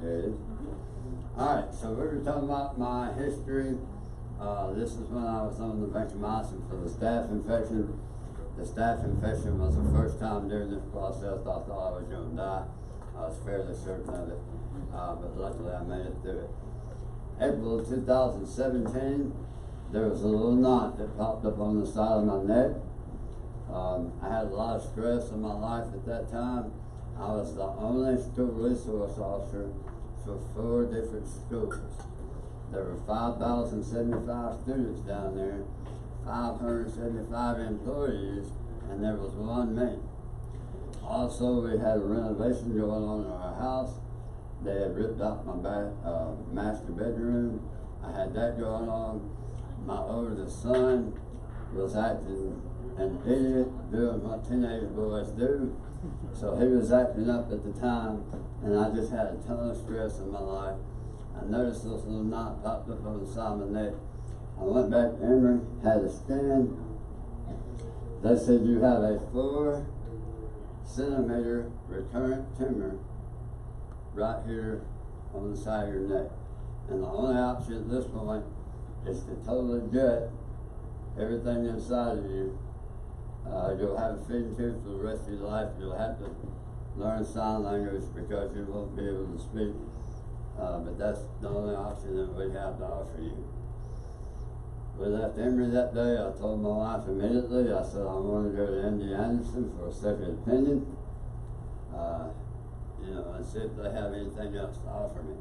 There it is. Alright, so we were talking about my history. This is when I was on the vancomycin for the staph infection. The staph infection was the first time during this process I thought I was going to die. I was fairly certain of it, but luckily I made it through it. April of 2017, there was a little knot that popped up on the side of my neck. I had a lot of stress in my life at that time. I was the only school resource officer for 4 different schools. There were 5,075 students down there, 575 employees, and there was 1 me. Also, we had a renovation going on in our house. They had ripped out my master bedroom. I had that going on. My oldest son was acting an idiot, doing what teenage boys do. So he was acting up at the time, and I just had a ton of stress in my life. I noticed this little knot popped up on the side of my neck. I went back to Emory, had a scan. They said you have a 4 centimeter recurrent tumor right here on the side of your neck. And the only option at this point is to totally gut everything inside of you. You'll have a feeding tube for the rest of your life. You'll have to learn sign language because you won't be able to speak. But that's the only option that we have to offer you. We left Emory that day. I told my wife immediately. I said I want to go to MD Anderson for a second opinion, and see if they have anything else to offer me.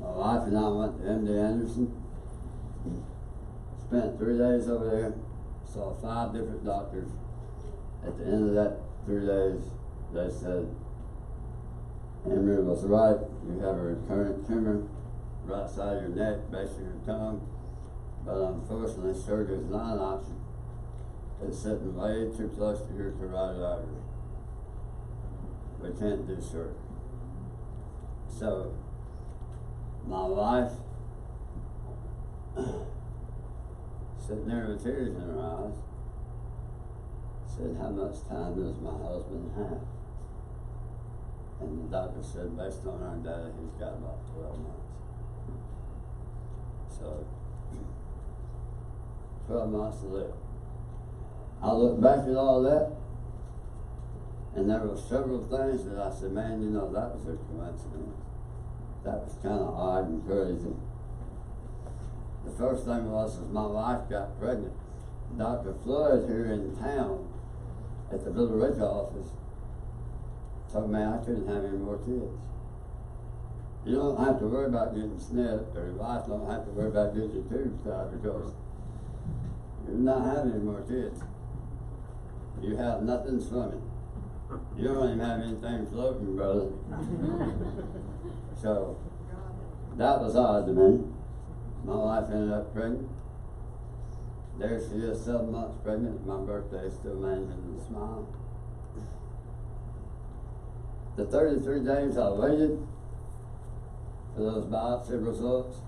My wife and I went to MD Anderson, spent 3 days over there, saw 5 different doctors. At the end of that 3 days, they said, Emory was right, you have a recurrent tumor right side of your neck, base of your tongue, but unfortunately surgery is not an option. It's sitting way too close to your carotid artery. We can't do surgery. So, my wife, sitting there with tears in her eyes, said, how much time does my husband have? And the doctor said, based on our data, he's got about 12 months. So, 12 months to live. I look back at all that, and there were several things that I said, man, that was a coincidence. That was kind of odd and crazy. The first thing was my wife got pregnant. Dr. Floyd here in town at the Little Ridge office told me I couldn't have any more kids. You don't have to worry about getting snipped, or your wife don't have to worry about getting your tubes tied because you're not having any more kids. You have nothing swimming. You don't even have anything floating, brother. So, that was odd to me. My wife ended up pregnant. There she is, 7 months pregnant. My birthday still managing to smile. The 33 days I waited for those biopsy results,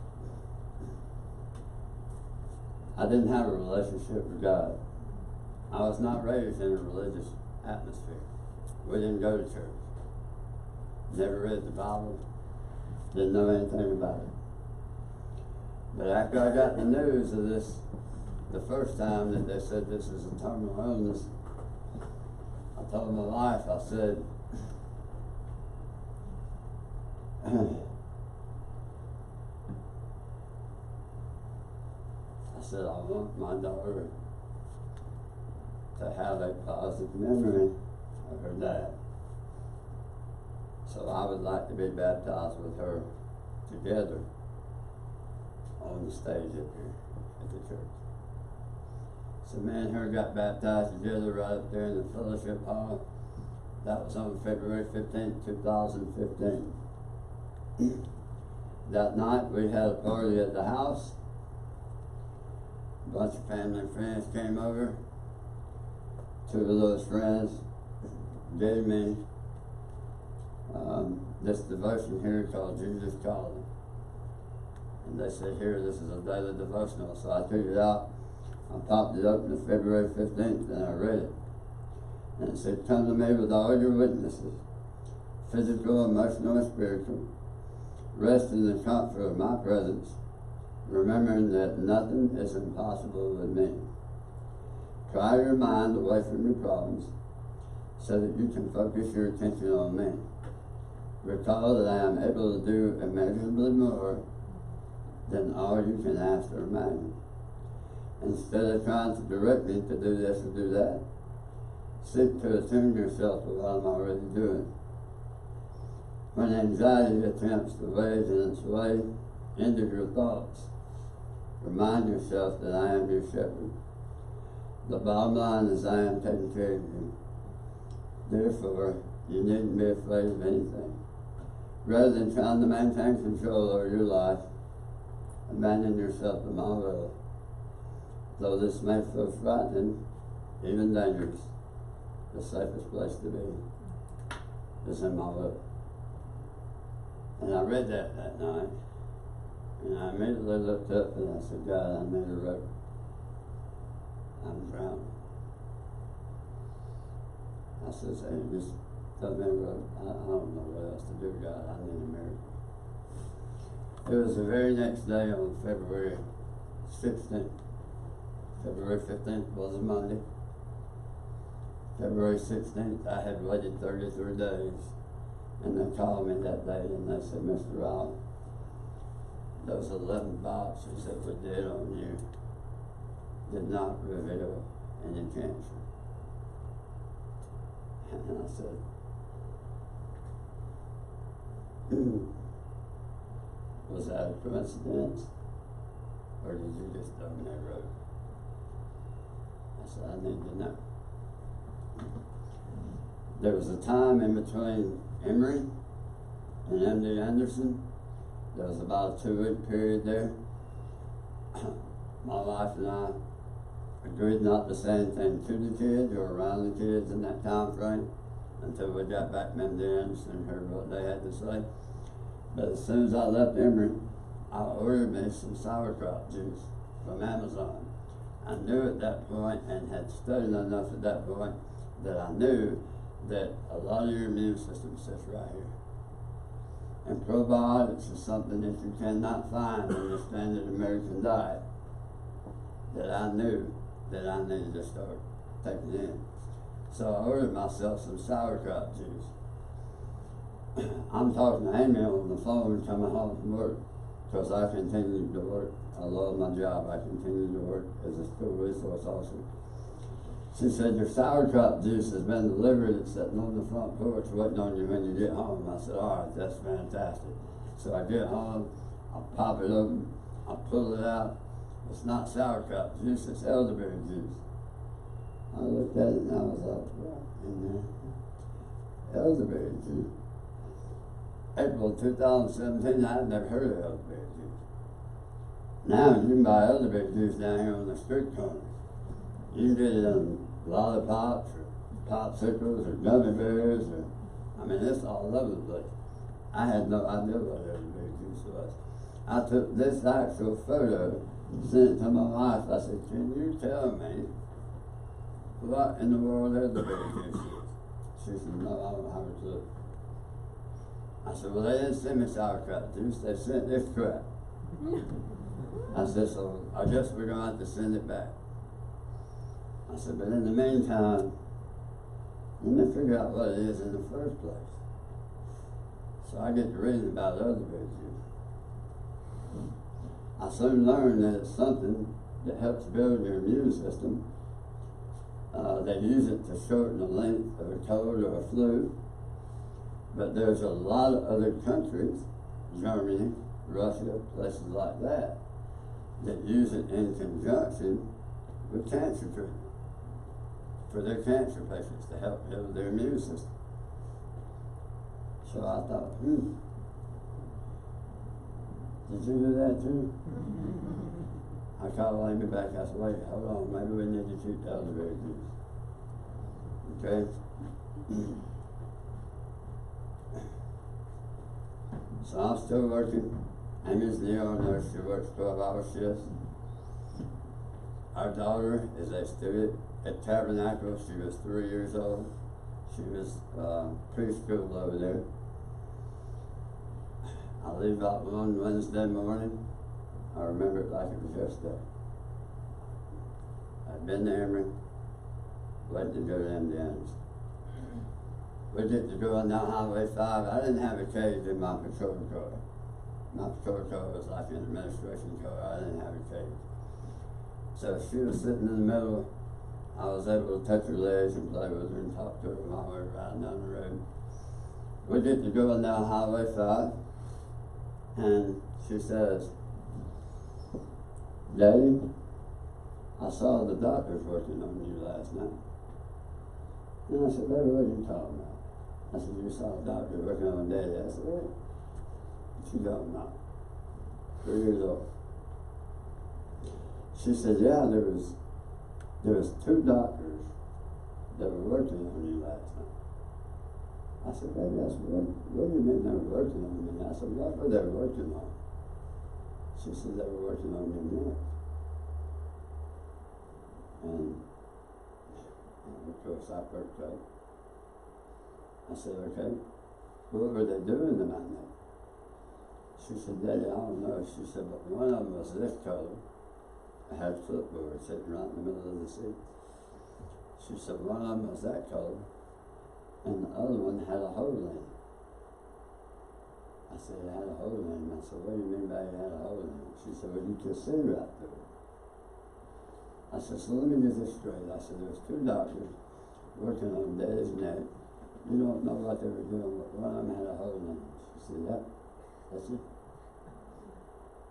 I didn't have a relationship with God. I was not raised in a religious atmosphere. We didn't go to church. Never read the Bible. Didn't know anything about it. But after I got the news of this, the first time that they said this is a terminal illness, I told my wife, I said, I want my daughter to have a positive memory of her dad. So I would like to be baptized with her together on the stage up here at the church. So me and her got baptized together right up there in the fellowship hall. That was on February 15th, 2015. That night we had a party at the house. A bunch of family and friends came over. 2 of those friends gave me this devotion here called Jesus Calling. And they said, here, this is a daily devotional. So I took it out. I popped it open on February 15th and I read it. And it said, come to me with all your witnesses, physical, emotional, and spiritual, Rest in the comfort of my presence, remembering that nothing is impossible with me. Try your mind away from your problems so that you can focus your attention on me. Recall that I am able to do immeasurably more than all you can ask or imagine. Instead of trying to direct me to do this or do that, seek to attune yourself to what I'm already doing. When anxiety attempts to wage in its way into your thoughts, remind yourself that I am your shepherd. The bottom line is I am taking care of you. Therefore, you needn't be afraid of anything. Rather than trying to maintain control over your life, abandon yourself to my will. Though this may feel frightening, even dangerous, the safest place to be is in my will. And I read that night, and I immediately looked up and I said, God, I need a rope. I'm drowning. I said, hey, just tell me a rope. I don't know what else to do, God. I need a miracle. It was the very next day on February 16th. February 15th was a Monday. February 16th, I had waited 33 days. And they called me that day and they said, Mr. Rowell, those 11 biopsies that we did on you did not reveal any cancer. And I said, was that a coincidence? Or did you just throw me that rope? I said, I need to know. There was a time in between Emory and MD Anderson. There was about a 2-week period there. My wife and I agreed not to say anything to the kids or around the kids in that time frame until we got back from MD Anderson and heard what they had to say. But as soon as I left Emory, I ordered me some sauerkraut juice from Amazon. I knew at that point and had studied enough at that point that I knew that a lot of your immune system sits right here. And probiotics is something that you cannot find in the standard American diet that I knew that I needed to start taking in. So I ordered myself some sauerkraut juice. I'm talking to Amy on the phone coming home from work because I continued to work. I love my job. I continued to work as a school resource officer. She said, your sauerkraut juice has been delivered. It's sitting on the front porch waiting on you when you get home. I said, all right, that's fantastic. So I get home, I pop it open, I pull it out. It's not sauerkraut juice, it's elderberry juice. I looked at it and I was like, what in there? Elderberry juice. April 2017, I had never heard of elderberry juice. Now you can buy elderberry juice down here on the street corner. You can get it in lollipops or popsicles or gummy bears or, I mean, it's all over the place. I had no idea what elderberry juice was. I took this actual photo, sent it to my wife. I said, can you tell me what in the world elderberry juice is? She said, no, I don't have a clue. I said, well, they didn't send me sauerkraut juice, they sent this crap. I said, so I guess we're going to have to send it back. I said, but in the meantime, let me figure out what it is in the first place. So I get to reading about elderberry juice. I soon learned that it's something that helps build your immune system. They use it to shorten the length of a cold or a flu. But there's a lot of other countries, Germany, Russia, places like that, that use it in conjunction with cancer treatment for their cancer patients to help build their immune system. So I thought, did you do that too? I called Amy back, I said, wait, hold on, maybe we need to treat the elderberry juice. Okay? So I'm still working. Amy's the ER nurse, she works 12-hour shifts. Our daughter is a student at Tabernacle. She was 3 years old. She was preschool over there. I leave out one Wednesday morning. I remember it like it was yesterday. I'd been there, waiting to go to Indiana's. We did the drill down Highway 5. I didn't have a cage in my patrol car. My patrol car was like an administration car. I didn't have a cage. So she was sitting in the middle. I was able to touch her legs and play with her and talk to her while we were riding down the road. We did the drill down Highway 5. And she says, Daddy, I saw the doctors working on you last night. And I said, Baby, what are you talking about? I said, you saw the doctor working on Daddy. I said, what? What you talking about? 3 years old. She said, yeah, there was 2 doctors that were working on you last night. I said, Baby, I said, what do you mean they were working on me? I said, what were they working on? She said, they were working on your neck. And of course I perked up. I said, okay, what were they doing to my neck? She said, Daddy, I don't know. She said, but one of them was this color. I had a clipboard sitting right in the middle of the seat. She said, one of them was that color, and the other one had a hole in it. I said, it had a hole in it. I said, what do you mean by it had a hole in it? She said, well, you could see right through it. I said, so let me get this straight. I said, there was 2 doctors working on Daddy's neck. You don't know what they were doing, but one of them had a hole in it. She said, yep, that's it.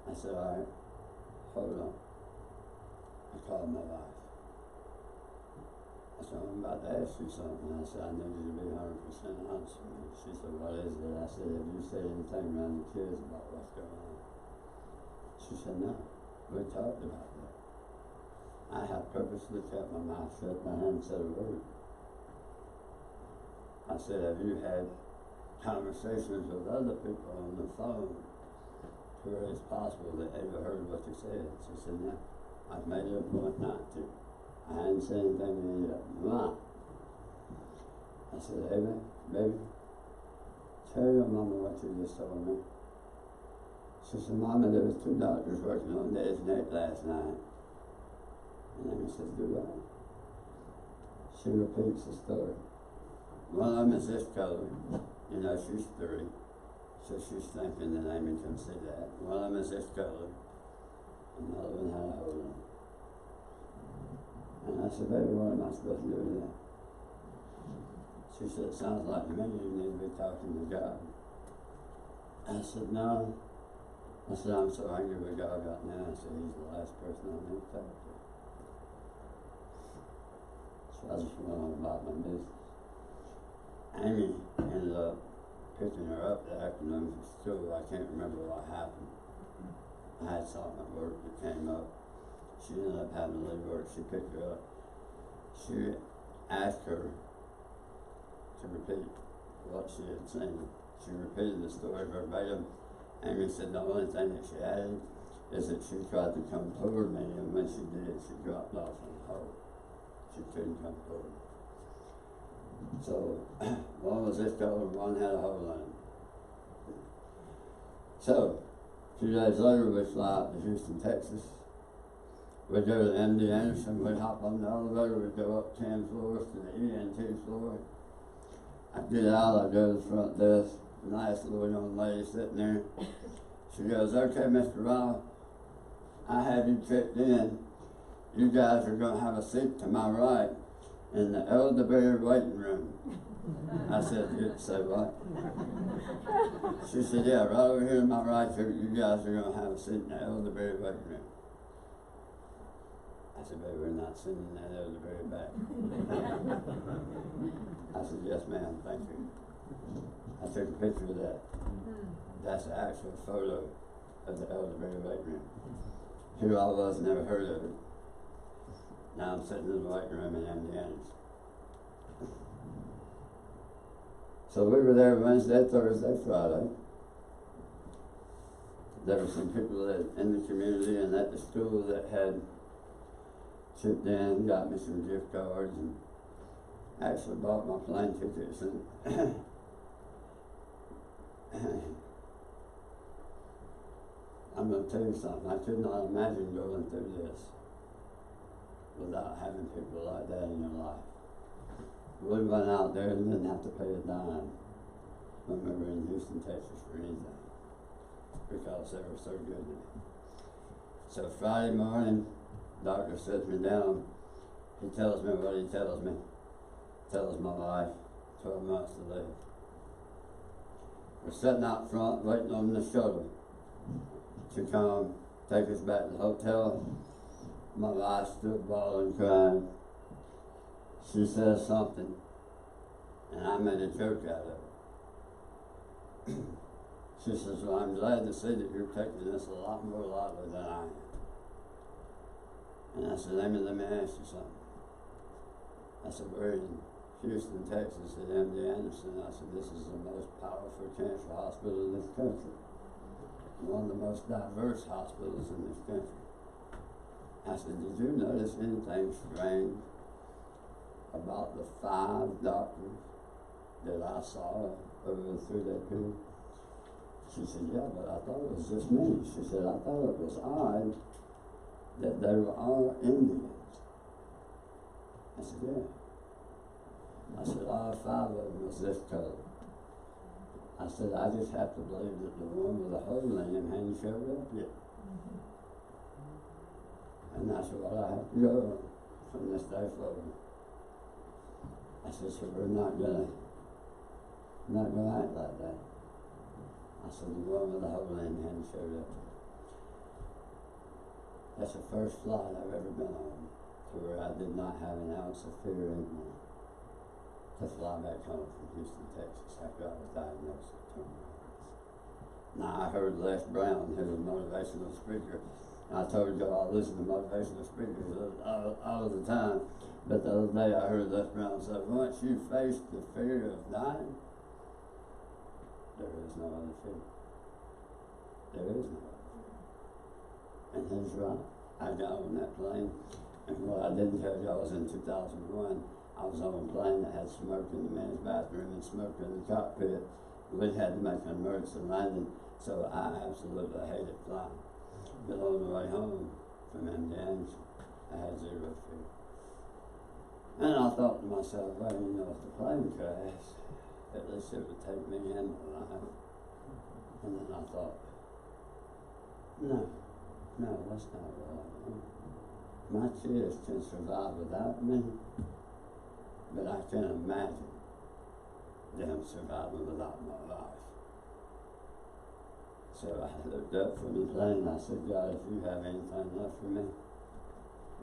I said, all right, hold on. I called my wife. I said, I'm about to ask you something. I said, I need you to be 100% honest with me. She said, what is it? I said, have you said anything around the kids about what's going on? She said, no, we talked about that. I have purposely kept my mouth shut and I hadn't said a word. I said, have you had conversations with other people on the phone where it's possible that they ever heard what you said? She said, no, I've made it a point not to. I hadn't said anything to any of them. Why? I said, hey, baby, tell your mama what you just told me. She said, Mama, there was 2 doctors working on Dad's neck last night. And then he says, do what? She repeats the story. One of them is this color. You know, she's 3. So she's thinking that Amy can see that. One of them is this color. And the other one had a hole in it. And I said, baby, what am I supposed to do with that? She said, it sounds like to me you need to be talking to God. I said, no. I said, I'm so angry with God right now. I said, he's the last person I need to talk to. So I just went on about my business. Amy ended up picking her up that afternoon from school. I can't remember what happened. I had something at work that came up. She ended up having to leave work. She picked her up. She asked her to repeat what she had seen. She repeated the story verbatim. Amy said the only thing that she added is that she tried to come toward me, and when she did, she dropped off in the hole. She couldn't come toward me. So, one was this color, one had a hole in it. So, a few days later, we fly out to Houston, Texas. We go to MD Anderson, we hop on the elevator, we go up 10 floors to the ENT floor. I get out, I go to the front desk, nice little young lady sitting there. She goes, okay, Mr. Rowell, I have you checked in. You guys are gonna have a seat to my right in the elderberry waiting room. I said, you say what? She said, yeah, right over here to my right, you guys are gonna have a seat in the elderberry waiting room. I said, baby, we're not sending that elderberry back. I said, yes, ma'am, thank you. I took a picture of that. That's the actual photo of the elderberry waiting room. Here I was, never heard of it. Now I'm sitting in the waiting room in Indiana's. So we were there Wednesday, Thursday, Friday. There were some people that in the community and at the school that had chipped in, got me some gift cards, and actually bought my plane tickets. And I'm gonna tell you something, I could not imagine going through this without having people like that in your life. We went out there and didn't have to pay a dime when we were in Houston, Texas for anything, because they were so good to me. So Friday morning, doctor sits me down, he tells me what he tells me, tells my wife, 12 months to live. We're sitting out front waiting on the shuttle to come take us back to the hotel. My wife stood bawling, crying. She says something, and I made a joke out of it. She says, well, I'm glad to see that you're taking this a lot more lightly than I am. And I said, Amy, let me ask you something. I said, we're in Houston, Texas at MD Anderson. I said, this is the most powerful cancer hospital in this country. One of the most diverse hospitals in this country. I said, did you notice anything strange about the 5 doctors that I saw over through that period? She said, yeah, but I thought it was just me. She said, I thought it was odd that they were all Indians. I said, yeah. I said, all 5 of them was this color. I said, I just have to believe that the one with the hole in him hadn't showed up yet. And that's what I have to go on from this day forward. I said, so we're not gonna act like that. I said, the one with the hole in him hadn't showed up. That's the first flight I've ever been on to where I did not have an ounce of fear in me to fly back home from Houston, Texas after I was diagnosed with terminal illness. Now I heard Les Brown, who's a motivational speaker, and I told you I listen to motivational speakers all the time, but the other day I heard Les Brown say, once you face the fear of dying, there is no other fear. There is no other fear. And he's right. I got on that plane, and what I didn't tell you, I was in 2001. I was on a plane that had smoke in the men's bathroom and smoke in the cockpit. We had to make an emergency landing, so I absolutely hated flying. But on the way home from MD Anderson, I had zero fear. And I thought to myself, well, you know, if the plane crashed, at least it would take me in alive. And then I thought, no, that's not what I want. My kids can survive without me, but I can't imagine them surviving without my life. So I looked up from the plane and I said, God, if you have anything left for me,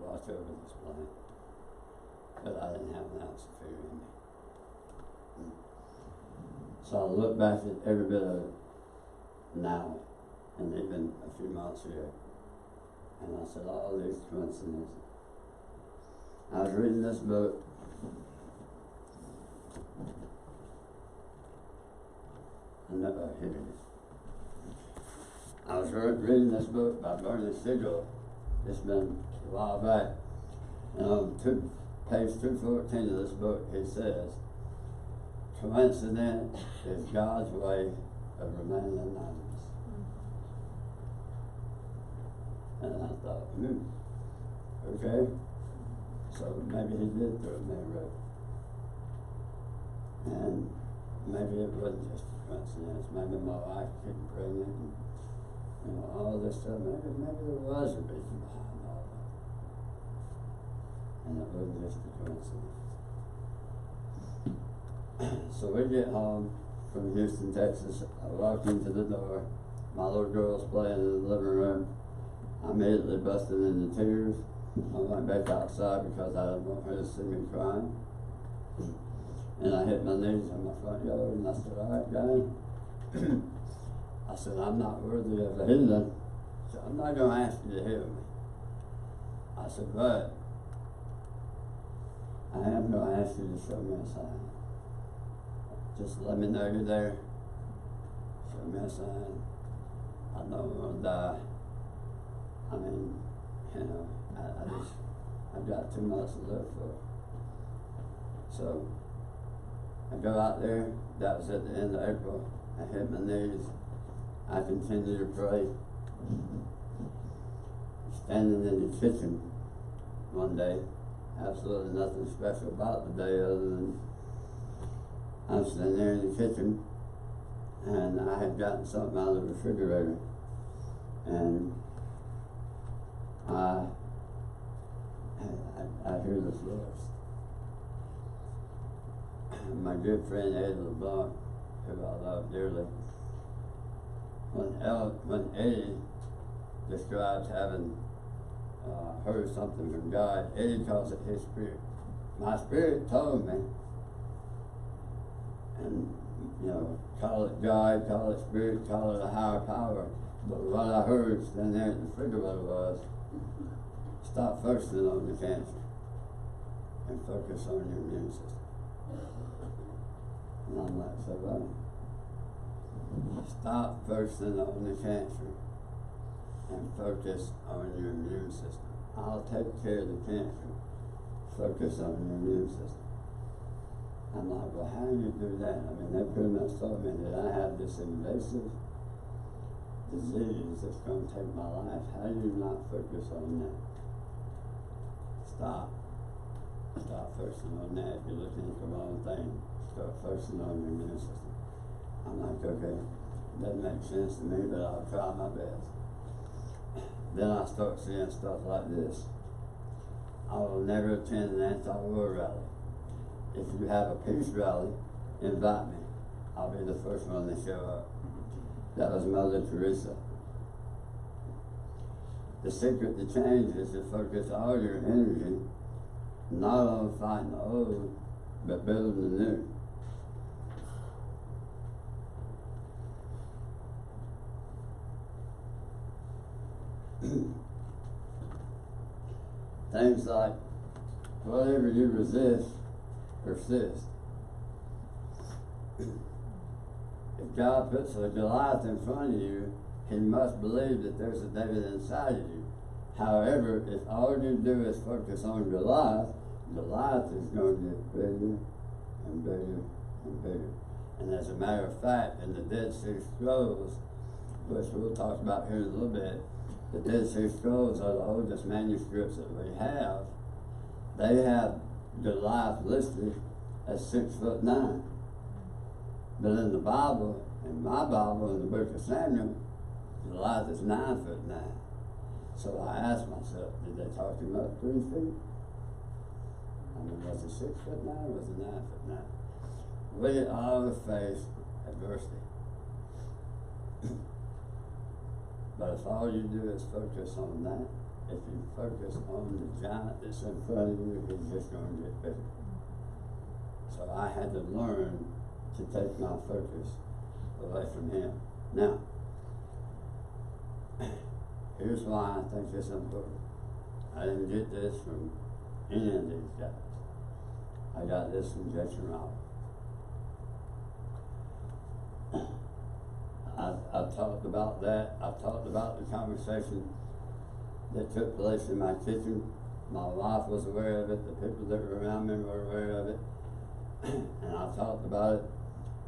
watch over this plane. But I didn't have an ounce of fear in me. So I look back at every bit of it now, and even a few months ago, and I said, all these coincidences. I was reading this book. Here it is. I was reading this book by Bernie Siegel. It's been a while back. And on page 214 of this book, he says, coincidence is God's way of remaining anonymous. And I thought, okay. So maybe he did throw me a rope. And maybe it wasn't just a coincidence. Maybe my wife getting pregnant and, you know, all this stuff. Maybe there was a reason behind all that. And it wasn't just a coincidence. So we get home from Houston, Texas. I walked into the door. My little girl's playing in the living room. I immediately busted into tears. I went back outside because I didn't want her to see me crying. And I hit my knees in my front yard and I said, all right, God. I said, I'm not worthy of a healing, so I'm not going to ask you to heal me. I said, but I am going to ask you to show me a sign. Just let me know you're there. Show me a sign. I know I'm going to die. I mean, you know, I've got too much to live for. So I go out there. That was at the end of April. I hit my knees. I continued to pray. standing in the kitchen one day, absolutely nothing special about the day other than I'm standing there in the kitchen and I had gotten something out of the refrigerator and I hear this voice. My good friend Eddie LeBlanc, who I love dearly, when Eddie describes having heard something from God, Eddie calls it his spirit. My spirit told me, and call it God, call it spirit, call it a higher power. But what I heard standing there in the refrigerator was, stop focusing on the cancer and focus on your immune system. And I'm like, so what? Stop focusing on the cancer and focus on your immune system. I'll take care of the cancer. Focus on your immune system. I'm like, well, how do you do that? I mean, they pretty much told me that I have this invasive disease that's going to take my life. How do you not focus on that? Stop focusing on that. If you're looking at the wrong thing, start focusing on your immune system. I'm like, okay, doesn't make sense to me, but I'll try my best. Then I start seeing stuff like this. I will never attend an anti-war rally. If you have a peace rally, invite me. I'll be the first one to show up. That was Mother Teresa. The secret to change is to focus all your energy not on fighting the old, but building the new. Things like whatever you resist, persist. If God puts a Goliath in front of you, he must believe that there's a David inside of you. However, if all you do is focus on Goliath, Goliath is going to get bigger and bigger and bigger. And as a matter of fact, in the Dead Sea Scrolls, which we'll talk about here in a little bit, the Dead Sea Scrolls are the oldest manuscripts that we have. They have Goliath listed as 6'9". But in the Bible, in my Bible, in the book of Samuel, Goliath is 9'9". So I asked myself, did they talk him up 3 feet? I mean, was it 6'9" or was it 9'9"? We all face adversity. But if all you do is focus on that, if you focus on the giant that's in front of you, he's just going to get bigger. So I had to learn to take my focus away from him. Now, here's why I think it's important. I didn't get this from any of these guys. I got this from Jason Rowell. I've talked about that. I've talked about the conversation that took place in my kitchen. My wife was aware of it. The people that were around me were aware of it. And I talked about it,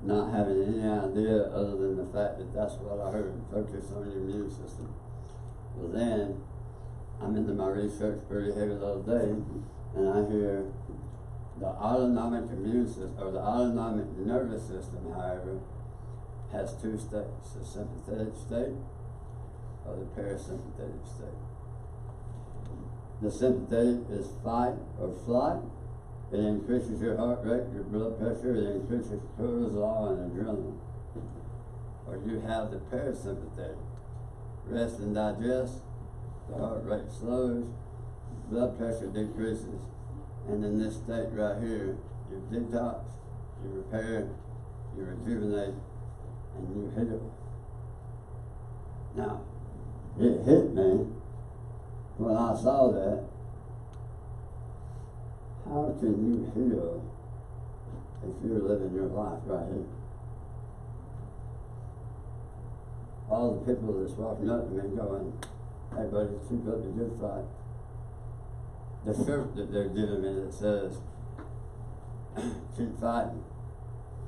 not having any idea other than the fact that that's what I heard. Focus on your immune system. Well, then I'm into my research pretty heavy the other day, and I hear the autonomic immune system, or the autonomic nervous system, however, has 2 states, the sympathetic state or the parasympathetic state. The sympathetic is fight or flight. It increases your heart rate, your blood pressure, it increases cortisol and adrenaline. Or you have the parasympathetic, rest and digest, the heart rate slows, blood pressure decreases, and in this state right here, you detox, you repair, you rejuvenate, and you heal. Now, it hit me when I saw that. How can you heal if you're living your life right here? All the people that's walking up to me going, hey buddy, keep up the good fight. The shirt that they're giving me that says, keep fighting.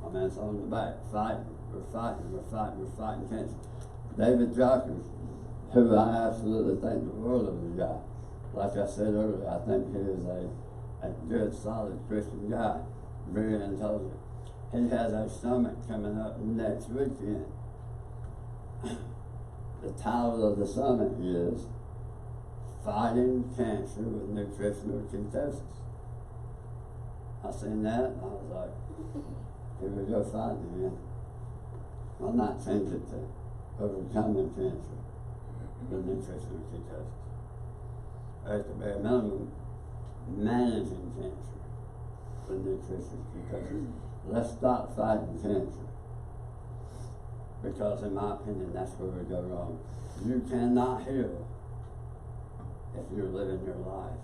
I mean, it's on the back, fighting, we're fighting, we're fighting, we're fighting cancer. David Jockers who I absolutely think the world of the guy. Like I said earlier, I think he is a good, solid Christian guy, very intelligent. He has a summit coming up next weekend. The title of the summit is Fighting Cancer with Nutritional Ketosis. I seen that and I was like, here we go fighting again. Why not change it to overcoming cancer with nutritional ketosis? Or at the bare minimum, managing cancer with nutritional ketosis. Let's stop fighting cancer. Because in my opinion, that's where we go wrong. You cannot heal if you're living your life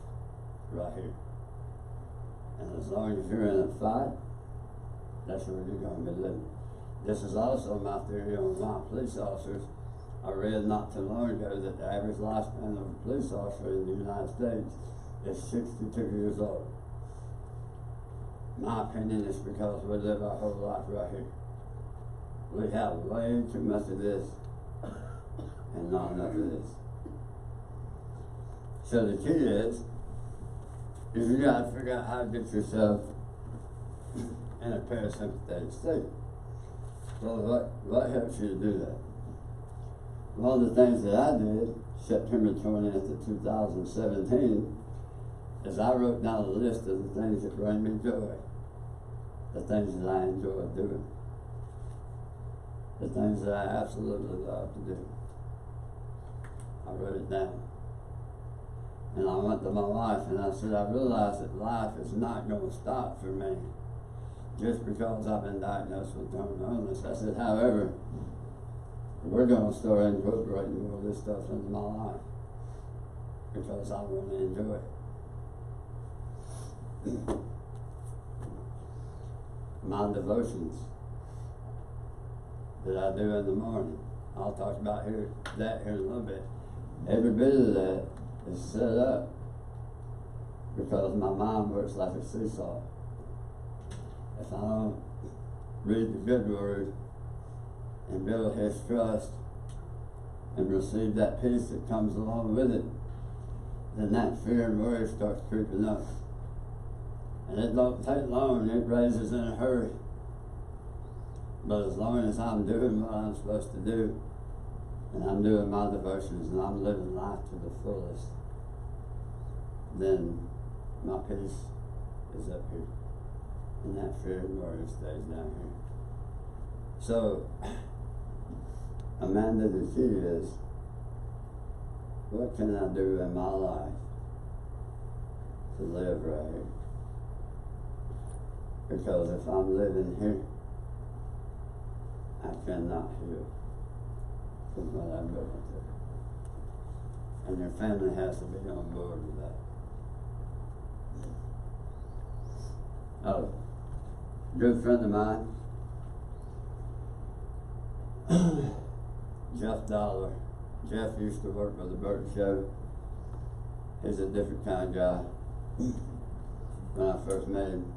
right here. And as long as you're in a fight, that's where you're going to be living. This is also my theory on why police officers. I read not too long ago that the average lifespan of a police officer in the United States is 62 years old. My opinion is because we live our whole life right here. We have way too much of this and not enough of this. So the key is you got to figure out how to get yourself in a parasympathetic state. Well, what helps you to do that? One of the things that I did, September 20th of 2017, is I wrote down a list of the things that bring me joy, the things that I enjoy doing, the things that I absolutely love to do. I wrote it down. And I went to my wife and I said, I realized that life is not going to stop for me just because I've been diagnosed with terminal illness. I said, however, we're going to start incorporating more of this stuff into my life because I want to enjoy it. My devotions that I do in the morning, I'll talk about that here in a little bit. Every bit of that is set up because my mind works like a seesaw. If I don't read the good word and build his trust and receive that peace that comes along with it, then that fear and worry starts creeping up. And it don't take long, it raises in a hurry. But as long as I'm doing what I'm supposed to do, and I'm doing my devotions, and I'm living life to the fullest, then my peace is up here. And that fear and worry stays down here. So, Amanda, the key is, what can I do in my life to live right here? Because if I'm living here, I cannot heal from what I'm going through. And your family has to be on board with that. Oh, good friend of mine, Jeff Dollar. Jeff used to work for the Burt Show. He's a different kind of guy. When I first met him,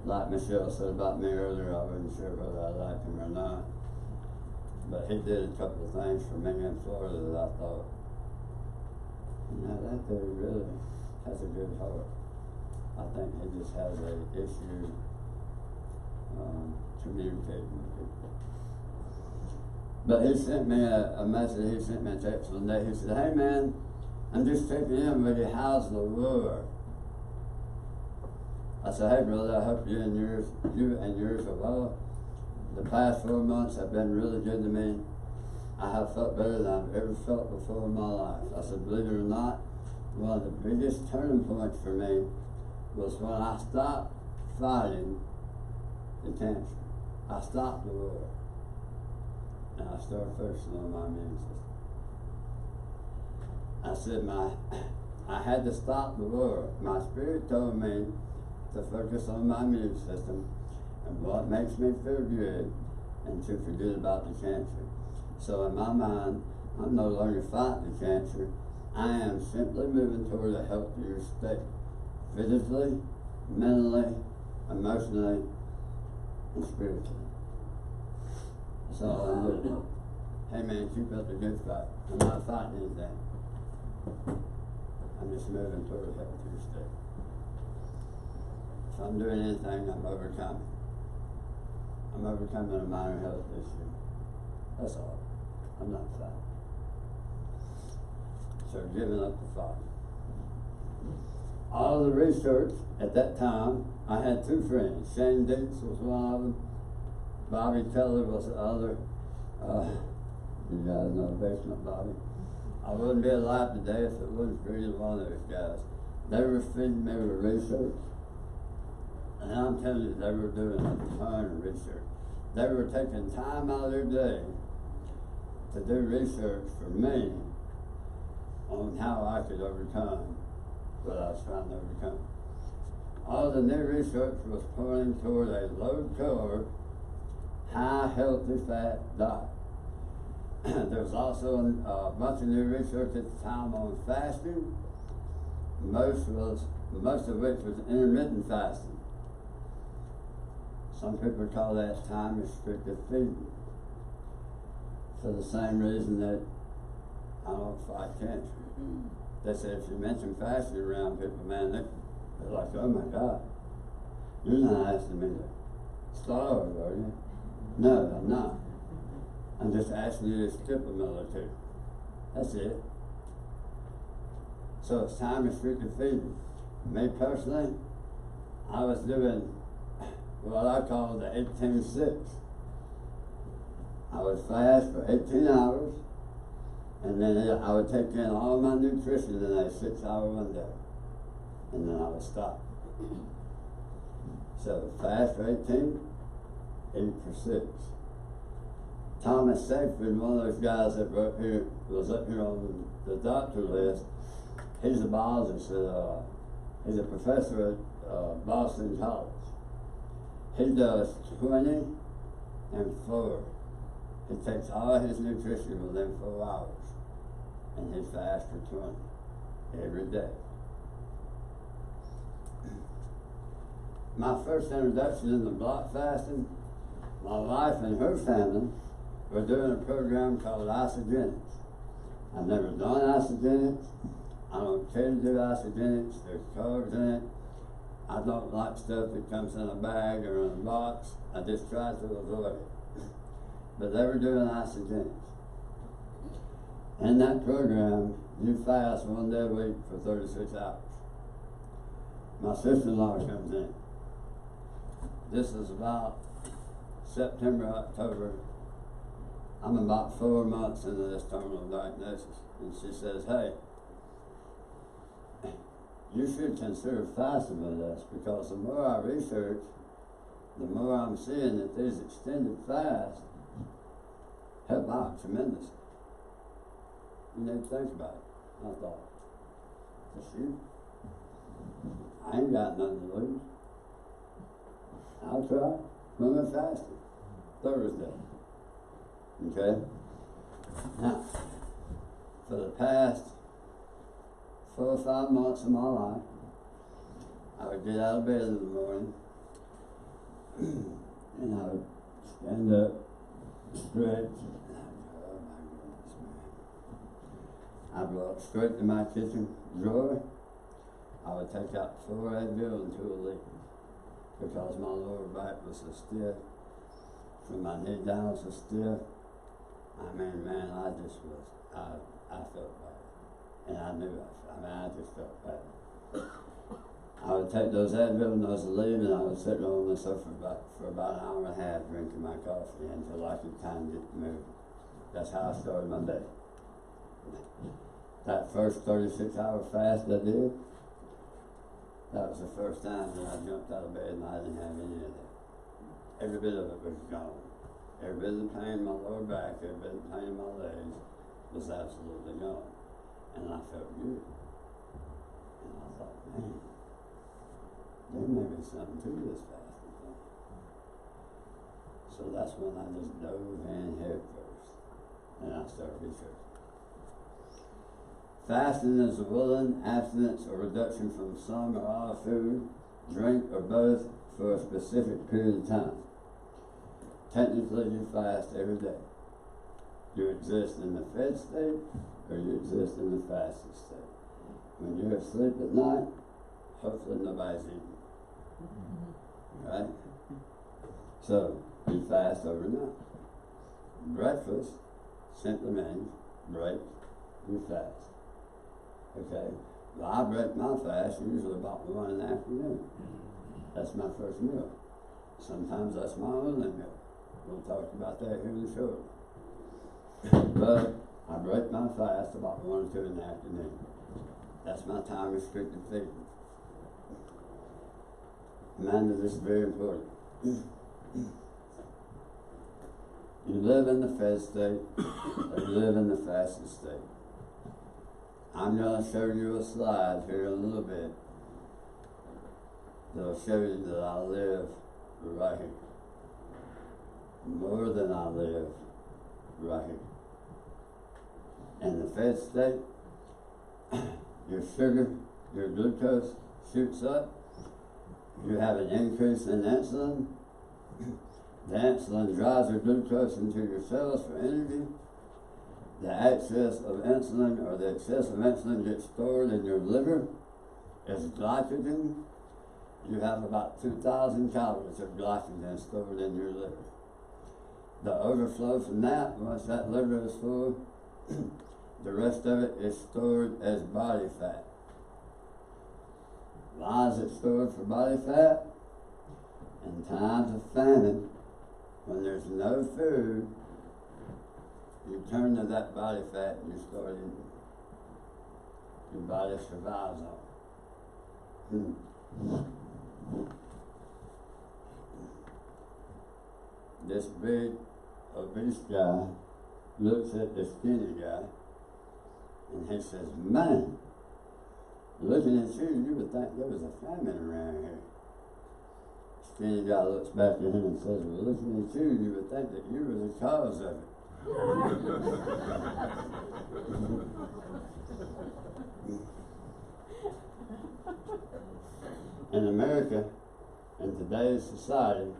like Michelle said about me earlier, I wasn't sure whether I liked him or not. But he did a couple of things for me in Florida that I thought, that dude really has a good heart. I think he just has an issue communicating with people. But he sent me a message, he sent me a text one day. He said, hey man, I'm just checking in with you, how's the war? I said, hey brother, I hope you and yours are well. The past 4 months have been really good to me. I have felt better than I've ever felt before in my life. I said, believe it or not, one of the biggest turning points for me was when I stopped fighting the cancer. I stopped the war. And I started focusing on my immune system. I said, I had to stop the war. My spirit told me to focus on my immune system and what makes me feel good and to forget about the cancer. So in my mind, I'm no longer fighting the cancer. I am simply moving toward a healthier state, physically, mentally, emotionally, and spiritually. That's all I'm doing. hey man, keep up the good fight. I'm not fighting anything. I'm just moving toward a healthier state. If I'm doing anything, I'm overcoming. I'm overcoming a minor health issue. That's all. I'm not fighting. So giving up the fight. All the research at that time, I had two friends. Shane Dix was one of them. Bobby Teller was the other. You guys know Basement Bobby. I wouldn't be alive today if it wasn't for either one of those guys. They were feeding me with research. And I'm telling you, they were doing a ton of research. They were taking time out of their day to do research for me on how I could overcome what I was trying to overcome. All the new research was pointing toward a low-carb, high healthy fat diet. There was also a bunch of new research at the time on fasting, most of which was intermittent fasting. Some people call that time restricted feeding, for the same reason that I don't fight cancer. They say if you mention fasting around people, man, they're like, oh my God, you're not asking me to starve, are you? No, I'm not. I'm just asking you to skip a meal or two. That's it. So it's time restricted feeding. Me personally, I was doing what I call the 18-6. I would fast for 18 hours, and then I would take in all my nutrition in a 6-hour window, and then I would stop. So fast for 18, eat for 6. Thomas Safran, one of those guys that was up here on the doctor list, he's a biologist, he's a professor at Boston College. He does 20 and 4. He takes all his nutrition within 4 hours, and he fasts for 20 every day. My first introduction into block fasting, my wife and her family were doing a program called isogenics. I've never done isogenics. I don't care to do isogenics. There's carbs in it. I don't like stuff that comes in a bag or in a box. I just try to avoid it. But they were doing isogenics. In that program, you fast 1 day a week for 36 hours. My sister-in-law comes in. This is about September, October. I'm about 4 months into this terminal diagnosis. And she says, hey, you should consider fasting with us, because the more I research, the more I'm seeing that these extended fasts help out tremendously. You need to think about it. I thought, just you. I ain't got nothing to lose. I'll try. When we're fasting, Thursday. Okay? Now, for the past 4 or 5 months of my life, I would get out of bed in the morning and I would stand up, stretch, and I'd go, oh my goodness, man. I'd go up straight to my kitchen drawer. I would take out 4 Advil and 2 Aleve, because my lower back was so stiff, from my knee down so stiff. I mean, man, I just was, I felt bad. And I knew I just felt bad. I would take those Advil and those Aleve, and I would sit on the sofa for about an hour and a half drinking my coffee until I could kind of get moving. That's how I started my day. That first 36-hour fast I did, that was the first time that I jumped out of bed and I didn't have any of that. Every bit of it was gone. Every bit of the pain in my lower back, every bit of the pain in my legs was absolutely gone. And I felt good. And I thought, man, there may be something to this fasting thing. So that's when I just dove in head first. And I started researching. Fasting is a willing abstinence or reduction from some or all food, drink, or both for a specific period of time. Technically, you fast every day. You exist in the fed state, or you exist in the fasted state. When you're asleep at night, hopefully nobody's eating. Right? So, you fast overnight. Breakfast simply means break your fast. Okay? Well, I break my fast usually about 1 in the afternoon. That's my first meal. Sometimes that's my only meal. We'll talk about that here shortly. But I break my fast about 1 or 2 in the afternoon. That's my time restricted feeding. Amanda, this is very important. You live in the fed state, or you live in the fasted state. I'm going to show you a slide here in a little bit that'll show you that I live right here. More than I live right here. In the fed state, your sugar, your glucose shoots up. You have an increase in insulin. The insulin drives the glucose into your cells for energy. The excess of insulin, or the excess of insulin, gets stored in your liver as glycogen. You have about 2,000 calories of glycogen stored in your liver. The overflow from that, once that liver is full, the rest of it is stored as body fat. Why is it stored for body fat? In times of famine, when there's no food, you turn to that body fat and you start eating. Your body survives on it. This big, obese guy looks at the skinny guy and he says, "Man, looking at you, you would think there was a famine around here." Skinny guy looks back at him and says, "Well, looking at you, you would think that you were the cause of it." In America, in today's society,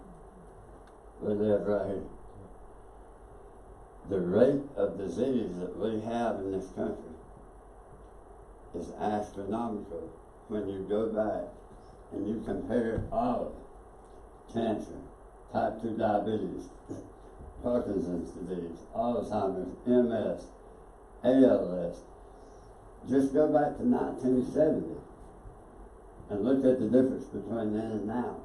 we live right here. The rate of disease that we have in this country is astronomical when you go back and you compare all cancer, type 2 diabetes, Parkinson's disease, Alzheimer's, MS, ALS. Just go back to 1970 and look at the difference between then and now.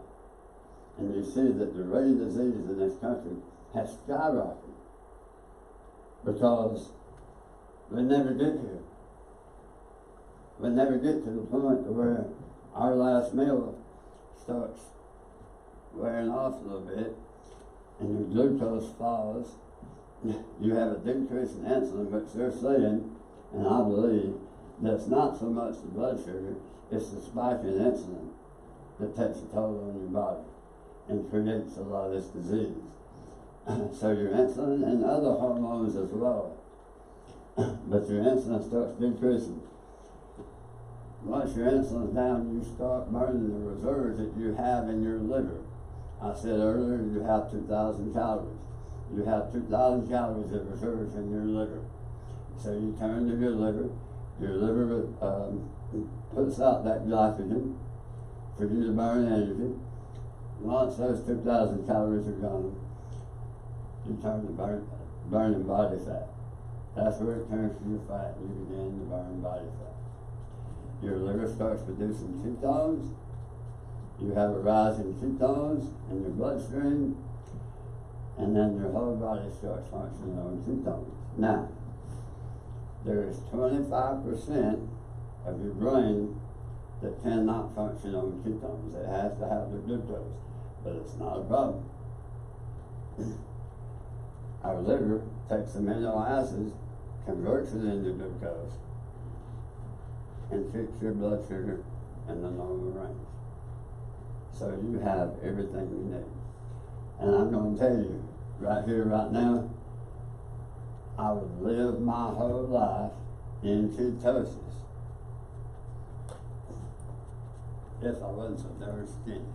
And you see that the rate of disease in this country has skyrocketed because we never get here. We never get to the point where our last meal starts wearing off a little bit and your glucose falls. You have a decrease in insulin, which they're saying, and I believe, that's not so much the blood sugar, it's the spike in insulin that takes a toll on your body and creates a lot of this disease. So your insulin and other hormones as well. But your insulin starts decreasing. Once your insulin's down, you start burning the reserves that you have in your liver. I said earlier, you have 2,000 calories. You have 2,000 calories of reserves in your liver. So you turn to your liver puts out that glycogen for you to burn energy. Once those 2,000 calories are gone, you turn to burning body fat. That's where it turns to your fat, and you begin to burn body fat. Your liver starts producing ketones. You have a rise in ketones in your bloodstream, and then your whole body starts functioning on ketones. Now, there is 25% of your brain that cannot function on ketones. It has to have the glucose, but it's not a problem. Our liver takes amino acids, converts it into glucose, and keeps your blood sugar in the normal range. So you have everything you need. And I'm going to tell you, right here, right now, I would live my whole life in ketosis if I wasn't so darn skinny.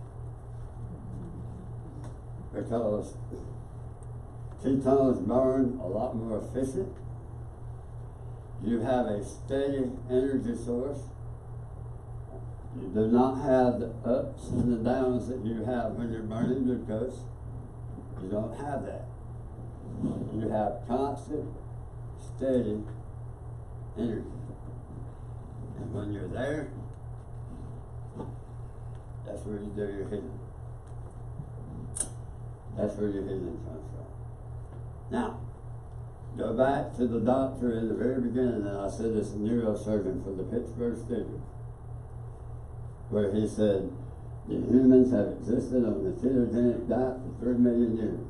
Because Ketones burn a lot more efficient. You have a steady energy source. You do not have the ups and the downs that you have when you're burning glucose. You don't have that. You have constant, steady energy. And when you're there, that's where you do your healing. That's where your healing comes from. Now, go back to the doctor in the very beginning, and I said this, a neurosurgeon for the Pittsburgh Steelers, where he said, the humans have existed on the ketogenic diet for 3 million years.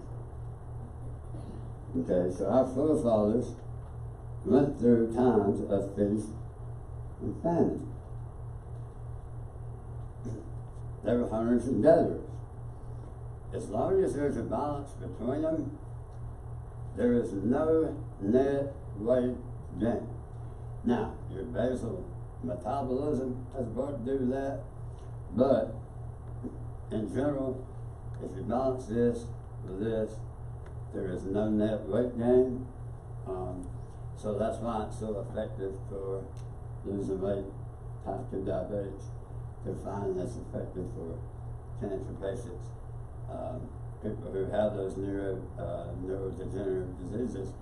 Okay, so our forefathers went through times of feast and famine. They were hunters and gatherers. As long as there's a balance between them, there is no net weight gain. Now, your basal metabolism has got to do that, but in general, if you balance this with this, there is no net weight gain. So that's why it's so effective for losing weight, type 2 diabetes. They're finding it's effective for cancer patients, people who have those neurodegenerative diseases.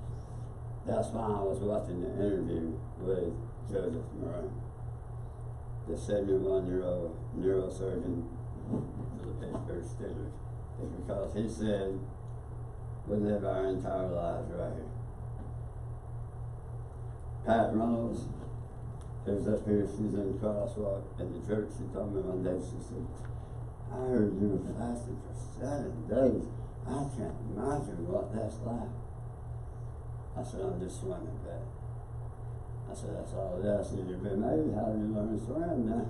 That's why I was watching the interview with Joseph Moran, the 71-year-old neurosurgeon for the Pittsburgh Steelers, is because he said, we live our entire lives right here. Pat Reynolds, who's up here, she's in the crosswalk in the church. She told me one day, she said, I heard you were fasting for 7 days. I can't imagine what that's like. I said, I'm just swimming, Pat. I said, that's all it is. I said, you've been made, how do you learn to swim now?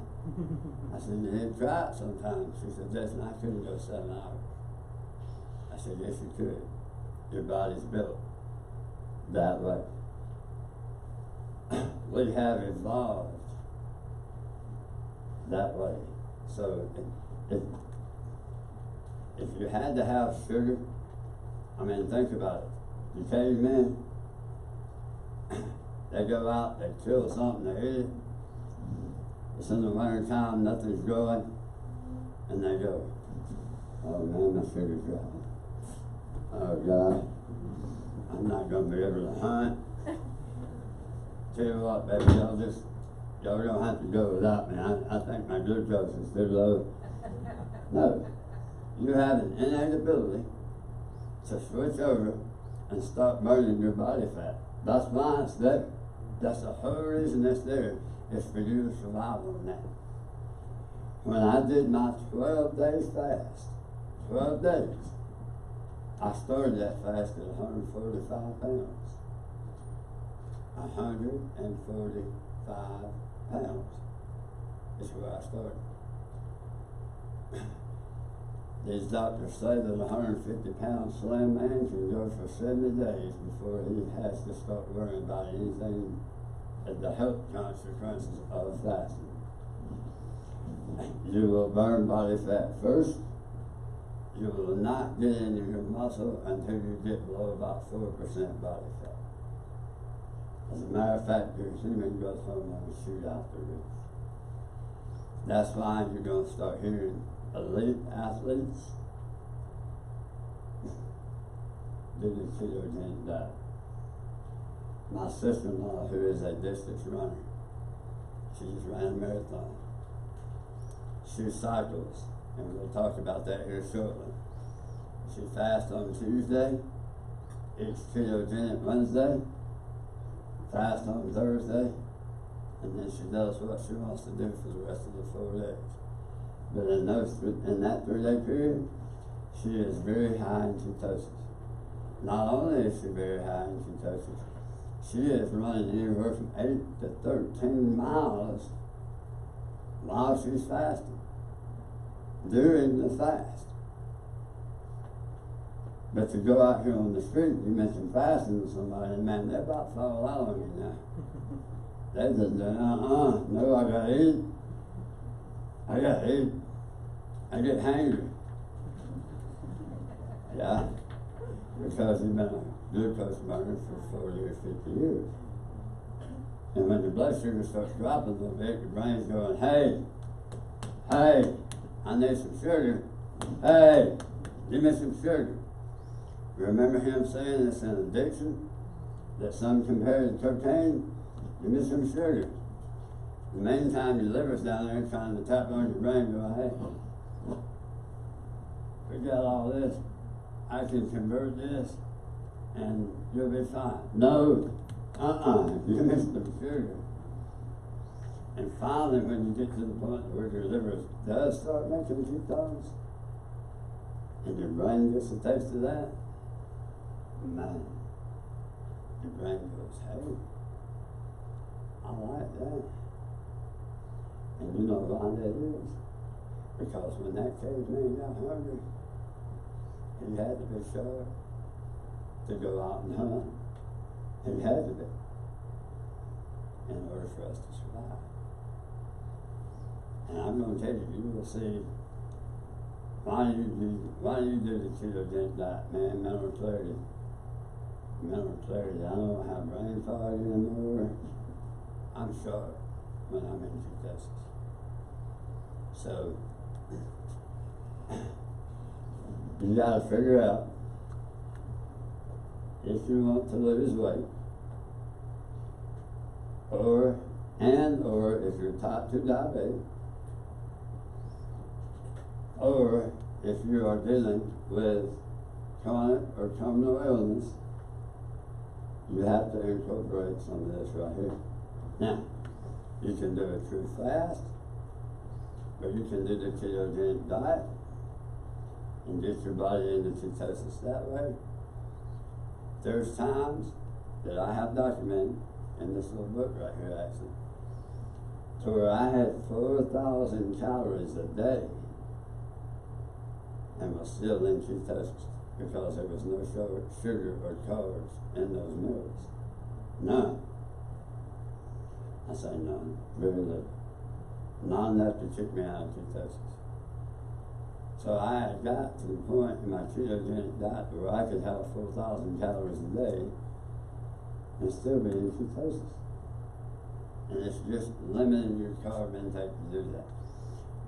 I said, you need to try it sometime. She said, Jason, I couldn't go 7 hours. I said, yes, you could. Your body's built that way. We have evolved that way. So if you had to have sugar, I mean, think about it. You cavemen, they go out, they kill something, they eat it. It's in the winter time, nothing's growing, and they go, oh man, my sugar's dropping. Oh God, I'm not going to be able to hunt. Tell you what, baby, y'all don't have to go without me. I think my glucose is too low. No, you have an innate ability to switch over and start burning your body fat. That's why it's there. That's the whole reason it's there, is for you to survive on that. When I did my 12 days fast, 12 days, I started that fast at 145 pounds. 145 pounds is where I started. These doctors say that a 150-pound slim man can go for 70 days before he has to start worrying about anything at the health consequences of fasting. You will burn body fat first. You will not get into your muscle until you get below about 4% body fat. As a matter of fact, your human growth hormone will shoot out the roof. That's why you're going to start hearing elite athletes do the ketogenic diet. My sister-in-law, who is a distance runner, she just ran a marathon. She cycles, and we'll talk about that here shortly. She fasts on Tuesday, eats ketogenic Wednesday, fast on Thursday, and then she does what she wants to do for the rest of the 4 days. But in that 3-day period, she is very high in ketosis. Not only is she very high in ketosis, she is running anywhere from 8 to 13 miles while she's fasting, during the fast. But to go out here on the street, you mentioned fasting with somebody, and man, they're about to fall out on you now. They just say, no, I gotta eat. I get hangry. Yeah. because you've been a glucose burner for 40 or 50 years. And when your blood sugar starts dropping a little bit, your brain's going, hey, I need some sugar. Hey, give me some sugar. Remember him saying it's an addiction? That some compare to cocaine? Give me some sugar. The main time your liver's down there trying to tap on your brain, going, hey, forget all this. I can convert this and you'll be fine. No, you miss the sugar. And finally, when you get to the point where your liver does start making ketones, and your brain gets a taste of that, man, your brain goes, hey, I like that. And you know why that is? Because when that caveman got hungry, he had to be sure to go out and hunt. He had to be, in order for us to survive. And I'm going to tell you, you will see why do you do the ketogenic diet, man? Mental clarity. I don't have brain fog anymore. I'm sharp when I'm in ketosis. So you got to figure out if you want to lose weight, or if you're type 2 diabetic, or if you are dealing with chronic or terminal illness, you have to incorporate some of this right here. Now, you can do a true fast, or you can do the ketogenic diet and get your body into ketosis that way. There's times that I have documented in this little book right here, actually, to where I had 4,000 calories a day and was still in ketosis because there was no sugar or carbs in those meals. None. I say none, very little. Not enough to kick me out of ketosis. So I had got to the point in my ketogenic diet where I could have 4,000 calories a day and still be in ketosis. And it's just limiting your carb intake to do that.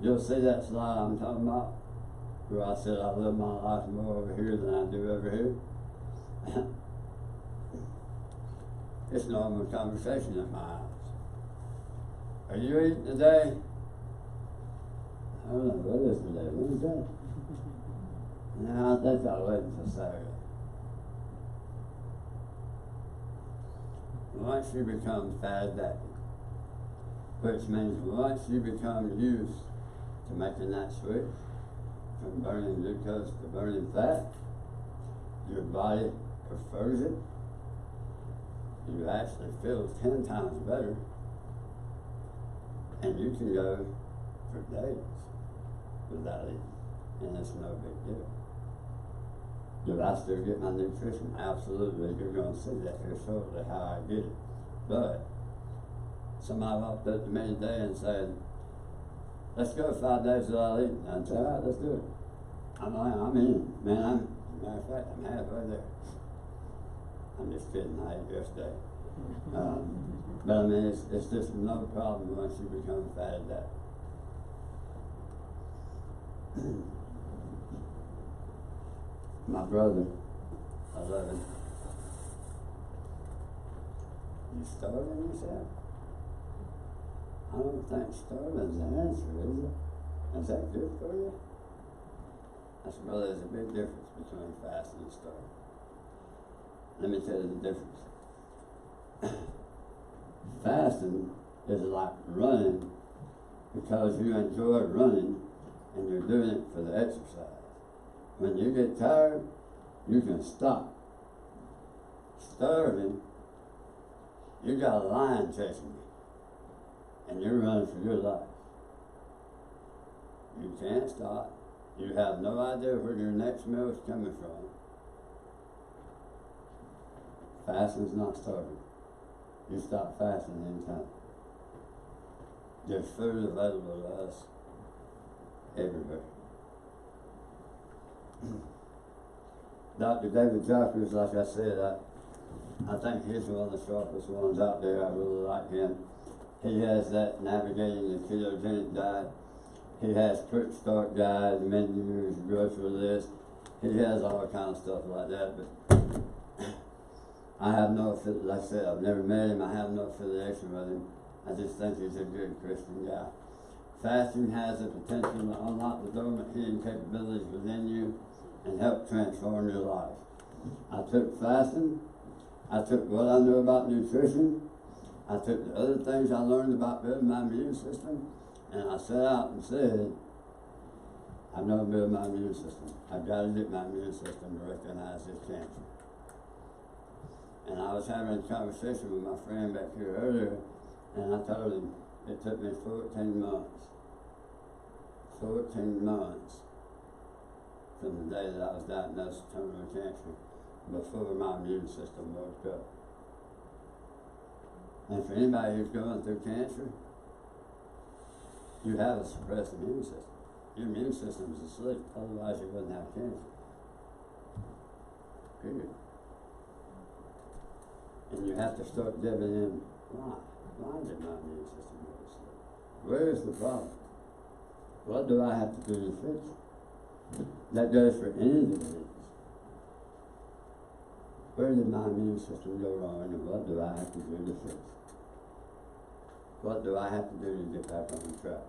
You'll see that slide I'm talking about, where I said I live my life more over here than I do over here. It's normal conversation in my eyes. Are you eating today? I don't know, what is today? Wednesday? No, I think I'll wait until Saturday. Once you become fat adapted, which means once you become used to making that switch from burning glucose to burning fat, your body prefers it. You actually feel 10 times better, and you can go for days without eating, and it's no big deal. Do I still get my nutrition? Absolutely. You're going to see that here shortly, how I get it. But somebody walked up to me today and said, let's go 5 days without eating. I said, all right, let's do it. I'm in. Man, matter of fact, I'm halfway there. I'm just kidding, I ate yesterday. But I mean, it's just no problem once you become fat adapted. My brother, I love him. You starving yourself? I don't think starving's the answer, is it? Is that good for you? That's really, there's a big difference between fasting and starving. Let me tell you the difference. Fasting is like running because you enjoy running and you're doing it for the exercise. When you get tired, you can stop. Starving, you got a lion chasing you and you're running for your life. You can't stop. You have no idea where your next meal is coming from. Fasting's not starving. You stop fasting anytime. There's food available to us everywhere. Dr. David Jockers, like I said, I think he's one of the sharpest ones out there. I really like him. He has that navigating the ketogenic diet. He has quick start guide, menus, grocery list. He has all kind of stuff like that, but I have no affiliation. Like I said, I've never met him. I have no affiliation with him. I just think he's a good Christian guy. Fasting has the potential to unlock the dormant hidden capabilities within you and help transform your life. I took fasting. I took what I knew about nutrition. I took the other things I learned about building my immune system, and I set out and said, I'm going to build my immune system. I've got to get my immune system to recognize this cancer. And I was having a conversation with my friend back here earlier, and I told him it took me 14 months. 14 months from the day that I was diagnosed with terminal cancer before my immune system woke up. And for anybody who's going through cancer, you have a suppressed immune system. Your immune system is asleep, otherwise you wouldn't have cancer. Period. And you have to start digging in, why? Why did my immune system go to sleep? Where is the problem? What do I have to do to fix it? That goes for any disease. Where did my immune system go wrong, and what do I have to do to fix it? What do I have to do to get back on track?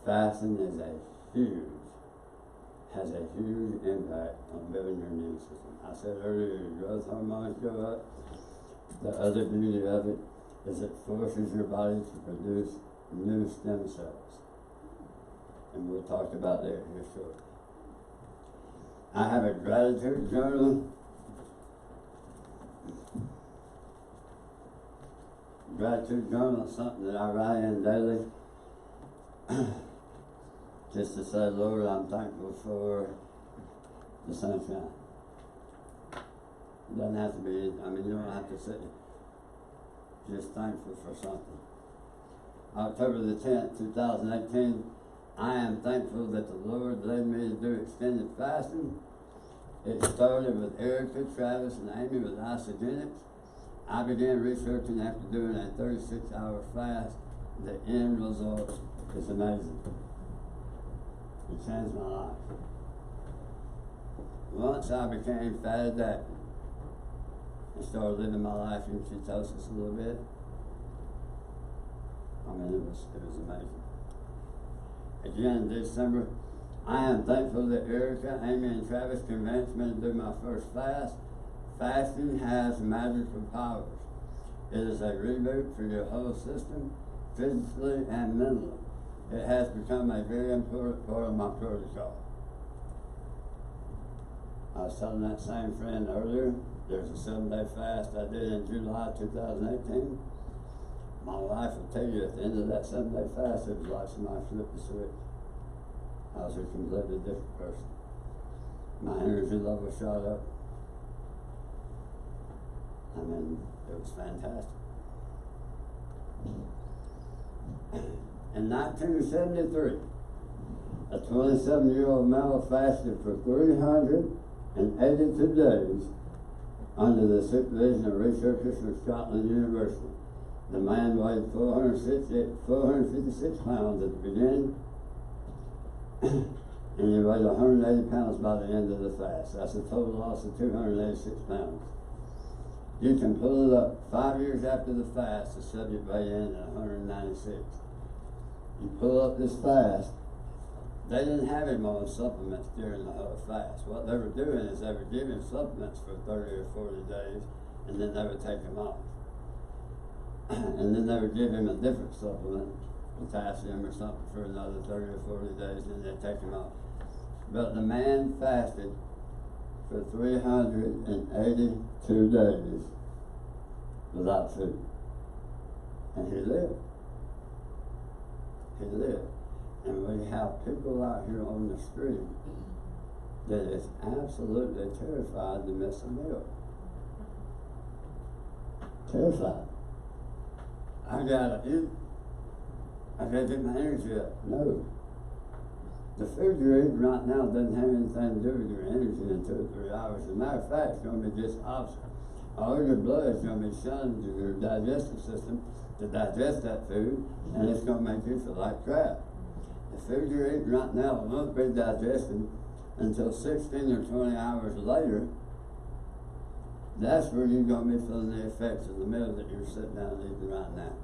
Fasting is has a huge impact on building your immune system. I said earlier, your growth hormones go up. The other beauty of it is it forces your body to produce new stem cells. And we'll talk about that here shortly. I have a gratitude journal. Gratitude journal is something that I write in daily. Just to say, Lord, I'm thankful for the sunshine. It doesn't have to be, you don't have to say, just thankful for something. October the 10th, 2018, I am thankful that the Lord led me to do extended fasting. It started with Erica, Travis, and Amy with isogenics. I began researching after doing a 36-hour fast. The end result is amazing. It changed my life. Once I became fat adapted and started living my life in ketosis a little bit, it was amazing. Again, in December, I am thankful that Erica, Amy, and Travis convinced me to do my first fast. Fasting has magical powers. It is a reboot for your whole system, physically and mentally. It has become a very important part of my protocol. I was telling that same friend earlier, there's a 7-day fast I did in July 2018. My wife will tell you at the end of that 7-day fast, it was like somebody flipped the switch. I was a completely different person. My energy level shot up. It was fantastic. In 1973, a 27-year-old male fasted for 382 days under the supervision of researchers from Scotland University. The man weighed 456 pounds at the beginning, and he weighed 180 pounds by the end of the fast. That's a total loss of 286 pounds. You can pull it up 5 years after the fast, the subject weighed in at 196. You pull up this fast, they didn't have him on supplements during the whole fast. What they were doing is they were giving supplements for 30 or 40 days, and then they would take them off. And then they would give him a different supplement, potassium or something, for another 30 or 40 days, and then they'd take him off. But the man fasted for 382 days without food. And he lived. He lived. And we have people out here on the street that is absolutely terrified to miss a meal. Terrified. I gotta eat. I gotta get my energy up. No. The food you're eating right now doesn't have anything to do with your energy in 2 or 3 hours. As a matter of fact, it's going to be just opposite. All your blood is going to be shunned to your digestive system to digest that food, and it's going to make you feel like crap. The food you're eating right now won't be digested until 16 or 20 hours later. That's where you're going to be feeling the effects of the meal that you're sitting down and eating right now.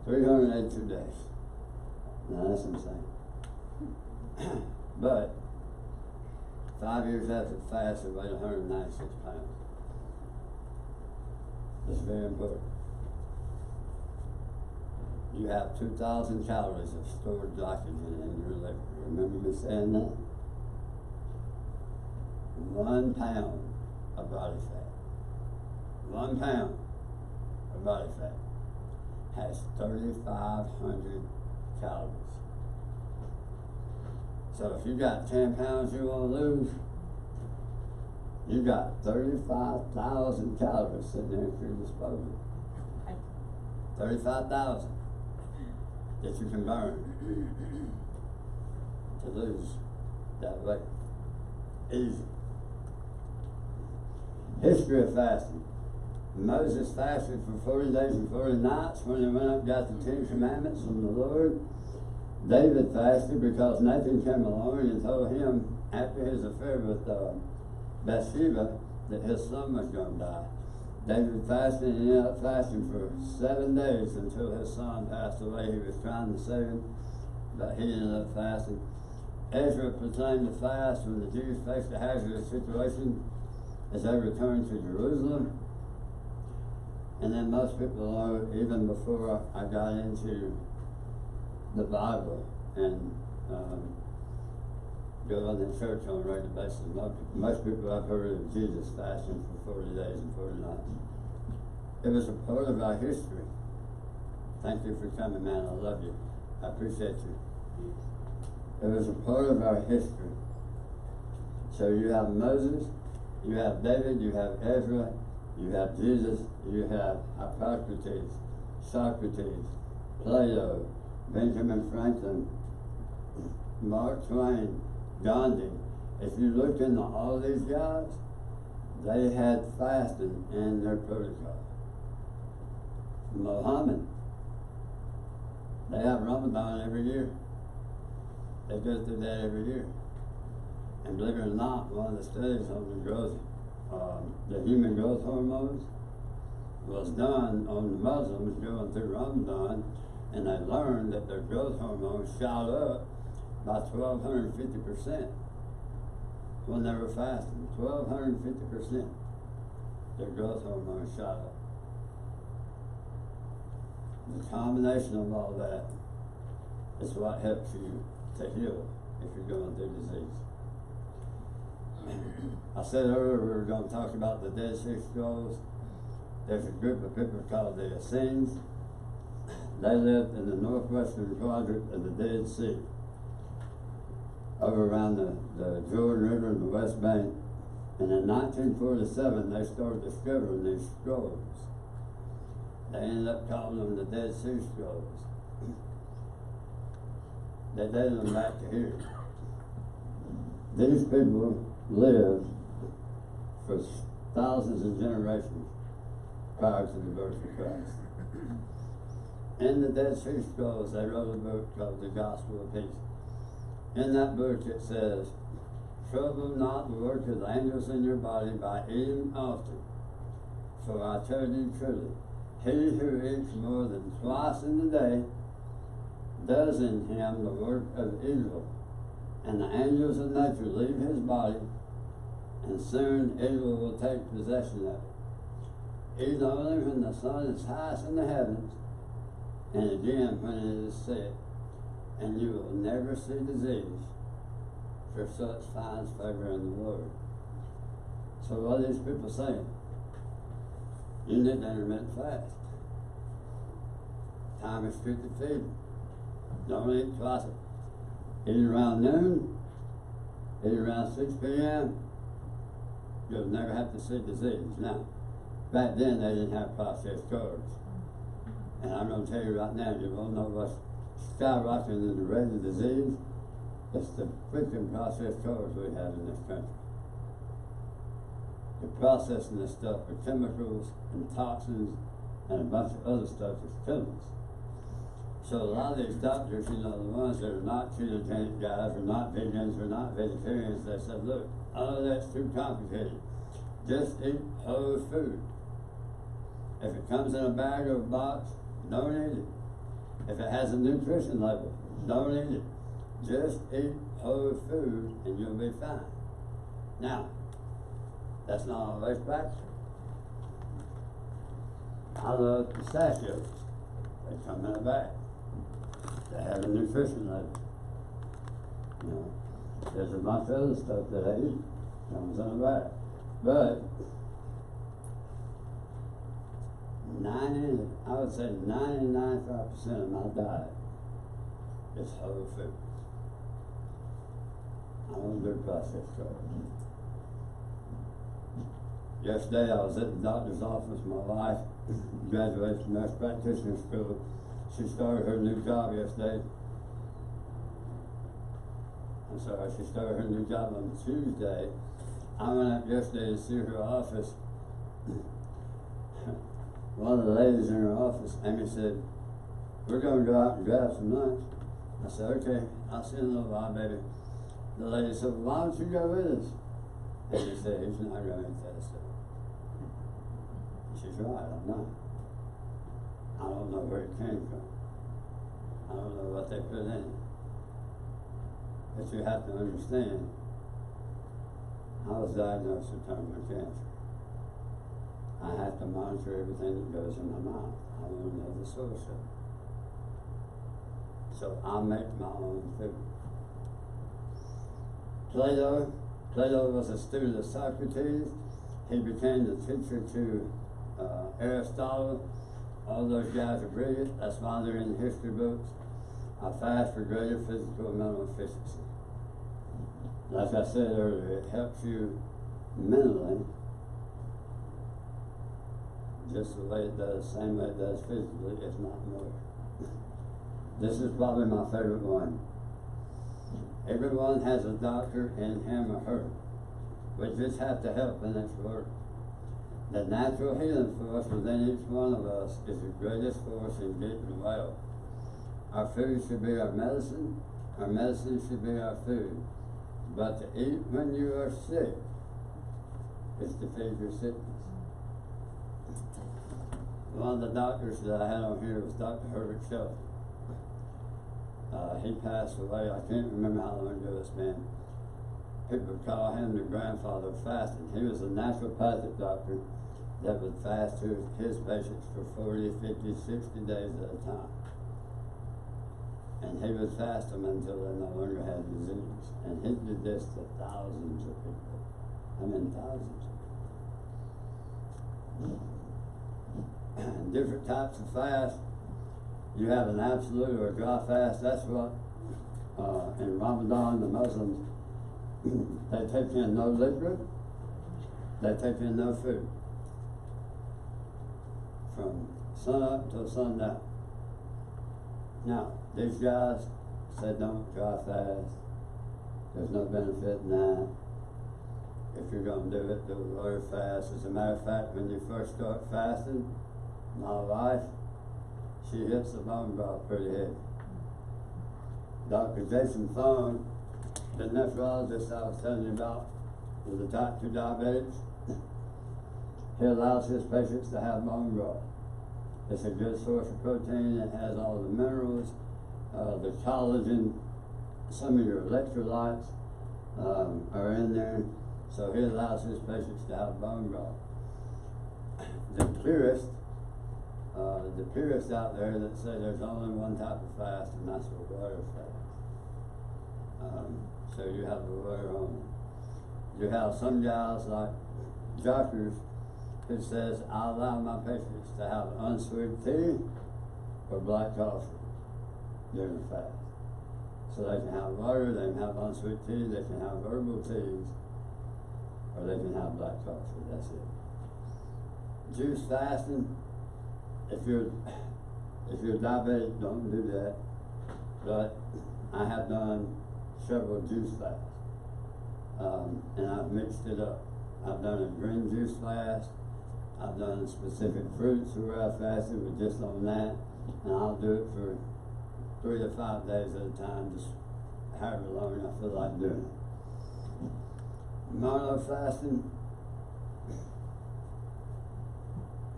382 days. Now that's insane. But 5 years after the fast, I weighed 196 pounds. That's very important. You have 2,000 calories of stored glycogen in your liver. Remember me saying that? 1 pound of body fat. 1 pound of body fat has 3,500 calories. So if you got 10 pounds you want to lose, you got 35,000 calories sitting there at your disposal. 35,000 that you can burn to lose that weight. Easy. History of fasting. Moses fasted for 40 days and 40 nights when he went up and got the 10 Commandments from the Lord. David fasted because Nathan came along and told him after his affair with Bathsheba that his son was going to die. David fasted and ended up fasting for 7 days until his son passed away. He was trying to save him, but he ended up fasting. Ezra proclaimed the fast when the Jews faced a hazardous situation as they returned to Jerusalem. And then most people know, even before I got into the Bible and going to church on a regular basis, most people I've heard of Jesus fasting for 40 days and 40 nights. It was a part of our history. Thank you for coming, man. I love you. I appreciate you. It was a part of our history. So you have Moses, you have David, you have Ezra, you have Jesus, you have Hippocrates, Socrates, Plato, Benjamin Franklin, Mark Twain, Gandhi. If you look into all these guys, they had fasting in their protocol. Muhammad, they have Ramadan every year. They go through that every year. And believe it or not, one of the studies on the growth, the human growth hormones was done on the Muslims going through Ramadan, and they learned that their growth hormones shot up by 1,250% when they were fasting. 1,250%. Their growth hormones shot up. The combination of all that is what helps you to heal if you're going through disease. I said earlier we were going to talk about the Dead Sea Scrolls. There's a group of people called the Essenes. They lived in the northwestern quadrant of the Dead Sea, over around the Jordan River in the West Bank. And in 1947, they started discovering these scrolls. They ended up calling them the Dead Sea Scrolls. They dated them back to here. These people lived for thousands of generations prior to the birth of Christ. In the Dead Sea Scrolls, they wrote a book called the Gospel of Peace. In that book it says, "Trouble not the work of the angels in your body by eating often. For I tell you truly, he who eats more than twice in the day does in him the work of evil. And the angels of nature leave his body, and soon evil will take possession of it. Eat only when the sun is highest in the heavens, and again when it is set, and you will never see disease, for such finds favor in the Lord." So what are these people saying? You need to intermittent fast. Time restricted feeding. Don't eat twice. Eat around noon, eat around 6 p.m. You'll never have to see disease. Now, back then they didn't have processed carbs. And I'm going to tell you right now, you won't know what's skyrocketing in the rate of disease. It's the freaking processed cars we have in this country. The processing this stuff with chemicals and toxins and a bunch of other stuff that's killing us. So a lot of these doctors, you know, the ones that are not ketogenic guys, or not vegans, or not vegetarians, they said, look, all of that's too complicated. Just eat whole food. If it comes in a bag or a box, don't eat it. If it has a nutrition label, don't eat it. Just eat whole food and you'll be fine. Now, that's not always practical. I love pistachios. They come in a bag. They have a nutrition label. You know, there's a bunch of other stuff that I eat. Comes in a bag. But I would say 95% of my diet is whole food. I don't do processed carbs. Yesterday I was at the doctor's office. My wife graduated from nurse practitioner school. She started her new job yesterday. She started her new job on Tuesday. I went up yesterday to see her office. One of the ladies in her office, Amy, said, we're going to go out and grab some lunch. I said, okay, I'll see you in a little while, baby. The lady said, well, why don't you go with us? And she said, he's not going to eat that stuff. She's right, I'm not. I don't know where it came from. I don't know what they put in it. But you have to understand, I was diagnosed with terminal cancer. I have to monitor everything that goes in my mouth. I want to know the source of it. So I make my own food. Plato was a student of Socrates. He became the teacher to Aristotle. All those guys are brilliant. That's why they're in the history books. I fast for greater physical and mental efficiency. Like I said earlier, it helps you mentally just the way it does, same way it does physically, if not more. This is probably my favorite one. Everyone has a doctor in him or her. We just have to help in its work. The natural healing force within each one of us is the greatest force in getting well. Our food should be our medicine should be our food. But to eat when you are sick is to feed your sickness. One of the doctors that I had on here was Dr. Herbert Shelton. He passed away, I can't remember how long ago it's been. People call him the grandfather of fasting. He was a naturopathic doctor that would fast his patients for 40, 50, 60 days at a time. And he would fast them until they no longer had disease. And he did this to thousands of people. I mean, thousands. Different types of fast. You have an absolute or a dry fast. That's what in Ramadan the Muslims they take in no liquid, they take in no food from sun up till sundown. Now these guys say don't dry fast. There's no benefit in that. If you're going to do it, do a water fast. As a matter of fact, when you first start fasting, my wife, she hits the bone broth pretty heavy. Dr. Jason Rowell, the nephrologist I was telling you about, with the type 2 diabetics, he allows his patients to have bone broth. It's a good source of protein. It has all the minerals, the collagen, some of your electrolytes are in there. So he allows his patients to have bone broth. The purists out there that say there's only one type of fast, and that's a water fast. So you have the water only. You have some guys like Jockers who says, I allow my patients to have unsweet tea or black coffee during the fast. So they can have water, they can have unsweet tea, they can have herbal teas, or they can have black coffee, that's it. Juice fasting, if you're If you're diabetic, don't do that. But I have done several juice fasts, and I've mixed it up. I've done a green juice fast. I've done specific fruits where I fasted with just on that, and I'll do it for 3 to 5 days at a time, just however long I feel like doing it. Mono fasting.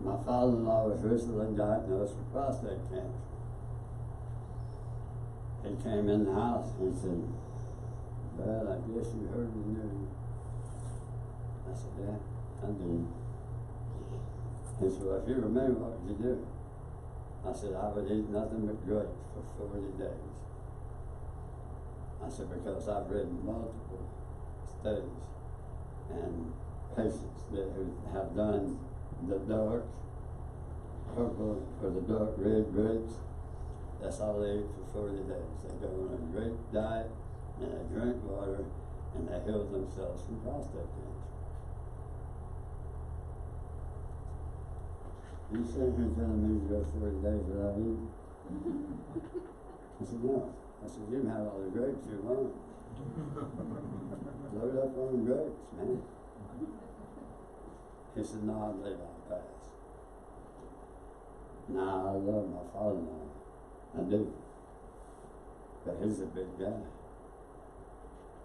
My father-in-law was recently diagnosed with prostate cancer. He came in the house and he said, "Well, I guess you heard the news." I said, "Yeah, I did." He said, "Well, if you remember, what would you do?" I said, "I would eat nothing but grapes for 40 days. I said, "Because I've read multiple studies and patients that who have done the dark purple or the dark red grapes, that's all they eat for 40 days. They go on a grape diet and they drink water and they heal themselves from prostate cancer." You sitting here telling me to go 40 days without eating? I said, "No." I said, "You can have all the grapes you want. Load up on the grapes, man." He said, "No, I'll lay down fast." Nah, I love my father-in-law. I do. But he's a big guy.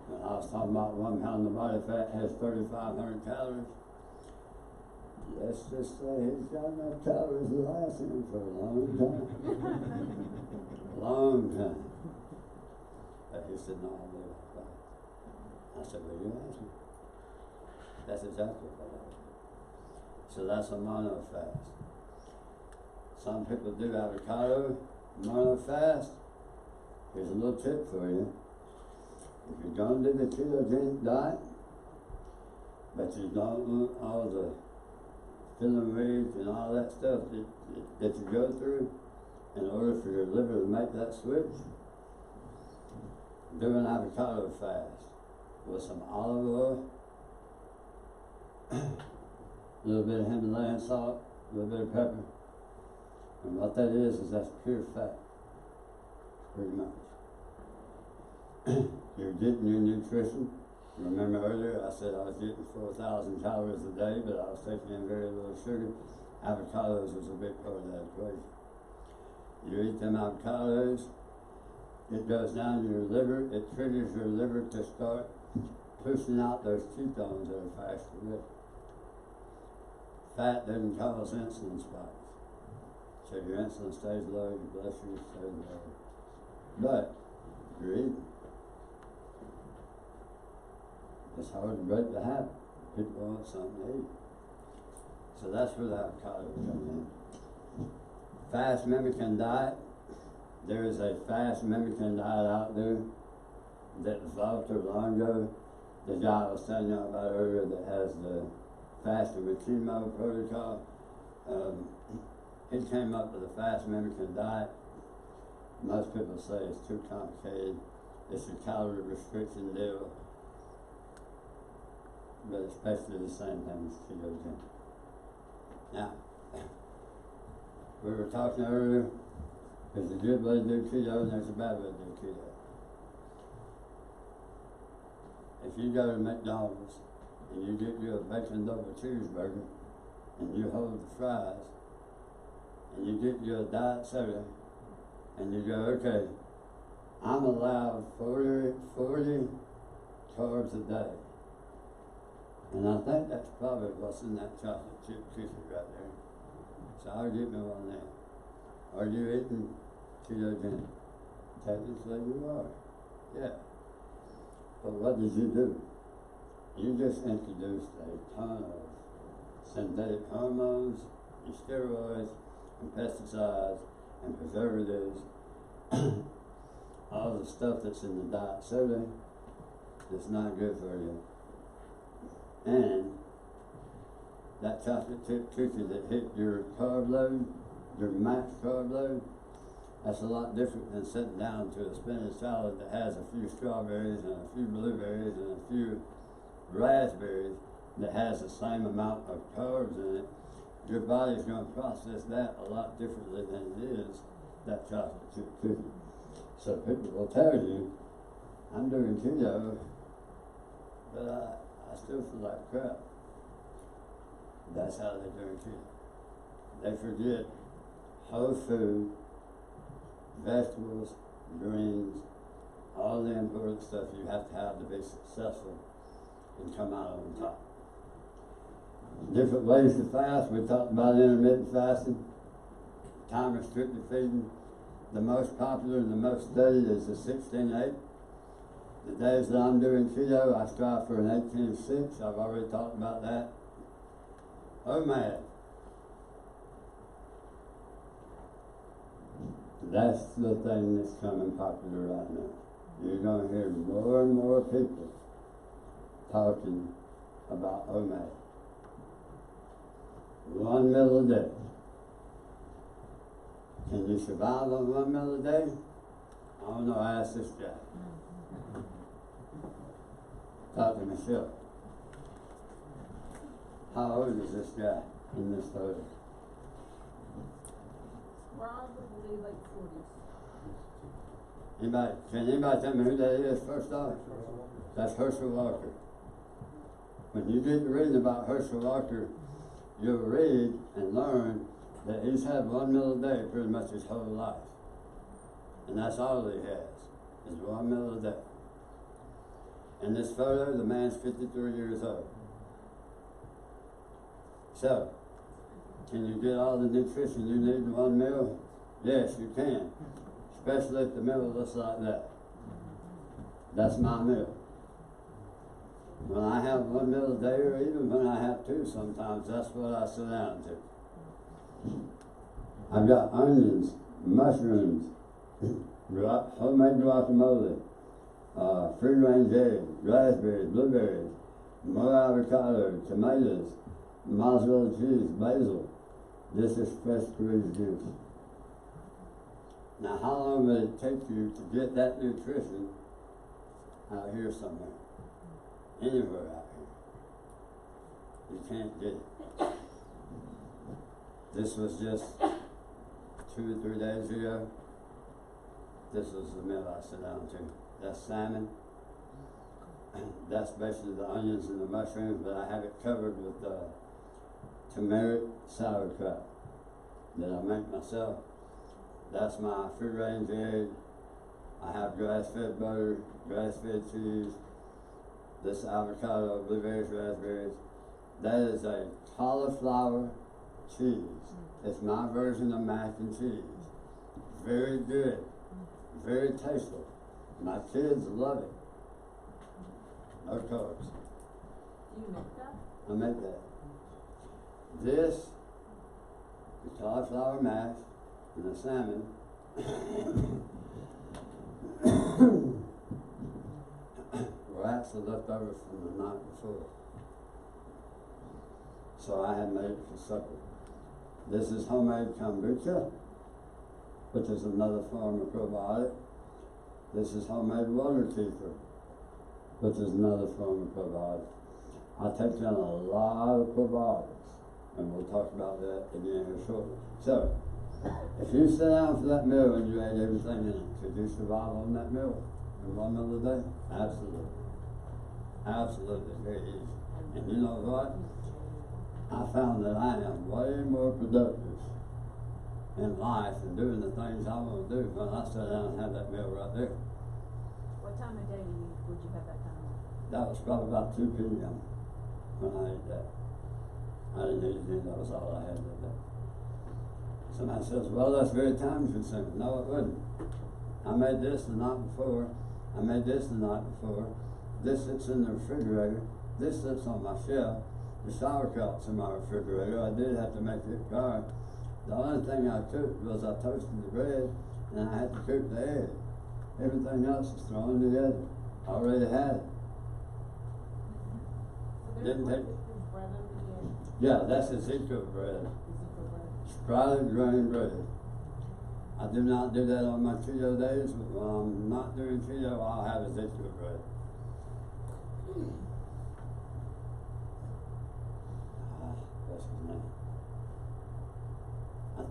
When I was talking about 1 pound of body fat has 3,500 calories, let's just say he's got enough calories to last him for a long time. Long time. But he said, "No, I'll live like that." I said, "Well, you asked me." That's exactly what I did. So that's a mono fast. Some people do avocado mono fast. Here's a little tip for you. If you're going to do the ketogenic diet, but you don't want all the filling weeds and all that stuff that you go through in order for your liver to make that switch, do an avocado fast with some olive oil, a little bit of Himalayan salt, a little bit of pepper. And what that is that's pure fat, pretty much. You're getting your nutrition. Remember earlier I said I was getting 4,000 calories a day, but I was taking in very little sugar. Avocados was a big part of that equation. You eat them avocados, it goes down to your liver, it triggers your liver to start pushing out those ketones that are fast to live. Fat doesn't cause insulin spikes. So your insulin stays low, your blood sugar stays low. But you're eating. It's hard to break the habit. People want something to eat. So that's where the avocado comes in. Fast mimicking diet. There is a fast mimicking diet out there that Walter Longo, the guy I was telling you about earlier that has the fasting with chemo protocol, he came up with a fast mimicking diet. Most people say it's too complicated. It's a calorie restriction deal, but it's basically the same thing as ketogenic. Now, we were talking earlier, there's a good way to do keto and there's a bad way to do keto. If you go to McDonald's and you get you a bacon double cheeseburger and you hold the fries and you get you a diet soda and you go, "Okay, I'm allowed 40 carbs a day." And I think that's probably what's in that chocolate chip cookie right there. So I'll get me one there. Are you eating ketogenic? Technically you are. Yeah. But what did you do? You just introduced a ton of synthetic hormones and steroids and pesticides and preservatives, all the stuff that's in the diet soda that's not good for you. And that chocolate chip cookie that hit your carb load, your max carb load, that's a lot different than sitting down to a spinach salad that has a few strawberries and a few blueberries and a few raspberries that has the same amount of carbs in it your body's going to process that a lot differently than it is that chocolate chip cookie. So people will tell you, I'm doing keto, but I still feel like crap. That's how they're doing keto. They forget whole food, vegetables, greens, all the important stuff you have to be successful and come out on top. Different ways to fast. We talked about intermittent fasting, time restricted feeding. The most popular and the most studied is the 16-8. The days that I'm doing keto, I strive for an 18-6. I've already talked about that. OMAD. That's the thing that's coming popular right now. You're going to hear more and more people talking about OMAD. 1 meal a day. Can you survive on 1 meal a day? I don't know, ask this guy. Talk to Michelle. How old is this guy in this photo? Probably like 40s. Can anybody tell me who that is first off? That's Herschel Walker. When you get to reading about Herschel Walker, you'll read and learn that he's had 1 meal a day pretty much his whole life. And that's all he has, is 1 meal a day. In this photo, the man's 53 years old. So, can you get all the nutrition you need in 1 meal? Yes, you can. Especially if the meal looks like that. That's my meal. When I have 1 meal a day, or even when I have 2 sometimes, that's what I sit down to. I've got onions, mushrooms, homemade guacamole, free-range eggs, raspberries, blueberries, more avocado, tomatoes, mozzarella cheese, basil. This is fresh squeezed juice. Now, how long will it take you to get that nutrition out here somewhere? Anywhere out here. You can't get it. This was just 2 or 3 days ago. This was the meal I sit down to. That's salmon. That's basically the onions and the mushrooms, but I have it covered with turmeric sauerkraut that I make myself. That's my free-range egg. I have grass-fed butter, grass-fed cheese, this avocado, blueberries, raspberries. That is a cauliflower cheese. It's my version of mac and cheese. Very good, very tasteful. My kids love it. No carbs. Do you make that? I make that. This, the cauliflower mash, and the salmon. Were actually leftovers from the night before. So I had made it for supper. This is homemade kombucha, which is another form of probiotic. This is homemade water kefir, which is another form of probiotic. I take down a lot of probiotics, and we'll talk about that again here shortly. So, if you sit down for that meal and you ate everything in it, could you survive on that meal in 1 meal a day? Absolutely. Absolutely, very easy. And you know what? I found that I am way more productive in life and doing the things I want to do when I sit down and have that meal right there. What time of day would you have that kind of meal? That was probably about 2 p.m. when I ate that. I didn't eat anything, that was all I had that day. Somebody says, well, that's very time consuming. No, it wouldn't. I made this the night before. I made this the night before. This sits in the refrigerator. This sits on my shelf. The sauerkraut's in my refrigerator. I did have to make it car. The only thing I cooked was I toasted the bread and I had to cook the egg. Everything else is thrown together. I already had it. So Didn't take. is bread under the egg? Yeah, that's Ezekiel bread. Ezekiel bread. Sprouted grain bread. I do not do that on my keto days, but when I'm not doing keto, I'll have Ezekiel bread. What's his name?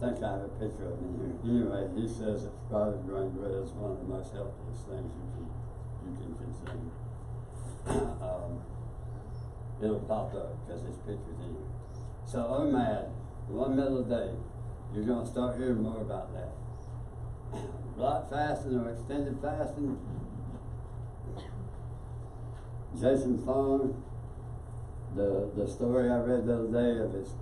think I have a picture of him here. Anyway, he says that sprouted grain bread is one of the most healthiest things you can consume. It'll pop up because it's pictured in here. So OMAD, one meal a day. You're gonna start hearing more about that. Block fasting or extended fasting. Jason Rowell, the story I read the other day of his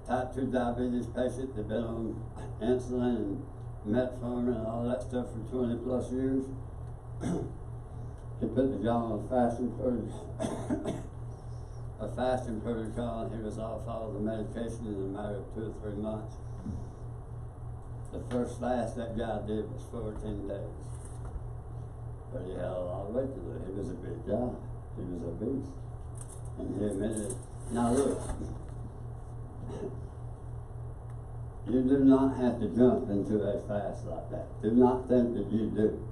type 2 diabetes patient that been on insulin and metformin and all that stuff for 20 plus years. He put the guy on a fasting protocol, and he was off all the medication in a matter of 2 or 3 months. The first fast that guy did was 14 days. But he had a lot of weight to lose. He was a big guy. He was obese. And he admitted it. Now look, you do not have to jump into a fast like that. Do not think that you do.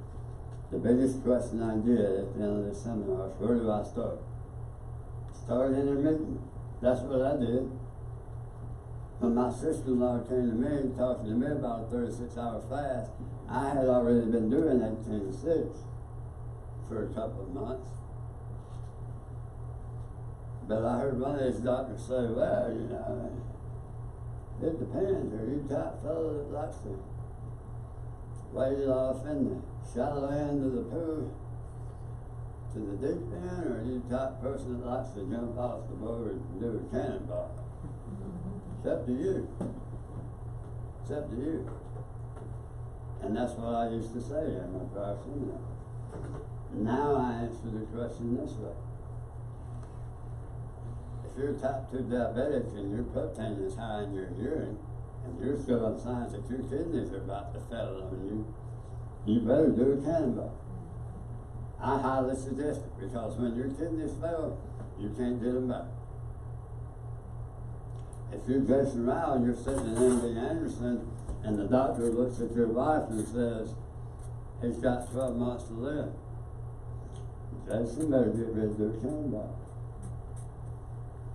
The biggest question I get at the end of this seminar is, where do I start? Start intermittent. That's what I did. When my sister-in-law came to me talking to me about a 36-hour fast, I had already been doing 18-6 for a couple of months. But I heard one of these doctors say, well, you know, it depends. Are you type fellow that likes to wade off in the shallow end of the pool to the deep end, or are you the type person that likes to jump off the board and do a cannonball? It's up to you. It's up to you. And that's what I used to say in my prior seminar. Now I answer the question this way. If you're type 2 diabetic and your protein is high in your urine, and you're showing signs that your kidneys are about to fail on you, you better do a cannonball. I highly suggest it, because when your kidneys fail, you can't get them back. If you're Jason Rowell and you're sitting in MD Anderson, and the doctor looks at your wife and says, he's got 12 months to live, Jason better get ready to do a cannonball.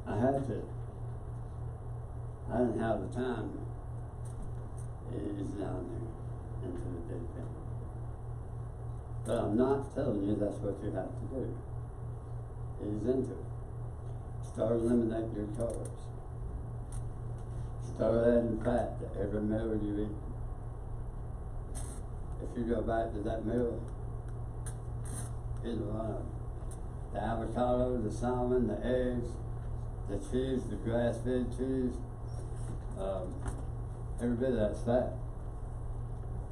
I had to. I didn't have the time to ease down there into the deep end. But I'm not telling you that's what you have to do. Ease into it. Start eliminating your carbs. Start adding fat to every meal you eat. If you go back to that meal, either one of them, the avocado, the salmon, the eggs, the cheese, the grass-fed cheese, every bit of that's fat.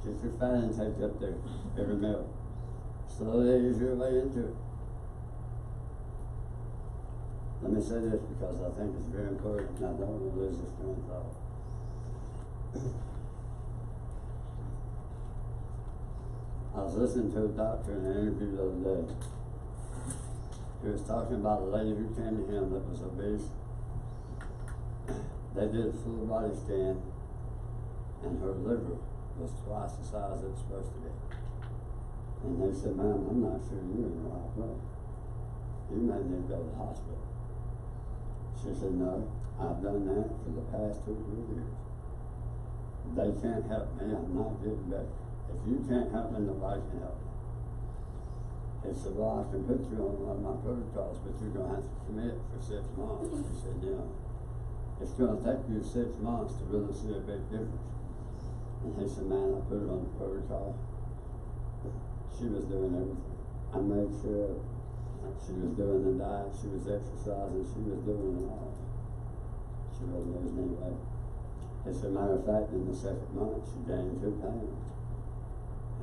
Get your fat intake up there every meal. Slowly ease your way into it. Let me say this because I think it's very important, and I don't want to lose this train of thought. I was listening to a doctor in an interview the other day. He was talking about a lady who came to him that was obese. They did a full body scan, and her liver was twice the size it was supposed to be. And they said, ma'am, I'm not sure you're in the right place. You may need to go to the hospital. She said, no, I've done that for the past 2 or 3 years. They can't help me, I'm not getting better. If you can't help me, nobody can help me. He said, well, I can put you on one of my protocols, but you're going to have to commit for 6 months. He said, you know, it's going to take you 6 months to really see a big difference. And he said, man, I put her on the protocol. She was doing everything. I made sure she was doing the diet, she was exercising, she was doing it all. She wasn't losing any weight. As a matter of fact, in the 2nd month, she gained 2 pounds.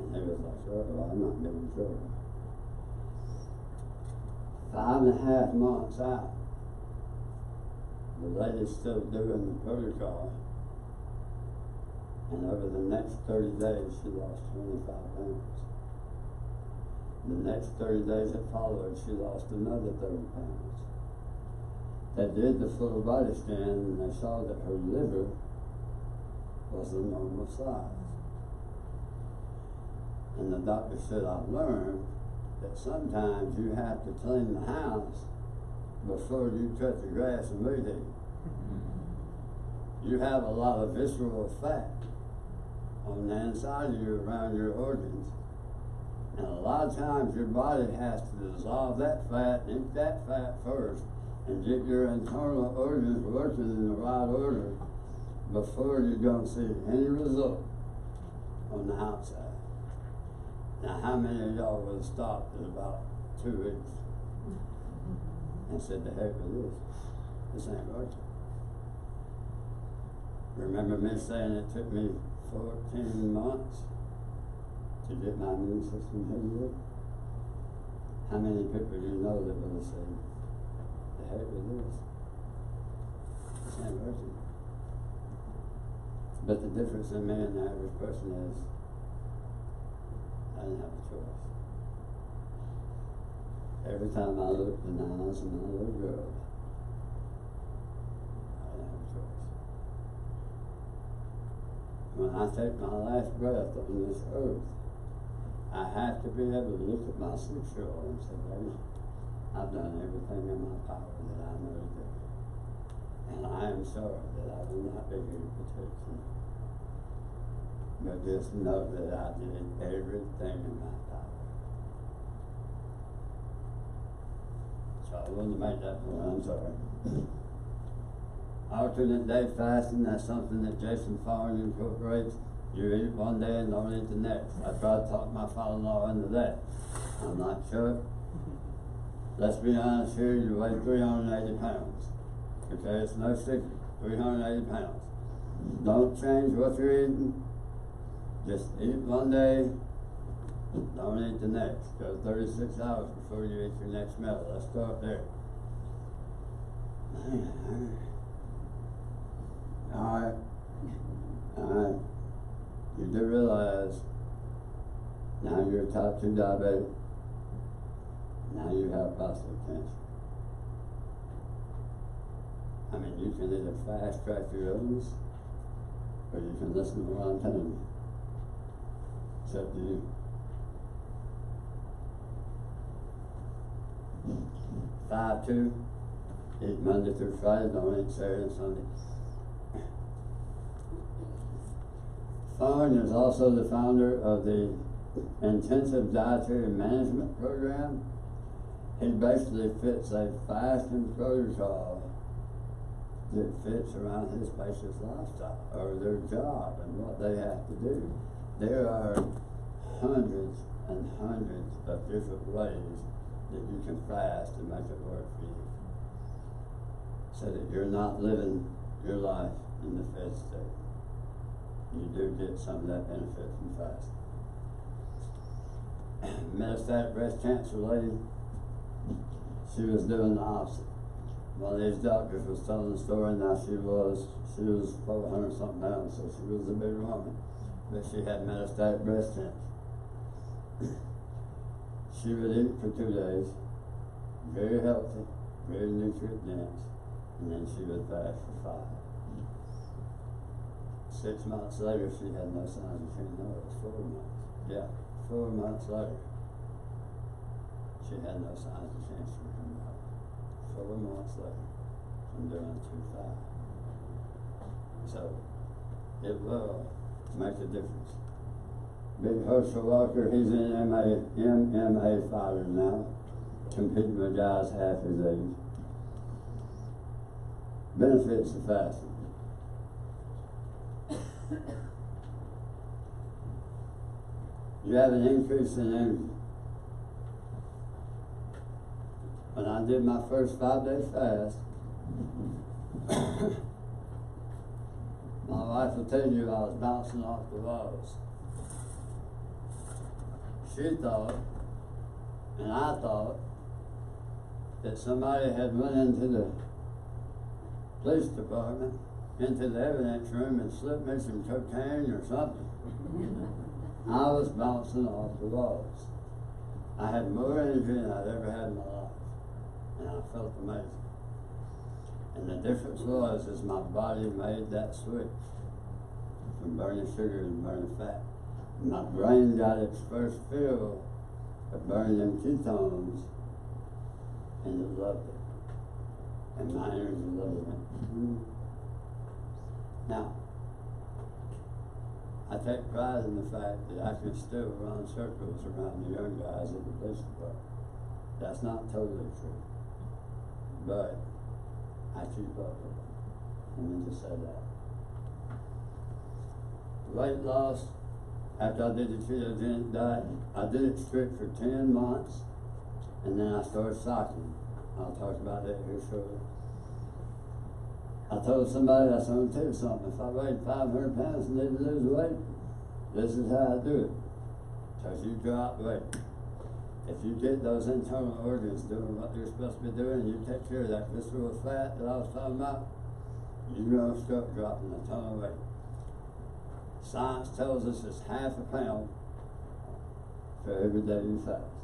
And he was like, oh, well, I'm not getting sure. 5.5 months out, the lady's still doing the protocol, and over the next 30 days, she lost 25 pounds. The next 30 days that followed, she lost another 30 pounds. They did the full body scan, and they saw that her liver was the normal size. And the doctor said, I've learned that sometimes you have to clean the house before you cut the grass and weed eat. you have a lot of visceral fat on the inside of you around your organs. And a lot of times your body has to dissolve that fat, eat that fat first, and get your internal organs working in the right order before you're going to see any result on the outside. Now, how many of y'all would have stopped in about 2 weeks and said, the heck with this ain't working? Remember me saying it took me 14 months to get my immune system healed? How many people do you know that would have said, the heck with this ain't working? But the difference in me and the average person is I didn't have a choice. Every time I looked in the eyes of my little girl, I didn't have a choice. When I take my last breath on this earth, I have to be able to look at my 6-year-old and say, baby, I've done everything in my power that I know to do. And I am sorry that I will not be here to protect you. But just know that I did everything in my power. So I wanted to make that point, I'm sorry. Alternate day fasting, that's something that Jason Rowell incorporates. You eat one day and don't eat the next. I tried to talk my father-in-law into that. I'm not sure. Let's be honest here, you weigh 380 pounds. Okay, it's no secret, 380 pounds. Don't change what you're eating. Just eat one day, don't eat the next. Go 36 hours before you eat your next meal. Let's start there. Alright. You do realize now you're type 2 diabetic. Now you have prostate cancer. I mean, you can either fast track your illness or you can listen to what I'm telling you. It's up to you. 5-2, eat Monday through Friday, don't eat Saturday and Sunday. Thorne is also the founder of the Intensive Dietary Management Program. He basically fits a fasting protocol that fits around his patient's lifestyle or their job and what they have to do. There are hundreds and hundreds of different ways that you can fast and make it work for you, so that you're not living your life in the fed state. You do get some of that benefit from fasting. Metastatic breast cancer lady, she was doing the opposite. One of these doctors was telling the story. Now she was 400 something pounds, so she was a big woman, but she had metastatic breast cancer. She would eat for 2 days, very healthy, very nutrient dense, and then she would fast for 5. 6 months later, she had no signs of cancer. No, it was 4 months. Yeah, 4 months later, she had no signs of cancer in her body. 4 months later, from doing 2-5. So, it will make a difference. Big Herschel Walker, he's an MMA fighter now, competing with guys half his age. Benefits of fasting. You have an increase in energy. When I did my first 5-day fast, my wife will tell you I was bouncing off the walls. She thought, and I thought, that somebody had went into the police department, into the evidence room and slipped me some cocaine or something. I was bouncing off the walls. I had more energy than I'd ever had in my life, and I felt amazing. And the difference was is my body made that switch from burning sugar and burning fat. My brain got its first fill of burning them ketones, and it loved it. And my energy loved it. Now, I take pride in the fact that I can still run circles around the young guys at the police department. That's not totally true, but I keep up with them. Let me just say that. Weight loss, after I did the ketogenic diet, I did it strict for 10 months, and then I started cycling. I'll talk about that here shortly. I told somebody, I said, I'm gonna tell you something, if I weighed 500 pounds and need to lose weight, this is how I do it. Because you drop weight. If you get those internal organs doing what they're supposed to be doing, and you take care of that visceral fat that I was talking about, you're gonna start dropping a ton of weight. Science tells us it's half a pound for every day you fast.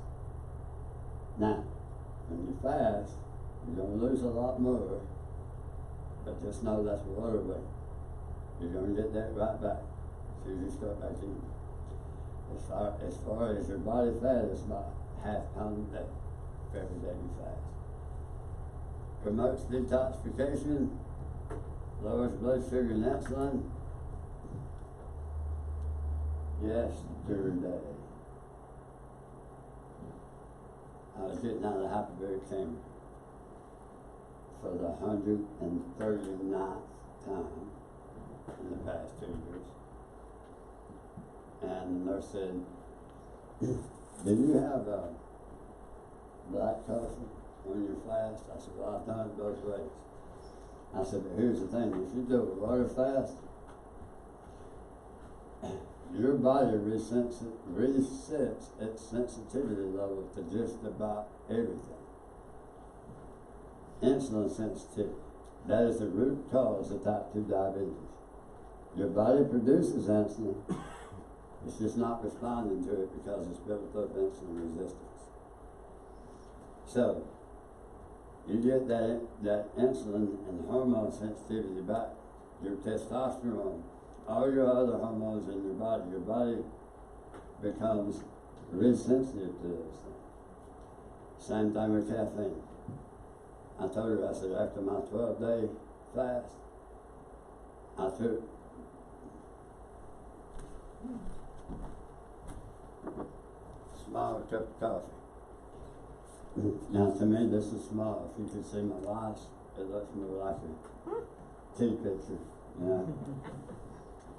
Now, when you fast, you're gonna lose a lot more, but just know that's water weight. You're gonna get that right back as soon as you start back eating. As far as your body fat, it's about half pound a day for every day you fast. Promotes detoxification, lowers blood sugar and insulin. Yesterday, I was getting out of the hyperbaric chamber for the 139th time in the past 2 years. And the nurse said, do you have black coffee on your fast? I said, well, I've done it both ways. I said, but here's the thing, if you do a water fast, your body resets its sensitivity level to just about everything. Insulin sensitivity, that is the root cause of type 2 diabetes. Your body produces insulin, it's just not responding to it because it's built up insulin resistance. So, you get that insulin and hormone sensitivity back, your testosterone, all your other hormones in your body becomes really sensitive to those things. Same thing with caffeine. I told her, I said, after my 12-day fast, I took a small cup of coffee. Now to me this is small. If you could see my wife's, it looks more like a tea picture, you know.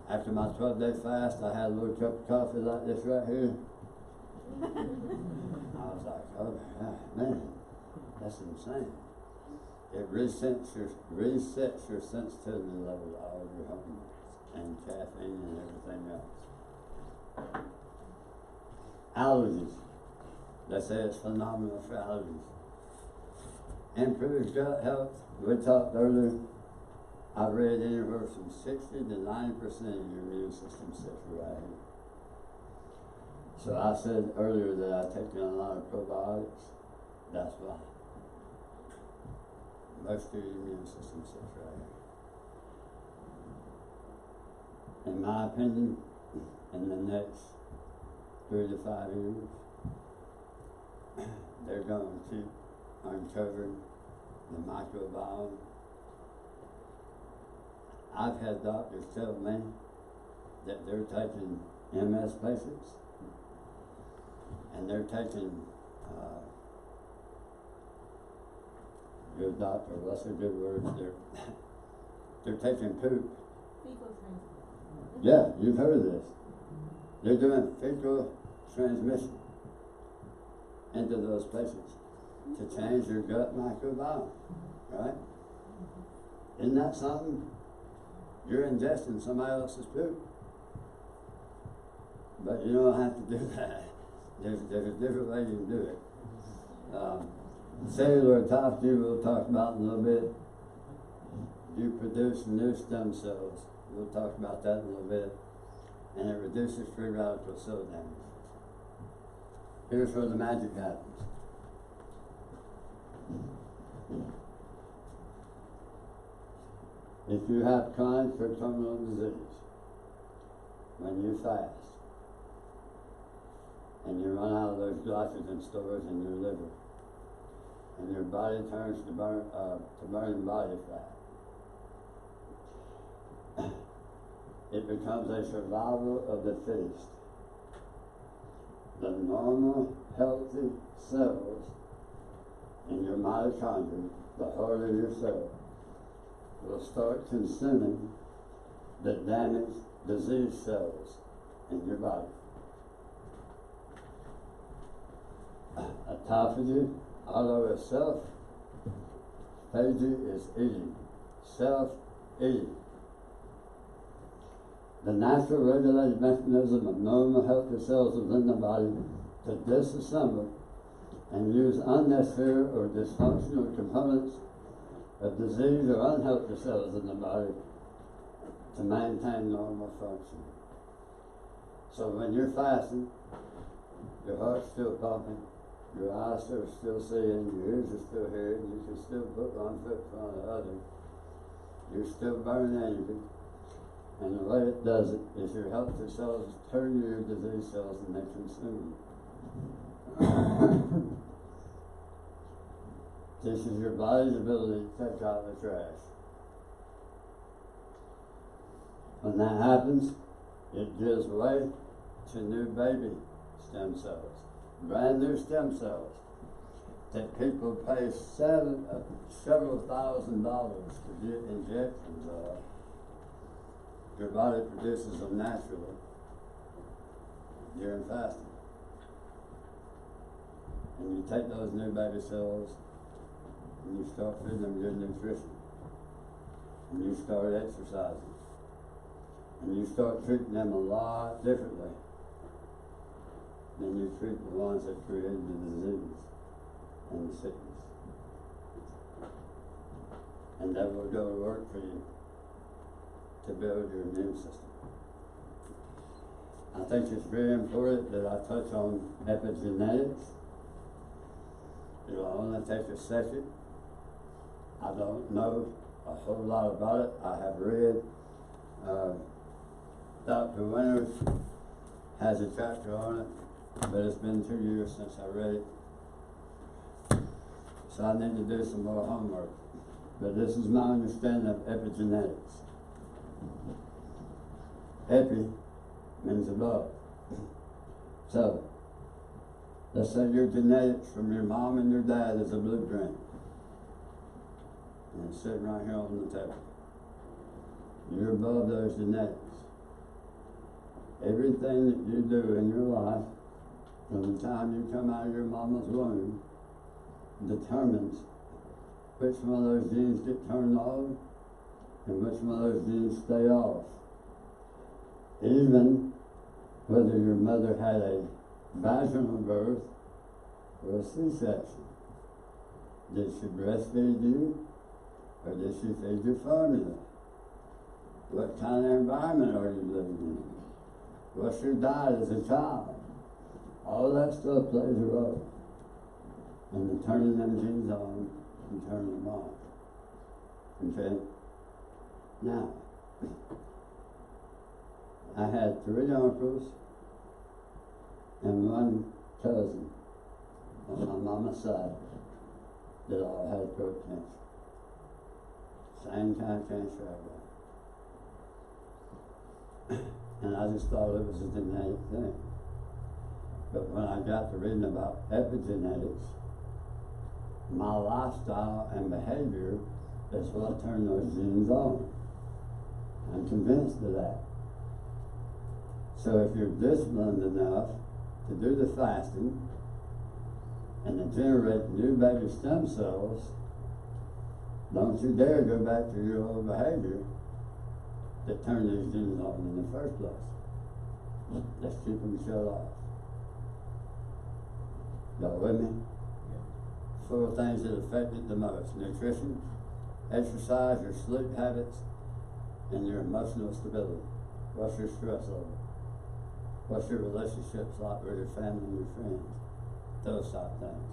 After my 12-day fast, I had a little cup of coffee like this right here. I was like, oh man, that's insane. It resets your sensitivity level to all your hormones and caffeine and everything else. Allergies. They say it's phenomenal for allergies. Improves gut health. We talked earlier. I've read anywhere from 60 to 90% of your immune system sits right here. So I said earlier that I take in a lot of probiotics. That's why. Most of your immune system sits right here. In my opinion, in the next 3 to 5 years, they're going to keep uncovering the microbiome. I've had doctors tell me that they're taking MS patients and they're taking, good doctor, what's a good word? They're taking poop. Fecal transmission. Yeah, you've heard of this. They're doing fecal transmission into those patients to change your gut microbiome, right? Isn't that something? You're ingesting somebody else's poop. But you don't have to do that. There's a different way you can do it. Cellular autophagy we'll talk about in a little bit. You produce new stem cells. We'll talk about that in a little bit. And it reduces free radical cell damage. Here's where the magic happens. If you have chronic or terminal disease, when you fast, and you run out of those glycogen stores in your liver, and your body turns to burning body fat, it becomes a survival of the fittest. The normal, healthy cells in your mitochondria, the heart of your cell, will start consuming the damaged, diseased cells in your body. Autophagy, although it's self-phagy, is eating. Self-eating. The natural regulated mechanism of normal healthy cells within the body to disassemble and use unnecessary or dysfunctional components of disease or unhealthy cells in the body to maintain normal function. So when you're fasting, your heart's still pumping, your eyes are still seeing, your ears are still hearing, you can still put one foot in front of the other. You're still burning energy. And the way it does it is your healthy cells turn to your disease cells and they consume them. This is your body's ability to take out the trash. When that happens, it gives way to new baby stem cells, brand new stem cells that people pay several $1,000s to get injections of. Your body produces them naturally during fasting. And you take those new baby cells and you start feeding them good nutrition. And you start exercising. And you start treating them a lot differently than you treat the ones that created the disease and the sickness. And that will go to work for you to build your immune system. I think it's very important that I touch on epigenetics. It will only take a second. I don't know a whole lot about it. I have read, Dr. Winters has a chapter on it, but it's been 2 years since I read it. So I need to do some more homework. But this is my understanding of epigenetics. Epi means above. So, let's say your genetics from your mom and your dad is a blueprint. And it's sitting right here on the table. You're above those genetics. Everything that you do in your life, from the time you come out of your mama's womb, determines which one of those genes get turned on and which one of those genes stay off. Even whether your mother had a vaginal birth or a C-section. Did she breastfeed you or did she feed you formula? What kind of environment are you living in? What's your diet as a child? All that stuff plays a role in turning them genes on and turning them off. Okay? Now, I had 3 uncles and 1 cousin on my mama's side that all had throat cancer. Same kind of cancer I got. And I just thought it was a genetic thing. But when I got to reading about epigenetics, my lifestyle and behavior is what turned those genes on. I'm convinced of that. So if you're disciplined enough to do the fasting and to generate new baby stem cells, don't you dare go back to your old behavior that turned these genes on in the first place. Let's keep them shut off. Y'all with me? 4 things that affect it the most: nutrition, exercise, your sleep habits, and your emotional stability. What's your stress level? What's your relationships like with your family and your friends? Those type of things.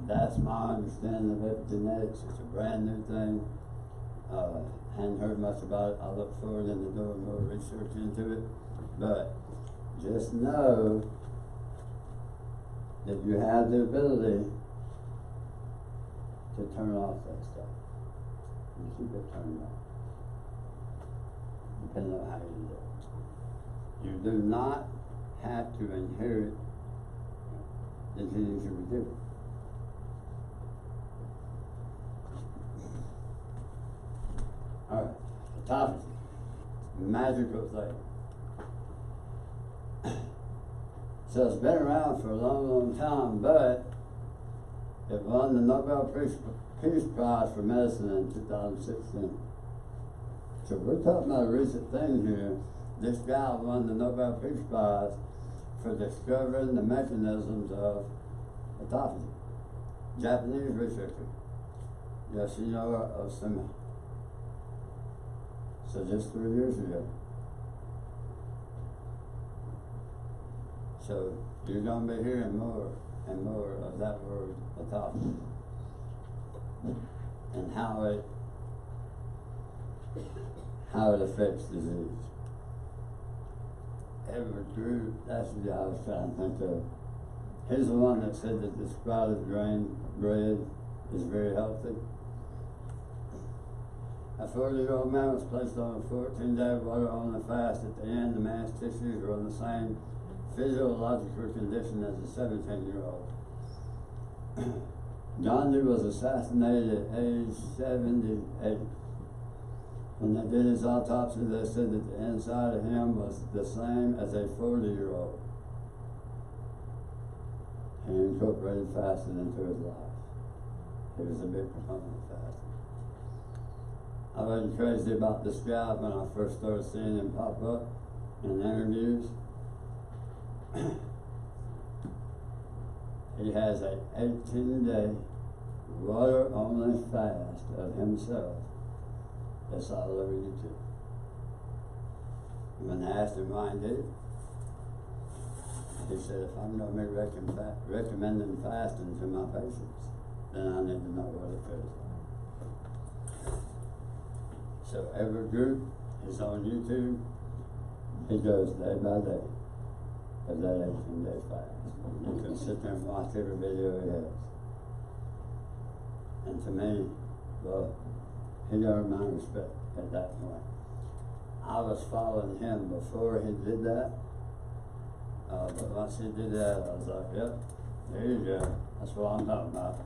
That's my understanding of epigenetics. It's a brand new thing. Hadn't heard much about it. I look forward into doing more research into it. But just know that you have the ability to turn off that stuff and keep it turned on. depending on how you live. You do not have to inherit the genes you were given. Alright, autophagy, magical thing. So it's been around for a long, long time, but it won the Nobel Peace Prize for Medicine in 2016. So we're talking about a recent thing here. This guy won the Nobel Peace Prize for discovering the mechanisms of autophagy. Japanese researcher, Yoshinori Osama. So just 3 years ago. So you're going to be hearing more and more of that word autophagy and how it affects disease. Edward Drew, that's the guy I was trying to think of. He's the one that said that the sprouted grain bread is very healthy. A 40-year-old man was placed on a 14-day water-only fast. At the end, the man's tissues were in the same physiological condition as a 17-year-old. Gandhi was assassinated at age 78. When they did his autopsy, they said that the inside of him was the same as a 40-year-old. He incorporated fasting into his life. He was a big proponent of fasting. I wasn't crazy about this guy when I first started seeing him pop up in interviews. He has an 18-day water-only fast of himself. That's all over YouTube. When I asked him why he did it, he said, if I'm going to be recommending fasting to my patients, then I need to know what it feels like. So every group is on YouTube. He goes day by day of that 18-day fast. You can sit there and watch every video he has. And to me, well, he earned my respect at that point. I was following him before he did that. But once he did that, I was like, yep, there you go. That's what I'm talking about.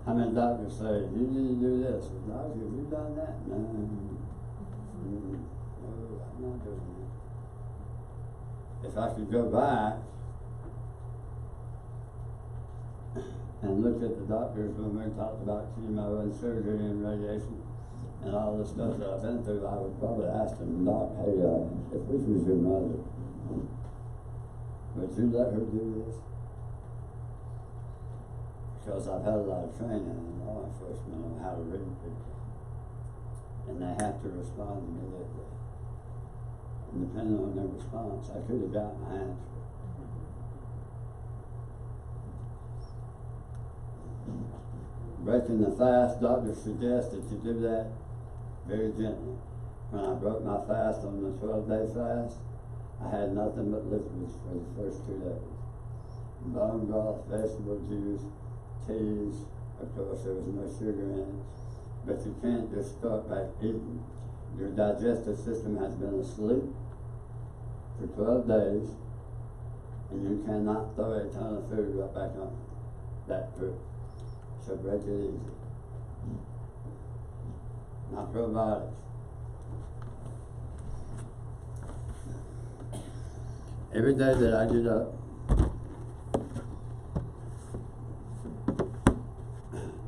How many doctors say, you need to do this? Well, doctor, have you done that? No. No, I'm not doing that. If I could go back and look at the doctors when we talked about chemo and surgery and radiation and all the stuff that I've been through, I would probably ask them, Doc, hey, if this was your mother, would you let her do this? Because I've had a lot of training in law enforcement on how to read people. And they have to respond immediately. And depending on their response, I could have gotten my answer. Breaking the fast, doctors suggest that you do that very gently. When I broke my fast on the 12-day fast, I had nothing but liquids for the first 2 days. Bone broth, vegetable juice, teas. Of course, there was no sugar in it. But you can't just start back eating. Your digestive system has been asleep for 12 days, and you cannot throw a ton of food right back on that quick. So break it easy. My probiotics. Every day that I get up,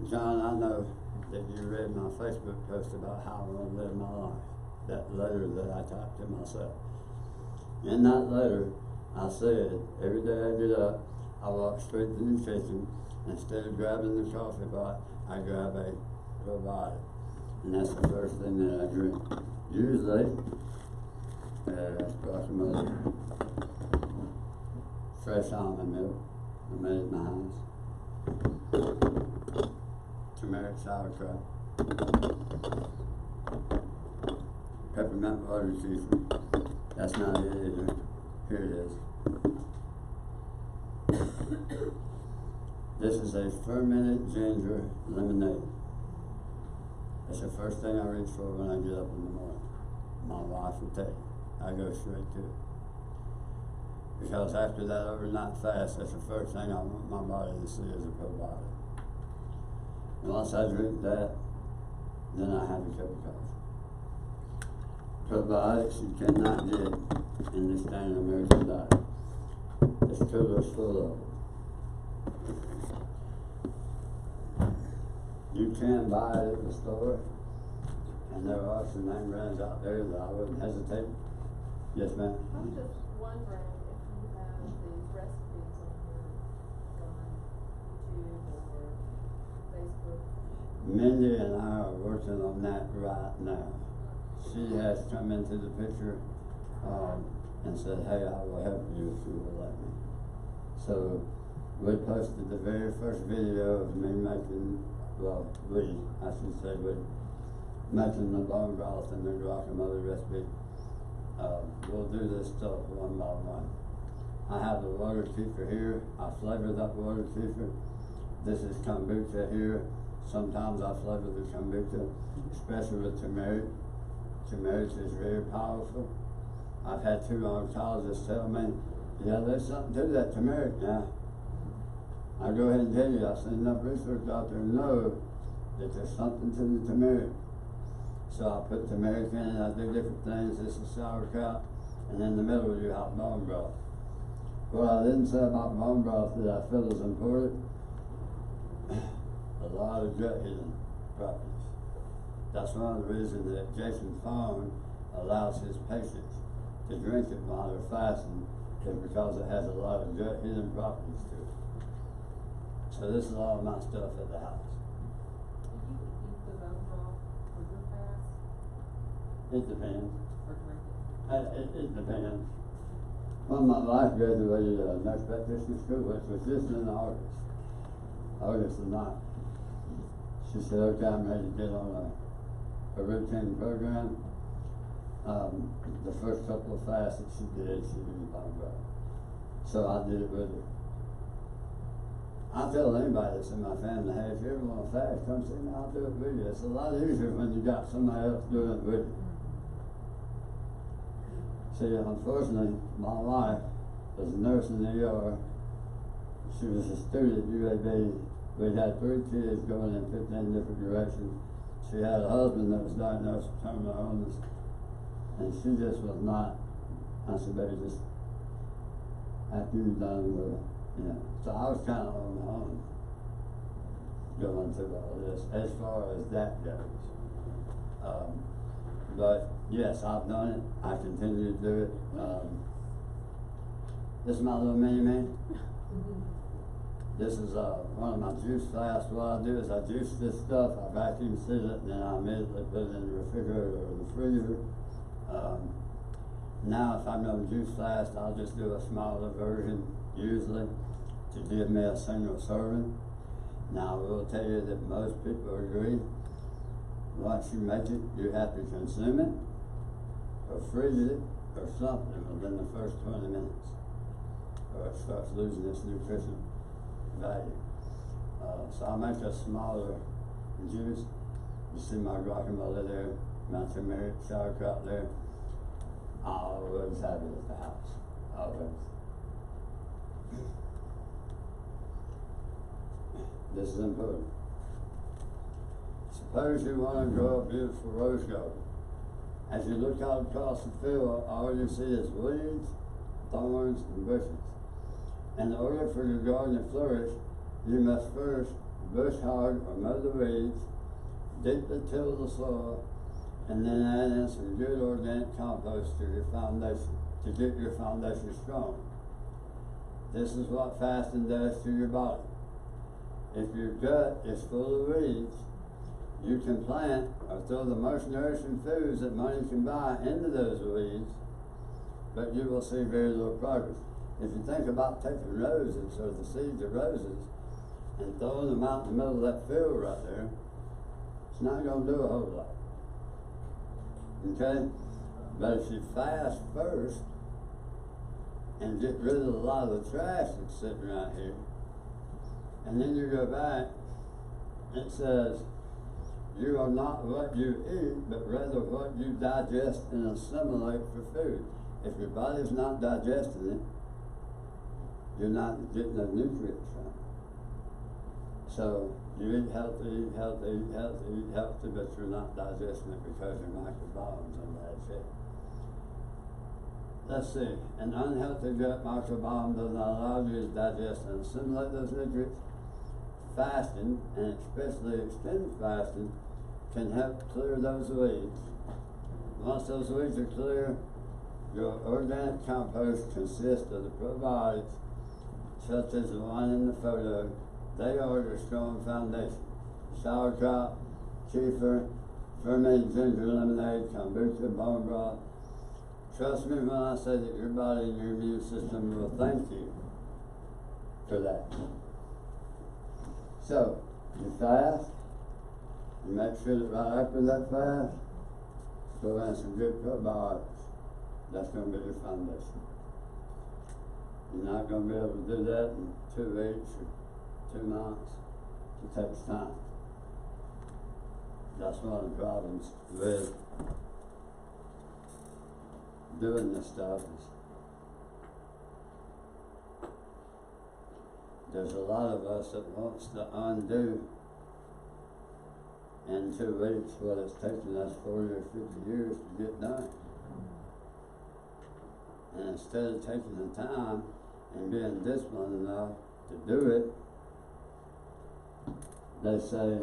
John, I know that you read my Facebook post about how I want to live my life. That letter that I typed to myself. In that letter, I said, every day I get up, I walk straight to the kitchen. Instead of grabbing the coffee pot, I grab a probiotic. And that's the first thing that I drink. Usually, guacamole, fresh almond milk, I made it in my house. Turmeric sauerkraut, peppermint water juice. That's not it either. Here it is. This is a fermented ginger lemonade. That's the first thing I reach for when I get up in the morning. My wife will tell you, I go straight to it. Because after that overnight fast, that's the first thing I want my body to see is a probiotic. And once I drink that, then I have a cup of coffee. Probiotics you cannot get in the standard American diet. It's totally full of them. You can buy it at the store, and there are some name brands out there that I wouldn't hesitate. Yes, ma'am? I'm just wondering if you have these recipes on YouTube or Facebook. Mindy and I are working on that right now. She has come into the picture and said, hey, I will help you if you will let me. So we posted the very first video of me making, I should say making the bone broth and the guacamole recipe. We'll do this stuff one by one. I have the water kefir here. I flavor that water kefir. This is kombucha here. Sometimes I flavor the kombucha, especially with turmeric. Turmeric is very powerful. I've had 2 oncologists tell me, yeah, there's something to that turmeric now. I go ahead and tell you, I've seen enough research out there to know that there's something to the turmeric. So I put turmeric in and I do different things. This is sauerkraut, and in the middle you have bone broth. What I didn't say about bone broth that I feel is important, a lot of gut healing properties. That's one of the reasons that Jason Rowell allows his patients to drink it while they're fasting, is because it has a lot of gut healing properties to it. So this is all my stuff at the house. Do you eat the bone broth for your fast It depends. or drink it? It depends. When my wife graduated nurse practitioner school, which was just in August the 9th, she said, okay, I'm ready to get on a routine program. The first couple of fasts that she did, she didn't talk about. So I did it with her. I tell anybody that's in my family, hey, if you ever want to fast, come see me, I'll do it with you. It's a lot easier when you got somebody else doing it with you. See, unfortunately, my wife was a nurse in the ER. She was a student at UAB. We had 3 kids going in 15 different directions. She had a husband that was diagnosed with terminal illness, and she just was not. I said, baby, just after you're done with it, you know. So I was kind of on my own going through all this as far as that goes. But yes, I've done it. I continue to do it. This is my little mini me. This is one of my juice fasts. What I do is I juice this stuff, I vacuum seal it, and then I immediately put it in the refrigerator or the freezer. Now if I'm doing juice fast, I'll just do a smaller version, usually, to give me a single serving. Now I will tell you that most people agree, once you make it, you have to consume it, or freeze it, or something within the first 20 minutes, or it starts losing its nutritional value. So I make a smaller juice. You see my guacamole there, my turmeric, sauerkraut there. I always have it at the house, always. This is important. Suppose you want to grow a beautiful rose garden. As you look out across the field, all you see is weeds, thorns, and bushes. In order for your garden to flourish, you must first bush hog or mow the weeds, deeply till the soil, and then add in some good organic compost to your foundation to get your foundation strong. This is what fasting does to your body. If your gut is full of weeds, you can plant or throw the most nourishing foods that money can buy into those weeds, but you will see very little progress. If you think about taking roses or the seeds of roses and throwing them out in the middle of that field right there, it's not going to do a whole lot. Okay? But if you fast first and get rid of a lot of the trash that's sitting right here, and then you go back, it says, you are not what you eat, but rather what you digest and assimilate for food. If your body's not digesting it, you're not getting the nutrients from it. So you eat healthy, but you're not digesting it because your microbiome's in bad shape. Let's see, an unhealthy gut microbiome does not allow you to digest and assimilate those nutrients. Fasting, and especially extended fasting, can help clear those weeds. Once those weeds are clear, your organic compost consists of the probiotics, such as the one in the photo. They are your strong foundation. Sauerkraut, kefir, fermented ginger lemonade, kombucha, bone broth. Trust me when I say that your body and your immune system will thank you for that. So, you fast, you make sure that right after that fast, throw in some good probiotics. That's going to be your foundation. You're not going to be able to do that in 2 weeks or 2 months. It takes time. That's one of the problems with doing this stuff is there's a lot of us that wants to undo in 2 weeks what it's taken us 40 or 50 years to get done. And instead of taking the time and being disciplined enough to do it, they say,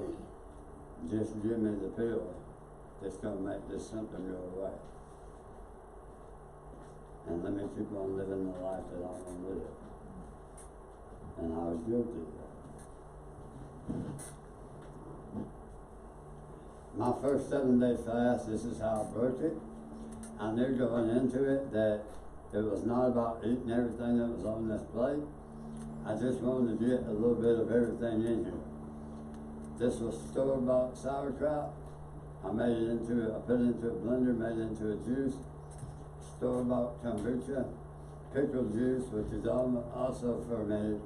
just give me the pill that's going to make this symptom go away. And let me keep on living the life that I want to live. And I was guilty of that. My first 7-day fast, this is how I broke it. I knew going into it that it was not about eating everything that was on this plate. I just wanted to get a little bit of everything in here. This was store-bought sauerkraut. I put it into a blender, made it into a juice. Store-bought kombucha, pickle juice, which is also fermented.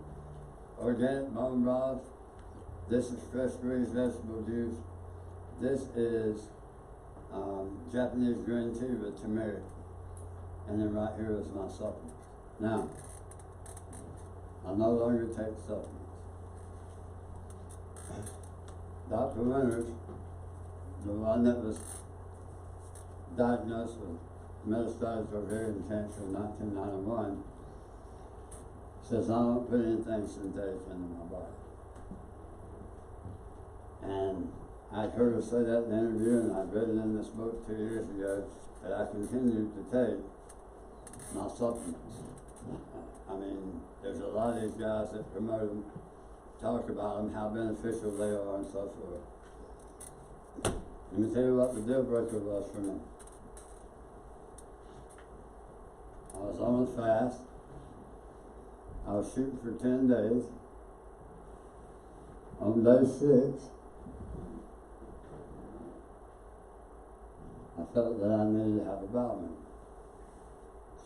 Organic bone broth. This is fresh squeezed vegetable juice. This is Japanese green tea with turmeric. And then right here is my supplement. Now, I no longer take supplements. Dr. Winters, the one that was diagnosed with metastatic ovarian cancer in 1991, says I don't put anything synthetic into my body. And I'd heard her say that in an interview, and I'd read it in this book 2 years ago, that I continued to take my supplements. I mean, there's a lot of these guys that promote them, talk about them, how beneficial they are and so forth. Let me tell you what the deal breaker was for me. I was on a fast. I was shooting for 10 days. On day 6, I felt that I needed to have a bowel movement.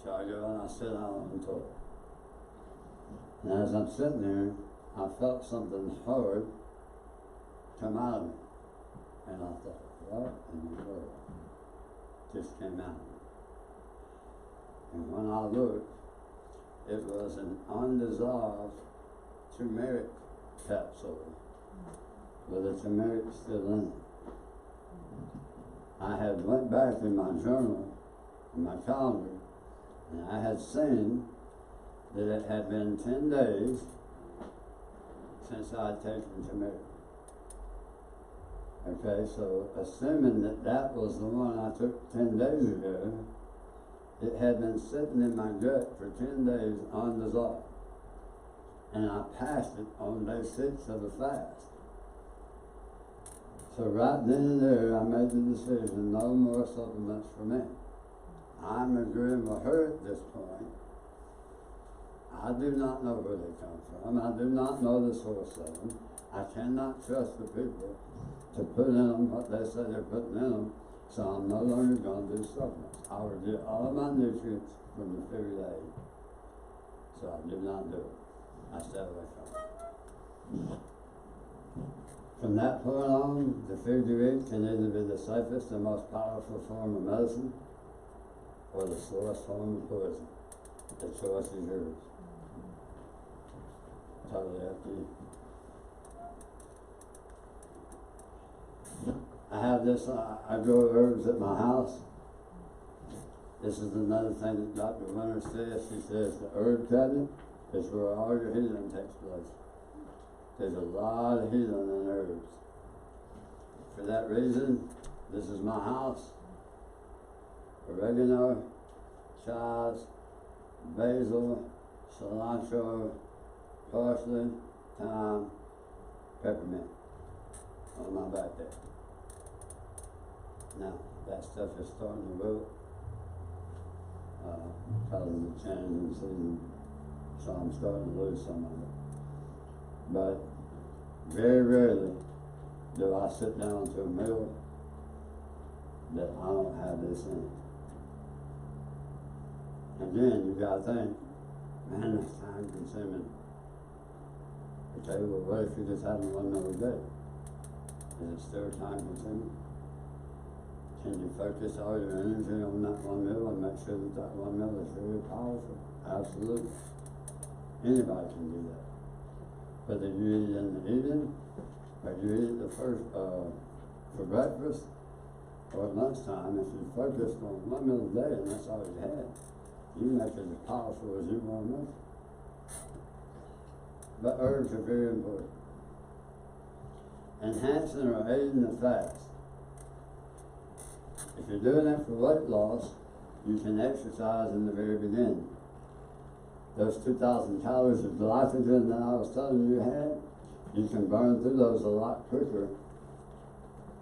So I go and I sit down on the toilet. And as I'm sitting there, I felt something hard come out of me. And I thought, what in the world just came out of me? And when I looked, it was an undissolved turmeric capsule with the turmeric still in it. I had went back in my journal, in my calendar, and I had seen that it had been 10 days since I had taken turmeric. Okay, so assuming that that was the one I took 10 days ago, it had been sitting in my gut for 10 days undissolved. And I passed it on day 6 of the fast. So right then and there, I made the decision, no more supplements for me. I'm agreeing with her at this point. I do not know where they come from. I do not know the source of them. I cannot trust the people to put in them what they say they're putting in them. So I'm no longer going to do supplements. I will get all of my nutrients from the food I eat. So I do not do it. I stay away from it. From that point on, the food you eat can either be the safest and most powerful form of medicine or the slowest form of poison. The choice is yours. Totally up to you. I have this, I grow herbs at my house. This is another thing that Dr. Winter says. She says the herb cabinet is where all your healing takes place. There's a lot of healing in herbs. For that reason, this is my house. Oregano, chives, basil, cilantro, parsley, thyme, peppermint on my back there. Now, that stuff is starting to wilt because of the change in season, so I'm starting to lose some of it. But very rarely do I sit down to a meal that I don't have this in it. Again, you gotta think, man, that's time consuming. Okay, well, what if you just have one meal a day? Is it still time consuming? Can you focus all your energy on that one meal and make sure that that one meal is really powerful? Absolutely. Anybody can do that. Whether you eat it in the evening, or you eat it for breakfast, or at lunchtime, if you focused on one meal a day and that's all you had, you can make it as powerful as you want to make it. But herbs are very important. Enhancing or aiding the fast. If you're doing it for weight loss, you can exercise in the very beginning. Those 2,000 calories of glycogen that I was telling you had, you can burn through those a lot quicker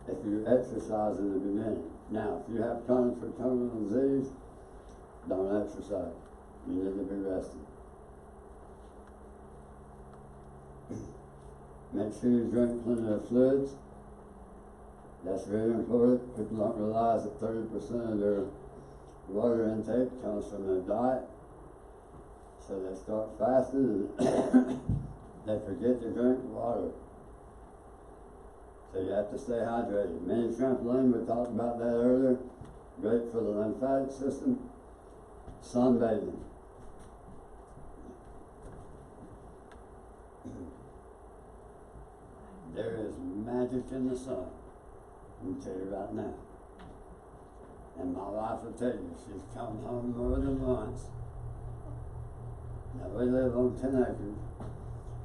if you exercise in the beginning. Now, if you have chronic or terminal disease, don't exercise. You need to be resting. Make sure you drink plenty of fluids. That's very important. People don't realize that 30% of their water intake comes from their diet. So they start fasting and they forget to drink water. So you have to stay hydrated. Mini trampoline, we talked about that earlier. Great for the lymphatic system. Sunbathing. There is magic in the sun. Let me tell you right now. And my wife will tell you, she's come home more than once. Now we live on 10 acres,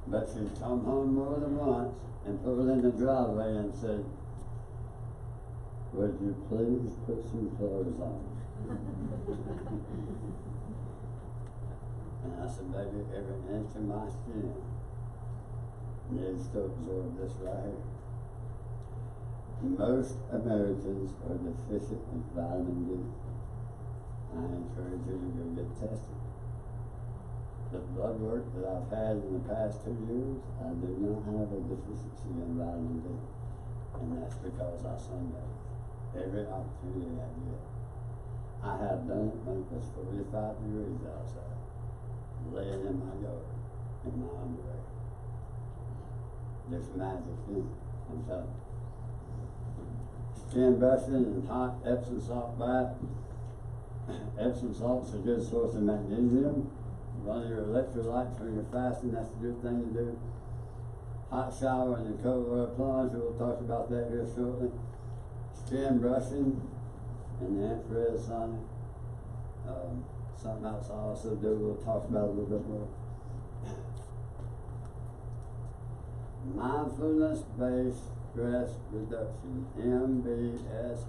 but she's come home more than once and pulled in the driveway and said, "Would you please put some clothes on?" And I said, "Baby, every inch of my skin needs to absorb this right here." Most Americans are deficient in vitamin D. I encourage you to go get tested. The blood work that I've had in the past 2 years, I do not have a deficiency in vitamin D. And that's because I sunbathe every opportunity I get. I have done it when it was 45 degrees outside, laying in my yard, in my underwear. There's magic in it, I'm telling you. Skin brushing and hot Epsom salt bath. Epsom salt's a good source of magnesium. Run your electrolytes when you're fasting, that's a good thing to do. Hot shower and the cold water plunge, we'll talk about that here shortly. Skin brushing and the infrared sauna. Something else I also do, we'll talk about a little bit more. Mindfulness-based stress reduction, MBS,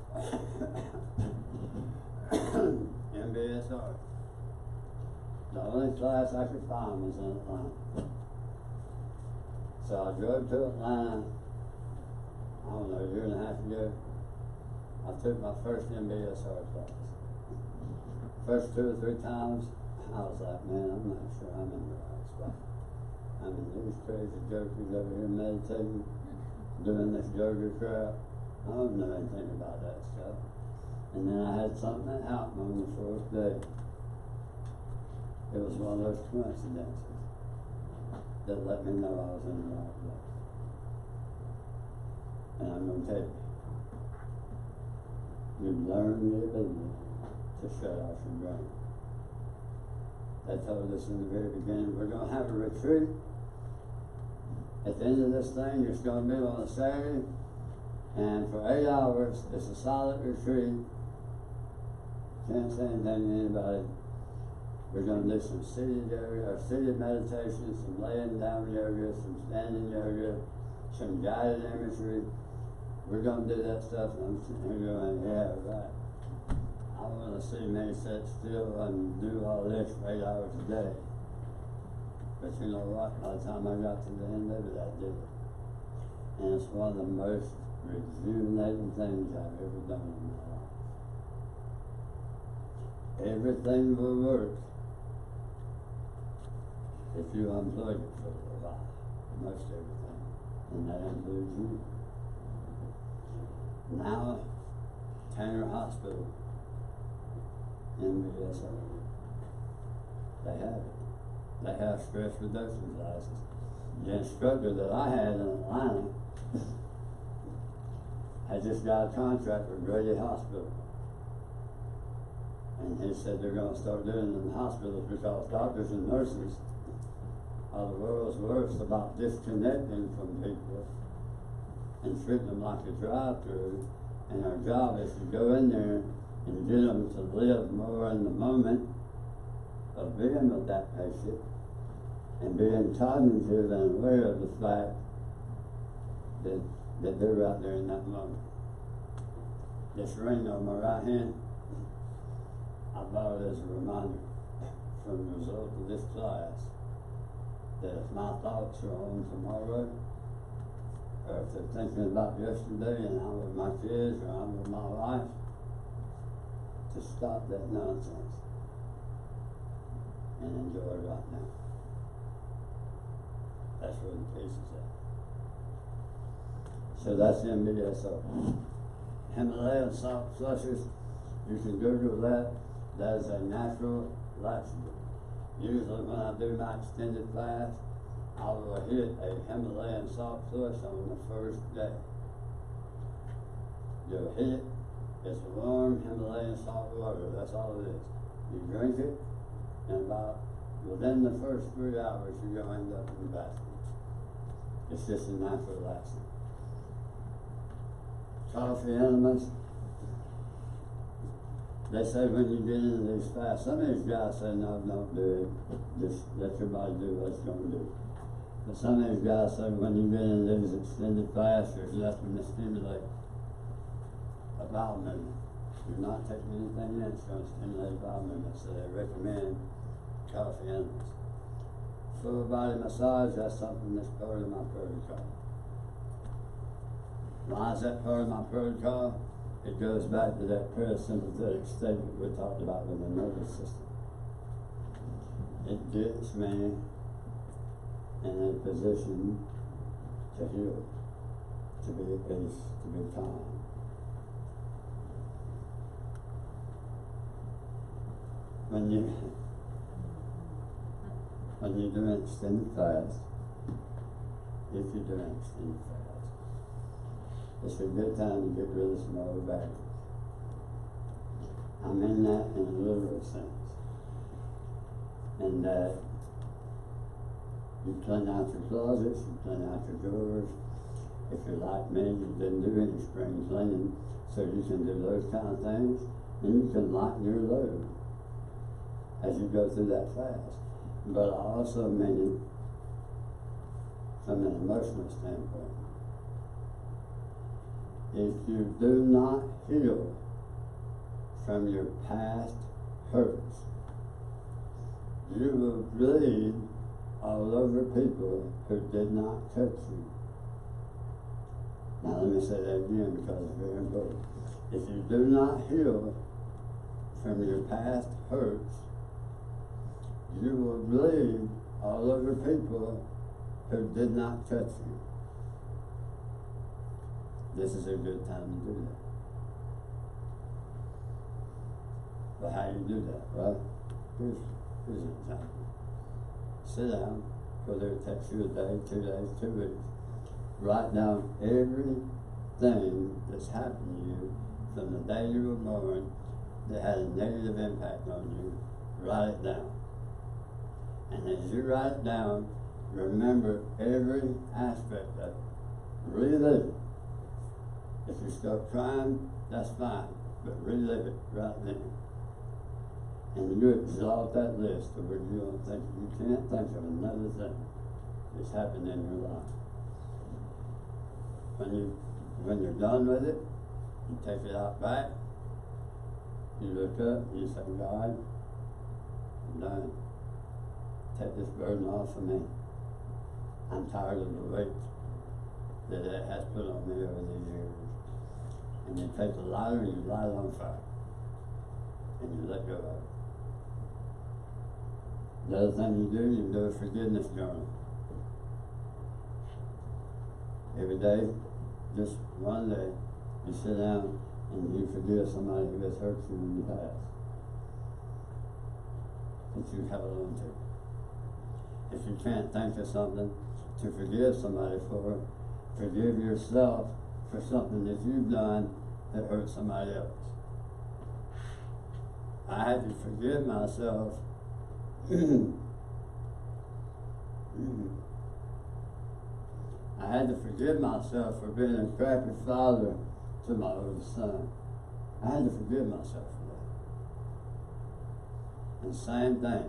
MBSR. The only class I could find was in Atlanta. So I drove to Atlanta, I don't know, a year and a half ago. I took my first MBSR class. First 2 or 3 times, I was like, man, I'm not sure I'm in the right spot. I mean, these crazy jokers over here meditating, doing this yoga crap. I don't know anything about that stuff. And then I had something that happened on the 4th day. It was one of those coincidences that let me know I was in the right place. And I'm gonna tell you, you learn the ability to shut off your brain. They told us in the very beginning, we're gonna have a retreat. At the end of this thing, it's gonna be on a Saturday, and for 8 hours, it's a silent retreat. Can't say anything to anybody. We're gonna do some seated yoga, or seated meditation, some laying down yoga, some standing yoga, some guided imagery. We're gonna do that stuff, and I'm sitting here going, yeah, right. I wanna see me sit still and do all this for 8 hours a day. But you know what? By the time I got to the end of it, I did it. And it's one of the most rejuvenating things I've ever done in my life. Everything will work if you unplug it for a little while. Most everything. And that includes you. Now, Tanner Hospital, NBSO, they have it. They have stress reduction classes. The instructor that I had in Atlanta had just got a contract with Grady Hospital. And he said they're going to start doing it in hospitals because doctors and nurses are the world's worst about disconnecting from people and treat them like a drive-through. And our job is to go in there and get them to live more in the moment of being with that patient and being cognitive and aware of the fact that they're right there in that moment. This ring on my right hand, I bought it as a reminder from the result of this class that if my thoughts are on tomorrow, or if they're thinking about yesterday and I'm with my kids or I'm with my wife, to stop that nonsense and enjoy right now. That's where the peace is at. So that's MBSO. Himalayan salt flushes, you can Google that. That is a natural laxative. Usually when I do my extended fast, I will hit a Himalayan salt flush on the first day. You'll hit it. It's warm Himalayan salt water. That's all it is. You drink it, and about within the first 3 hours, you're going to end up in the bathroom. It's just a natural laxative. Coffee enemas. They say when you get into these fasts, some of these guys say, no, don't do it. Just let your body do what it's going to do. But some of these guys say when you get into these extended fasts, there's nothing to stimulate a bowel movement. You're not taking anything in, it's going to stimulate bowel movement. So they recommend coffee enemas. Full body massage, that's something that's part of my protocol. Why is that part of my protocol? It goes back to that parasympathetic state that we talked about with the nervous system. It gets me in a position to heal, to be at peace, to be calm. When you do an extended fast, if you do an extended fast, it's a good time to get rid of some old baggage. I mean that in a literal sense. And that you clean out your closets, you clean out your drawers. If you're like me, you didn't do any spring cleaning, so you can do those kind of things, and you can lighten your load as you go through that fast. But I also mean it from an emotional standpoint. If you do not heal from your past hurts, you will bleed all over people who did not touch you. Now let me say that again because it's very important. If you do not heal from your past hurts, you will bleed all over people who did not touch you. This is a good time to do that. But how do you do that? Well, here's an example. Sit down, whether it takes you a day, 2 days, 2 weeks. Write down everything thing that's happened to you from the day you were born that had a negative impact on you, write it down. And as you write it down, remember every aspect of it. Relive it. If you start crying, that's fine, but relive it right then. And you exalt that list to where you can't think of another thing that's happened in your life. When you're done with it, you take it out back, you look up, you say, God, I'm done. Take this burden off of me. I'm tired of the weight that it has put on me over the years. And you take the lighter and you light it on fire. And you let go of it. The other thing you do a forgiveness journal. Every day, just one day, you sit down and you forgive somebody who has hurt you in the past that you held on to. If you can't think of something to forgive somebody for, forgive yourself for something that you've done that hurt somebody else. I had to forgive myself I had to forgive myself for being a crappy father to my oldest son. I had to forgive myself for that. And same thing,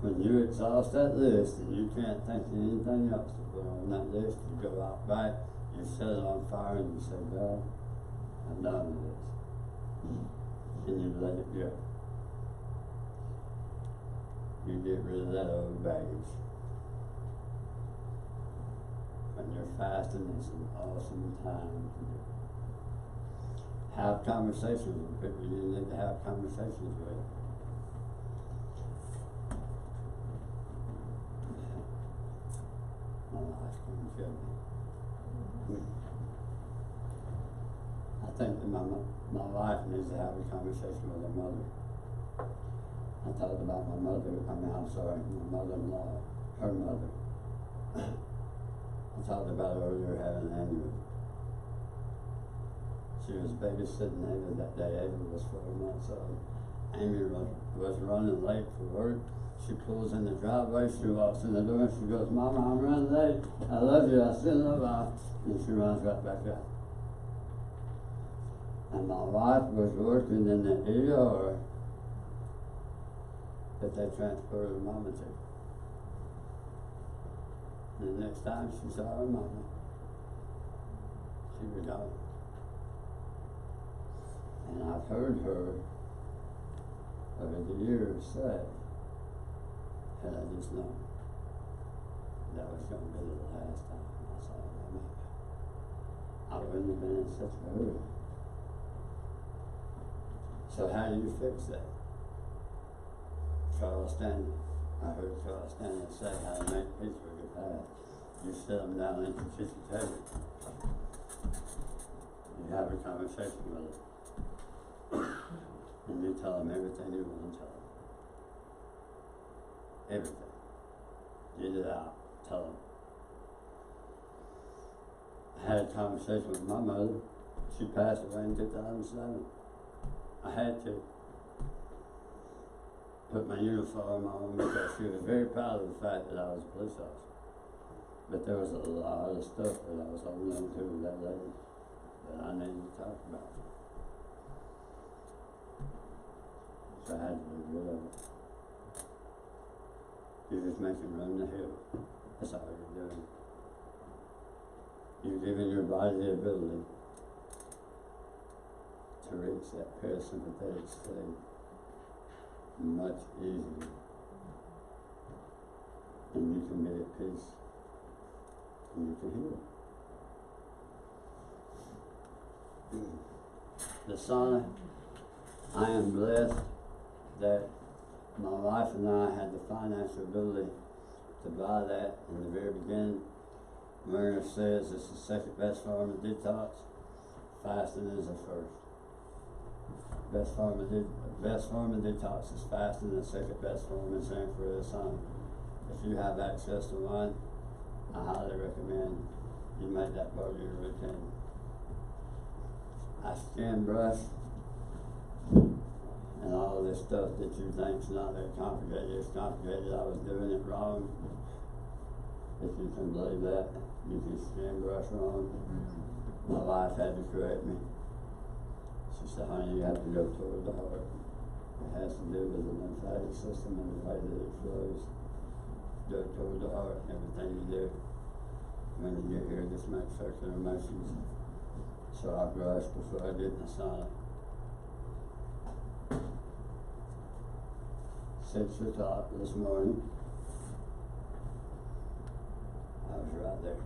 when you exhaust that list and you can't think of anything else to put on that list, you go out back, you set it on fire, and you say, God, I'm done with this. And you let it go. You get rid of that old baggage. When you're fasting, it's an awesome time to do it. Have conversations with people you need to have conversations with. My life's going to kill me. I think that my wife needs to have a conversation with her mother. I talked about my mother-in-law, her mother. I talked about her earlier having an aneurysm. She was babysitting Ava that day. Ava was 4 months old. Amy was running late for work. She pulls in the driveway, she walks in the door, and she goes, Mama, I'm running late. I love you, I still love you. And she runs right back out. And my wife was working in the ER that they transported her mama to. And the next time she saw her mama, she was gone. And I've heard her over the years say, had I just known that was going to be the last time I saw my mama, I wouldn't have been in such a hurry. So how do you fix that? Charles Stanley. I heard Charles Stanley say how to make peace with your past. You sit them down at the kitchen table. You have a conversation with them. And you tell them everything you want to tell them. Everything. Get it out. Tell them. I had a conversation with my mother. She passed away in 2007. I had to put my uniform on because she was very proud of the fact that I was a police officer. But there was a lot of stuff that I was holding on to with that lady that I needed to talk about. So I had to get rid of it. You're just making run the hill. That's all you're doing. You're giving your body the ability to reach that parasympathetic state much easier. And you can be at peace. And you can heal. The sauna, I am blessed that my wife and I had the financial ability to buy that in the very beginning. Mariner says it's the second best form of detox. Fasting is the first. Best form of detox is fasting. The second best form is infrared sauna. If you have access to one, I highly recommend you make that part of your routine. I skin brush and all this stuff that you think's not that complicated, it's complicated. I was doing it wrong. If you can believe that, you can skin brush wrong. My wife had to correct me. She said, honey, you have to go toward the heart. It has to do with the lymphatic system and the way that it flows. Go toward the heart, everything you do. When you get here, just make circular motions. So I brushed before I did the sauna. 6 o'clock this morning, I was right there.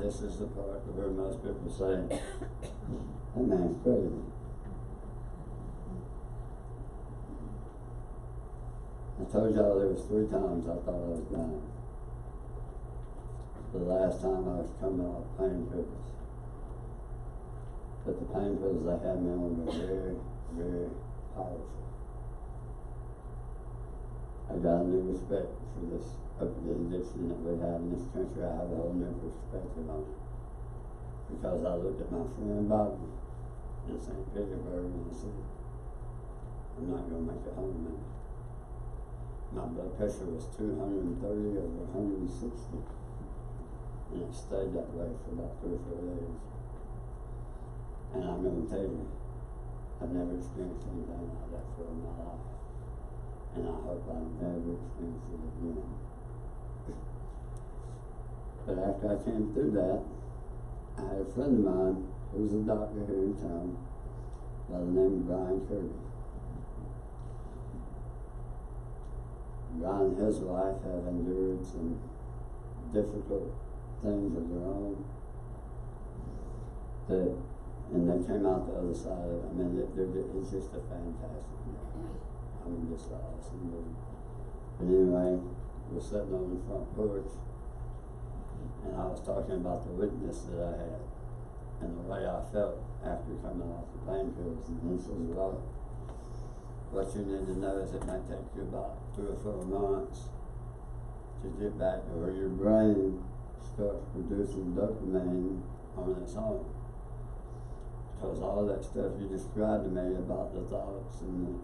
This is the part where most people say, that man's crazy. I told y'all there was 3 times I thought I was dying. The last time I was coming off pain pills. But the pain pills they had me on were very, very powerful. I got a new respect for this opiate addiction that we have in this country. I have a whole new perspective on it. Because I looked at my friend Bobby in St. Petersburg and I said, I'm not going to make it home, man. My blood pressure was 230 over 160. And it stayed that way for about 3 or 4 days. And I'm going to tell you, I've never experienced anything like that before in my life. And I hope I never experience it again. But after I came through that, I had a friend of mine who was a doctor here in town by the name of Brian Kirby. Brian and his wife have endured some difficult things of their own, and they came out the other side of it. I mean, it's just a fantastic guy. I mean, just an awesome dude. But anyway, we're sitting on the front porch, and I was talking about the weakness that I had, and the way I felt after coming off the pain pills, and he says, well, what you need to know is it may take you about 3 or 4 months to get back to where your brain starts producing dopamine on its own. Because all that stuff you described to me about the thoughts and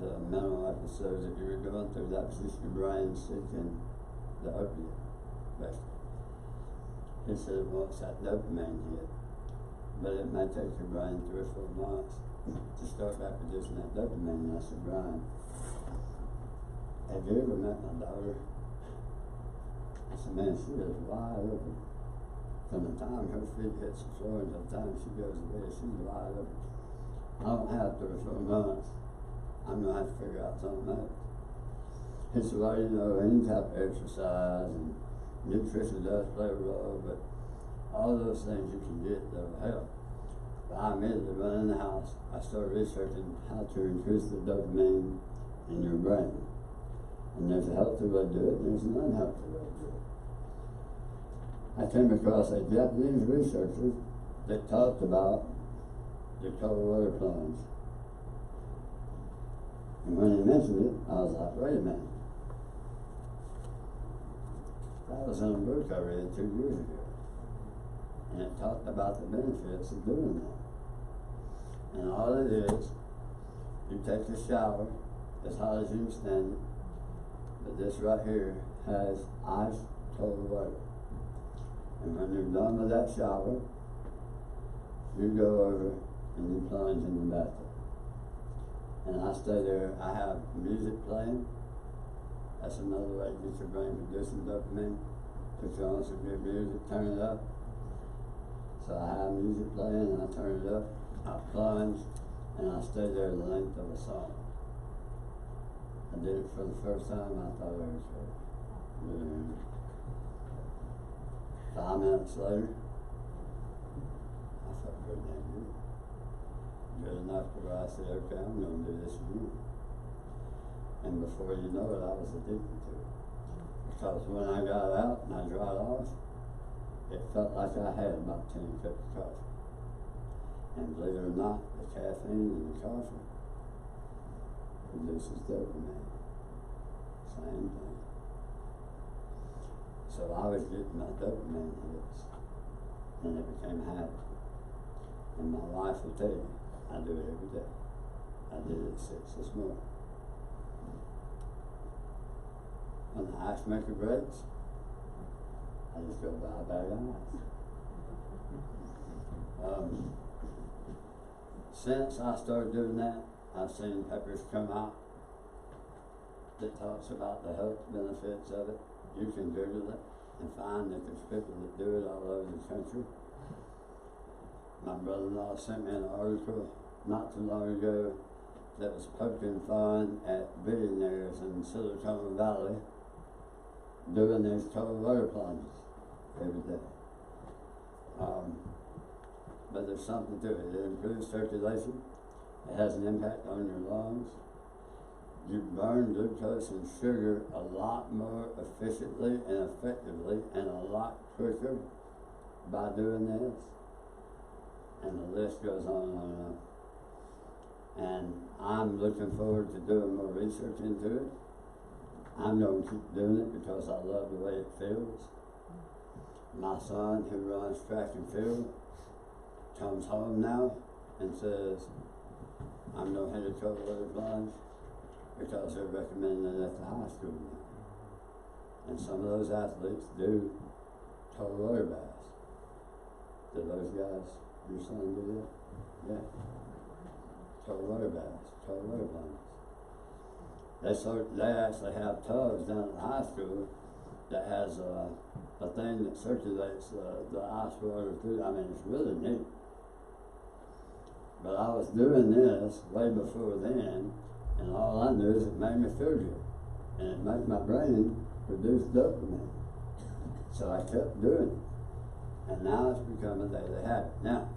the mental episodes that you were going through, that was just your brain seeking the opiate, basically. He said, once that dopamine hit, but it may take your brain 3 or 4 months to start back producing that dopamine. And I said, Brian, have you ever met my daughter? I said, man, she is wide open. From the time her feet hits the floor until the time she goes to bed, she's wide open. I don't have 3 or 4 months. I'm going to have to figure out something else. He said, well, you know, any type of exercise and nutrition does play a role, but all those things you can get that will help. But I immediately went in the house. I started researching how to increase the dopamine in your brain. And there's a healthy way to do it, and there's an unhealthy way to do it. I came across a Japanese researcher that talked about the cold water plunge. And when he mentioned it, I was like, wait a minute. That was in a book I read 2 years ago. And it talked about the benefits of doing that. And all it is, you take a shower as hot as you can stand it, but this right here has ice cold water. And when you're done with that shower, you go over and you plunge in the bathtub. And I stay there. I have music playing. That's another way to get your brain producing dopamine. Put you on some good music, turn it up. So I have music playing and I turn it up, I plunge, and I stay there the length of a song. I did it for the first time, I thought I was crazy. 5 minutes later, I felt pretty damn good. Good enough to where I said, okay, I'm going to do this again. And before you know it, I was addicted to it. Because when I got out and I dried off, it felt like I had about 10 cups of coffee. And believe it or not, the caffeine in the coffee produces dopamine. Same thing. So I was getting my dopamine hits and it became a habit. And my wife will tell you, I do it every day. I did it at 6 this morning. When the ice maker breaks, I just go buy a bag of ice. Since I started doing that, I've seen papers come out that talks about the health benefits of it. You can Google it and find that there's people that do it all over the country. My brother-in-law sent me an article not too long ago that was poking fun at billionaires in Silicon Valley doing these cold water plunges every day. But there's something to it. It improves circulation. It has an impact on your lungs. You burn glucose and sugar a lot more efficiently and effectively and a lot quicker by doing this. And the list goes on and on and on. And I'm looking forward to doing more research into it. I'm going to keep doing it because I love the way it feels. My son, who runs track and field, comes home now and says, I'm no headed cold water plunge because they're recommending it at the high school now. And some of those athletes do cold water baths. Do those guys, your son, do that? Yeah. Cold water baths, cold water plunges. They actually have tubs down at the high school that has a thing that circulates the ice water through. I mean, it's really neat. But I was doing this way before then, and all I knew is it made me feel good. And it made my brain produce dopamine. So I kept doing it. And now it's become a daily habit. Now,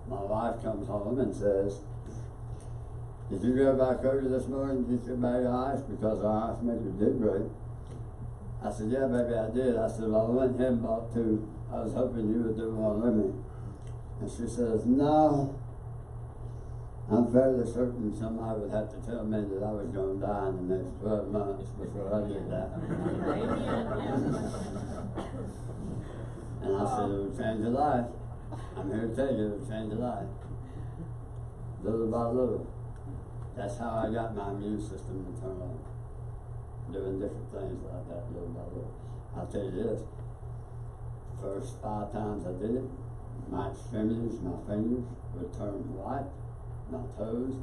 my wife comes home and says, did you go back over this morning and get your bag of ice because our ice maker did break? I said, yeah, baby, I did. I said, well, I went ahead and bought 2. I was hoping you would do one with me. And she says, no, I'm fairly certain somebody would have to tell me that I was going to die in the next 12 months before I did that. And I said, it would change your life. I'm here to tell you, it would change your life. Little by little. That's how I got my immune system to turn on. Doing different things like that, little by little. I'll tell you this, first 5 times I did it, my extremities, my fingers would turn white, my toes.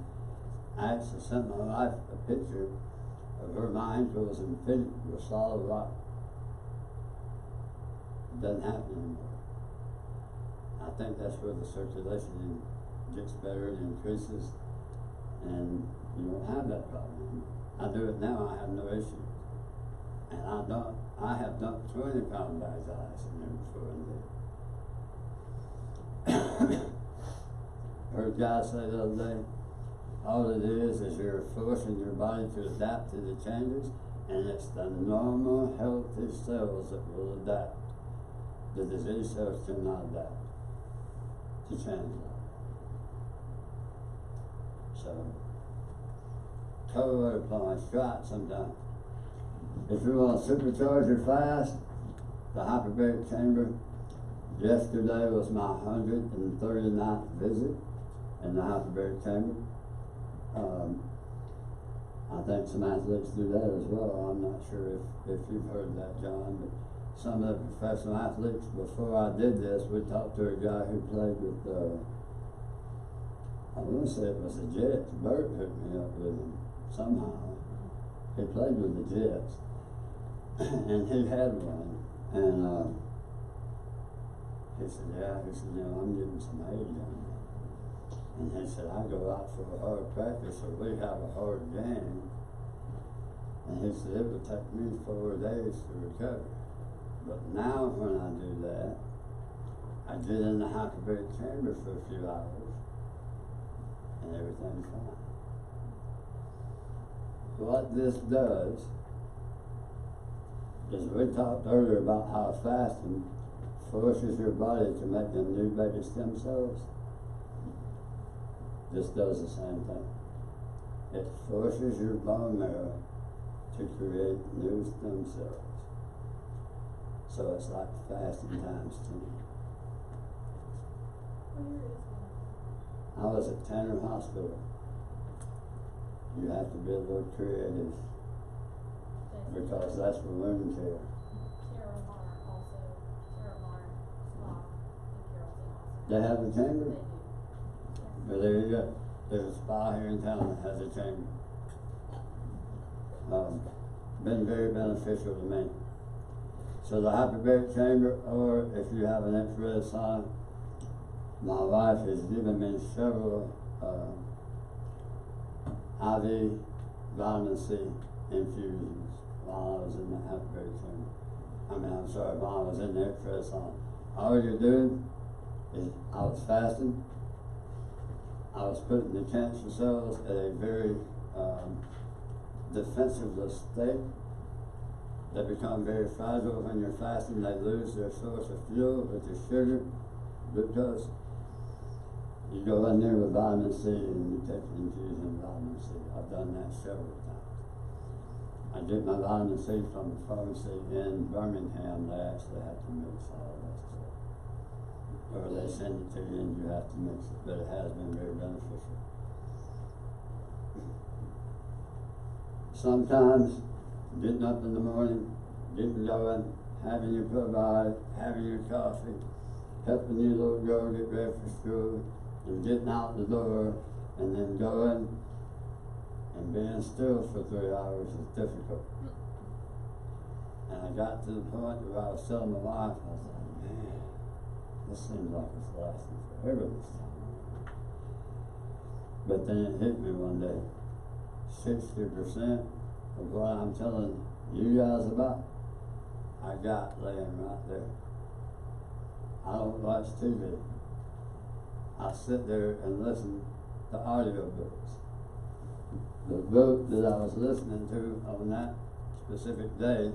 I actually sent my wife a picture of where my ankles and feet were solid rock. It doesn't happen anymore. I think that's where the circulation gets better and increases, and you don't have that problem. I do it now, I have no issue. And I have dumped 20-pound bags of ice in there before and did. Heard a guy say the other day, all it is you're forcing your body to adapt to the changes, and it's the normal, healthy cells that will adapt. The disease cells cannot adapt to change that. So, cold water plunge, try it sometime. If you want to supercharge your fast, the hyperbaric chamber, yesterday was my 139th visit in the hyperbaric chamber. I think some athletes do that as well. I'm not sure if you've heard that, John, but some of the professional athletes, before I did this, we talked to a guy who played with, I want to say it was the Jets. Bert hooked me up with him somehow. He played with the Jets, and he had one, and he said, yeah, I'm getting some age on me. And he said, I go out for a hard practice, or we have a hard game. And he said, it would take me 4 days to recover. But now when I do that, I get in the hyperbaric chamber for a few hours, and everything's fine. What this does is, we talked earlier about how fasting forces your body to make them new baby stem cells. This does the same thing. It forces your bone marrow to create new stem cells. So it's like fasting times 10. Where is that? I was at Tanner Hospital. You have to be a little creative because that's for women care. Sarah Mar also, Sarah Mar Spa in Carrollton also. They have a They chamber? do. Well, there you go. There's a spa here in town that has a chamber. Been very beneficial to me. So the hyperbaric chamber, or if you have an infrared sauna, my wife has given me several IV vitamin C infusions while I was in the hyperbaric chamber. While I was in the infrared sauna. All you're doing is, I was fasting. I was putting the cancer cells at a very defensiveless state. They become very fragile when you're fasting. They lose their source of fuel, which is sugar, glucose. You go in there with vitamin C and you take an infusion of vitamin C. I've done that several times. I get my vitamin C from the pharmacy in Birmingham. They actually have to mix all that stuff. Or they send it to you and you have to mix it, but it has been very beneficial. Sometimes, getting up in the morning, getting going, having your probiotic, having your coffee, helping your little girl get ready for school, and getting out the door, and then going and being still for 3 hours is difficult. And I got to the point where I was telling my wife, I was like, man, this seems like it's lasting forever this time. But then it hit me one day. 60% of what I'm telling you guys about, I got laying right there. I don't watch TV. I sit there and listen to audiobooks. The book that I was listening to on that specific day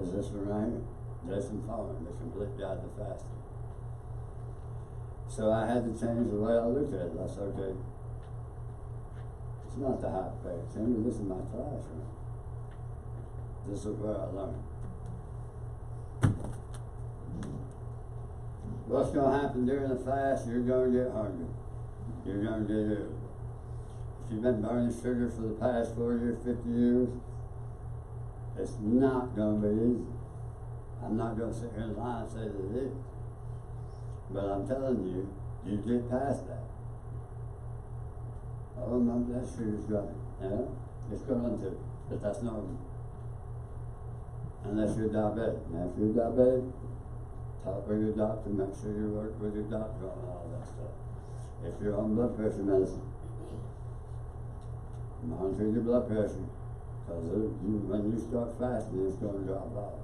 is this one right here, Jason Rowell, The Complete Guide to Fasting. So I had to change the way I looked at it. I said, okay, it's not the hyperbaric chamber, this is my classroom. This is where I learn. What's going to happen during the fast? You're going to get hungry. You're going to get ill. If you've been burning sugar for the past 40 or 50 years, it's not going to be easy. I'm not going to sit here and lie and say that it is. But I'm telling you, you get past that. Oh, my blood sugar's going. Yeah, it's going to. But that's normal. Unless you're diabetic. Now, if you're diabetic, talk with your doctor, make sure you work with your doctor on all that stuff. If you're on blood pressure medicine, monitor your blood pressure, because when you start fasting, it's going to drop off.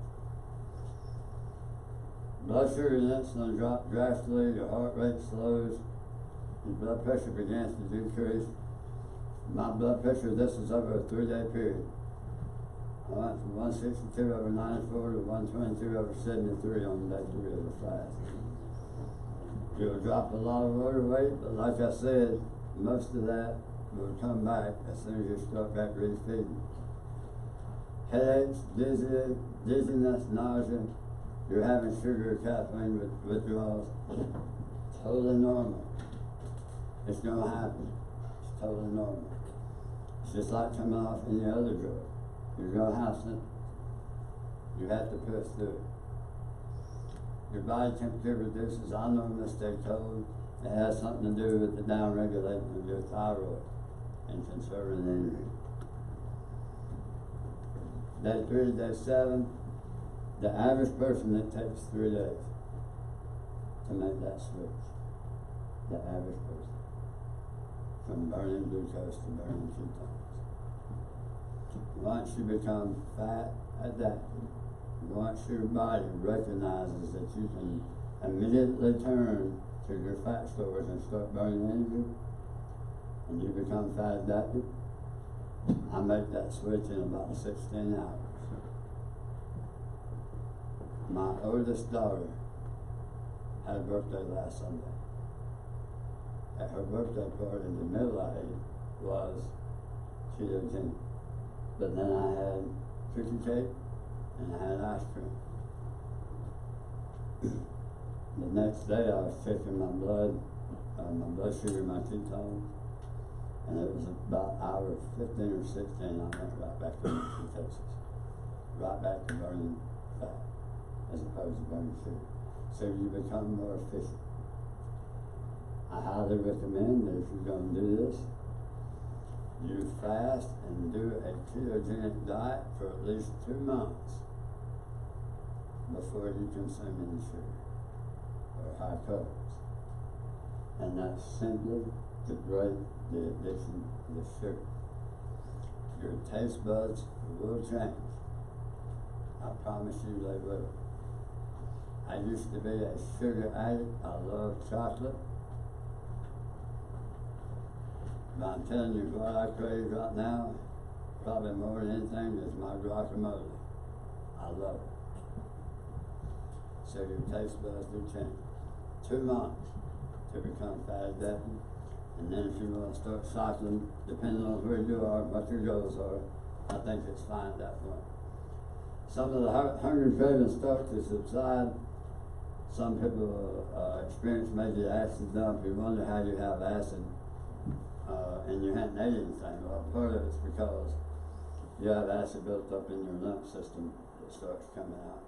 Blood sugar and insulin drop drastically, your heart rate slows, your blood pressure begins to decrease. My blood pressure, this is over a 3-day period. I went from 162 over 94 to 122 over 73 on day 3 of the fast. You'll drop a lot of water weight, but like I said, most of that will come back as soon as you start back refeeding. Headaches, dizziness, nausea, you're having sugar or caffeine withdrawals, totally normal. It's going to happen. It's totally normal. It's just like coming off any other drug. You're going to have something. You have to push through it. Your body temperature reduces. I normally stay cold. It has something to do with the down-regulating of your thyroid and conserving energy. Day 3 to day 7, the average person, it takes 3 days to make that switch. The average person. From burning glucose to burning ketones. Once you become fat adapted, once your body recognizes that you can immediately turn to your fat stores and start burning energy, and you become fat adapted, I make that switch in about 16 hours. My oldest daughter had a birthday last Sunday. At her birthday party, the middle I ate was ketogenic. But then I had cookie cake and I had ice cream. The next day I was checking my blood sugar, my ketones, and it was about hour 15 or 16, I went right back to ketosis. Right back to burning fat, as opposed to burning sugar. So you become more efficient. I highly recommend that if you're going to do this, you fast and do a ketogenic diet for at least 2 months before you consume any sugar or high carbs. And that's simply to break the addiction to sugar. Your taste buds will change. I promise you they will. I used to be a sugar addict. I love chocolate. But I'm telling you, what I crave right now, probably more than anything, is my guacamole. I love it. So your taste buds do change. 2 months to become fat adapted. And then if you want to start cycling, depending on where you are, what your goals are, I think it's fine at that point. Some of the hunger cravings start to subside. Some people experience maybe acid dump. You wonder how you have acid and you hadn't ate anything. Well, part of it's because you have acid built up in your lymph system that starts coming out.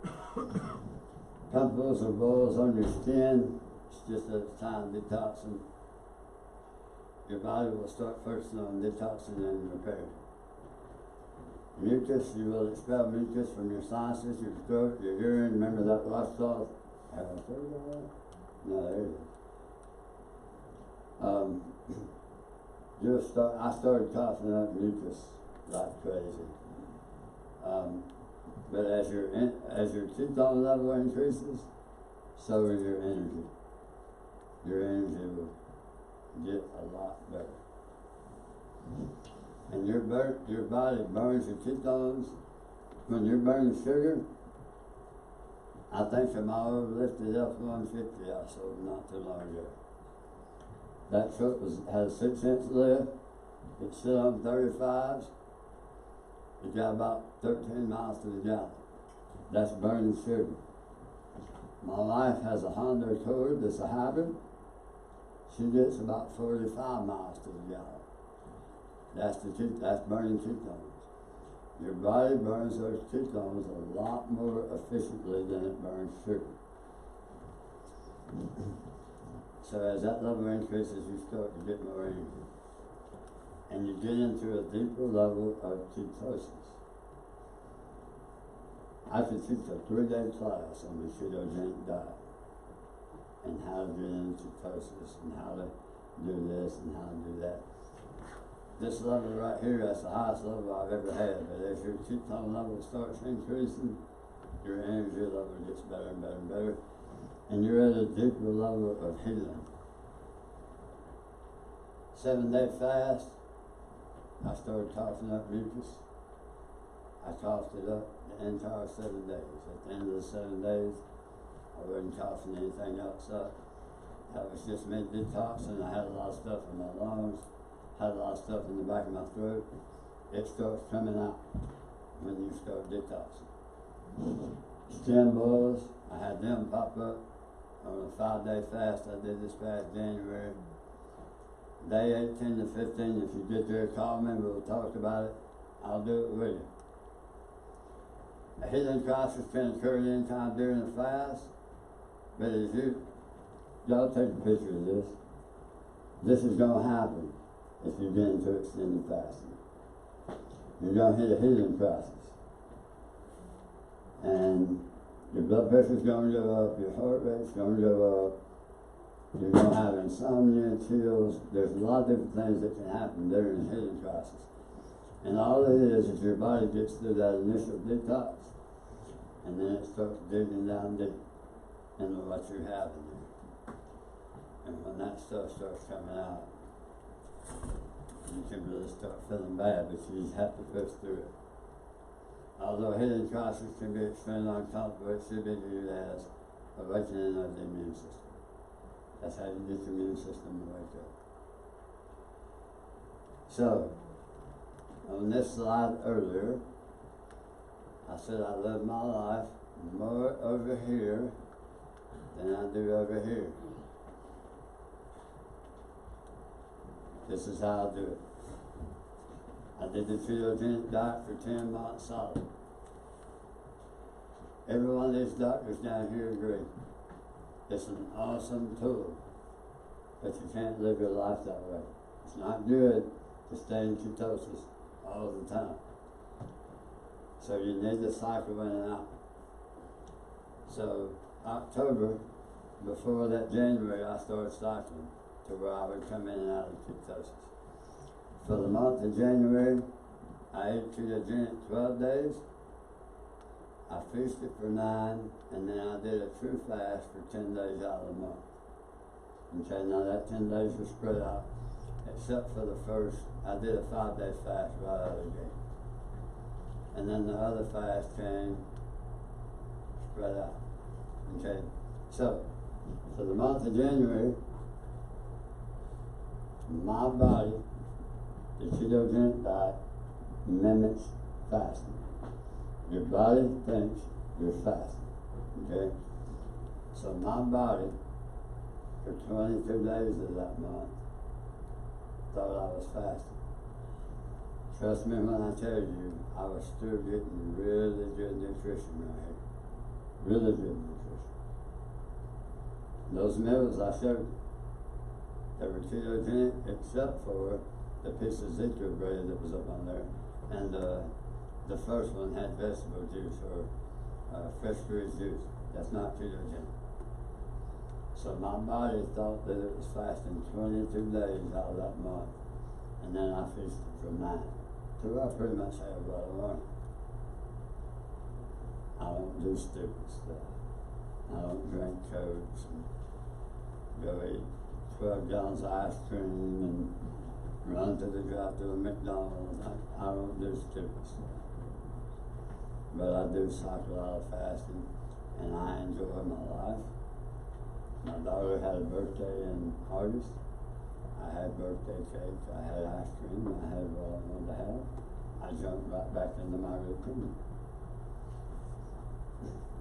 Pimples or boils on your skin, it's just that it's time detoxing. Your body will start focusing on detoxing and repairing. Mucus, you will expel mucus from your sinuses, your throat, your urine. Remember that washcloth? Have I told you that? No, there it is. I started coughing up mucus like crazy. But as your ketone level increases, so will your energy. Your energy will get a lot better. And your body burns your ketones. When you're burning sugar, I think of my old lifted F-150 I sold not too long ago. That truck had a 6-inch lift. It sit on 35s. It got about 13 miles to the gallon. That's burning sugar. My wife has a Honda Accord that's a hybrid. She gets about 45 miles to the gallon. That's burning ketones. Your body burns those ketones a lot more efficiently than it burns sugar. So as that level increases, you start to get more energy. And you get into a deeper level of ketosis. I could teach a 3-day class on the ketogenic diet and how to get into ketosis and how to do this and how to do that. This level right here, that's the highest level I've ever had. But as your ketone level starts increasing, your energy level gets better and better and better. And you're at a deeper level of healing. 7-day fast, I started coughing up mucus. I coughed it up the entire 7 days. At the end of the 7 days, I wasn't coughing anything else up. That was just me detoxing. I had a lot of stuff in my lungs, had a lot of stuff in the back of my throat. It starts coming out when you start detoxing. Skin boils, I had them pop up on a 5-day fast. I did this past January. Day 18 to 15, if you get there, call me, we'll talk about it. I'll do it with you. A healing crisis can occur at any time during the fast, but as y'all take a picture of this. This is going to happen if you get into extended fasting. You're going to hit a healing crisis. And your blood pressure's going to go up, your heart rate's going to go up, you're going to have insomnia, chills. There's a lot of different things that can happen during a healing crisis. And all it is your body gets through that initial detox, and then it starts digging down deep into what you have in there. And when that stuff starts coming out, you can really start feeling bad, but you just have to push through it. Although healing crisis can be extremely uncomfortable, it should be viewed as awakening of the immune system. That's how you get your immune system to wake up. So, on this slide earlier, I said I live my life more over here than I do over here. This is how I do it. I did the ketogenic diet for 10 months solid. Every one of these doctors down here agree. It's an awesome tool, but you can't live your life that way. It's not good to stay in ketosis all the time. So you need to cycle in and out. So October, before that January, I started cycling to where I would come in and out of ketosis. For the month of January, I ate ketogenic 12 days. I feasted for 9, and then I did a true fast for 10 days out of the month. Okay, now that 10 days was spread out, except for the first, I did a 5-day fast right out of the gate. And then the other fast came spread out. Okay, so for the month of January, my body, the ketogenic diet, mimics fasting. Your body thinks you're fasting, okay? So my body, for 22 days of that month, thought I was fasting. Trust me when I tell you, I was still getting really good nutrition right here. Really good nutrition. Those meals I showed you, they were ketogenic except for the piece of Ezekiel bread that was up on there, and the first one had vegetable juice or fresh squeezed juice. That's not ketogenic. So my body thought that it was fasting 22 days out of that month, and then I feasted for 9. So I pretty much had what I wanted. I don't do stupid stuff. I don't drink Cokes and go eat 12 gallons of ice cream and run to the drive-thru of McDonald's. I don't do stupid stuff. But I do cycle out of fasting, and I enjoy my life. My daughter had a birthday in August. I had birthday cake, I had ice cream, I had what I wanted to have. I jumped right back into my routine.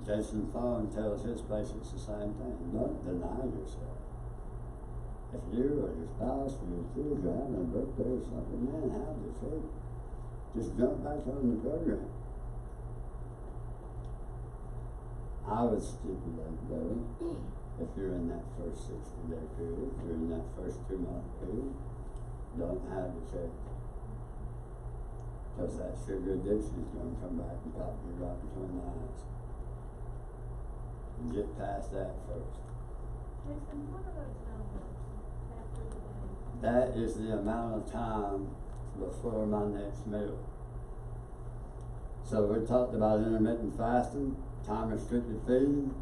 Jason Rowell tells his patients the same thing. Don't deny yourself. If you or your spouse or your kids are having a birthday or something, man, have the cake. Just jump back on the program. I would stipulate though, if you're in that first 60-day period, if you're in that first 2-month period, don't have the cake. Because that sugar addiction is going to come back and pop you right between the eyes. Get past that first. Jason, what are those numbers after the day? That is the amount of time before my next meal. So we talked about intermittent fasting, time restricted feeding.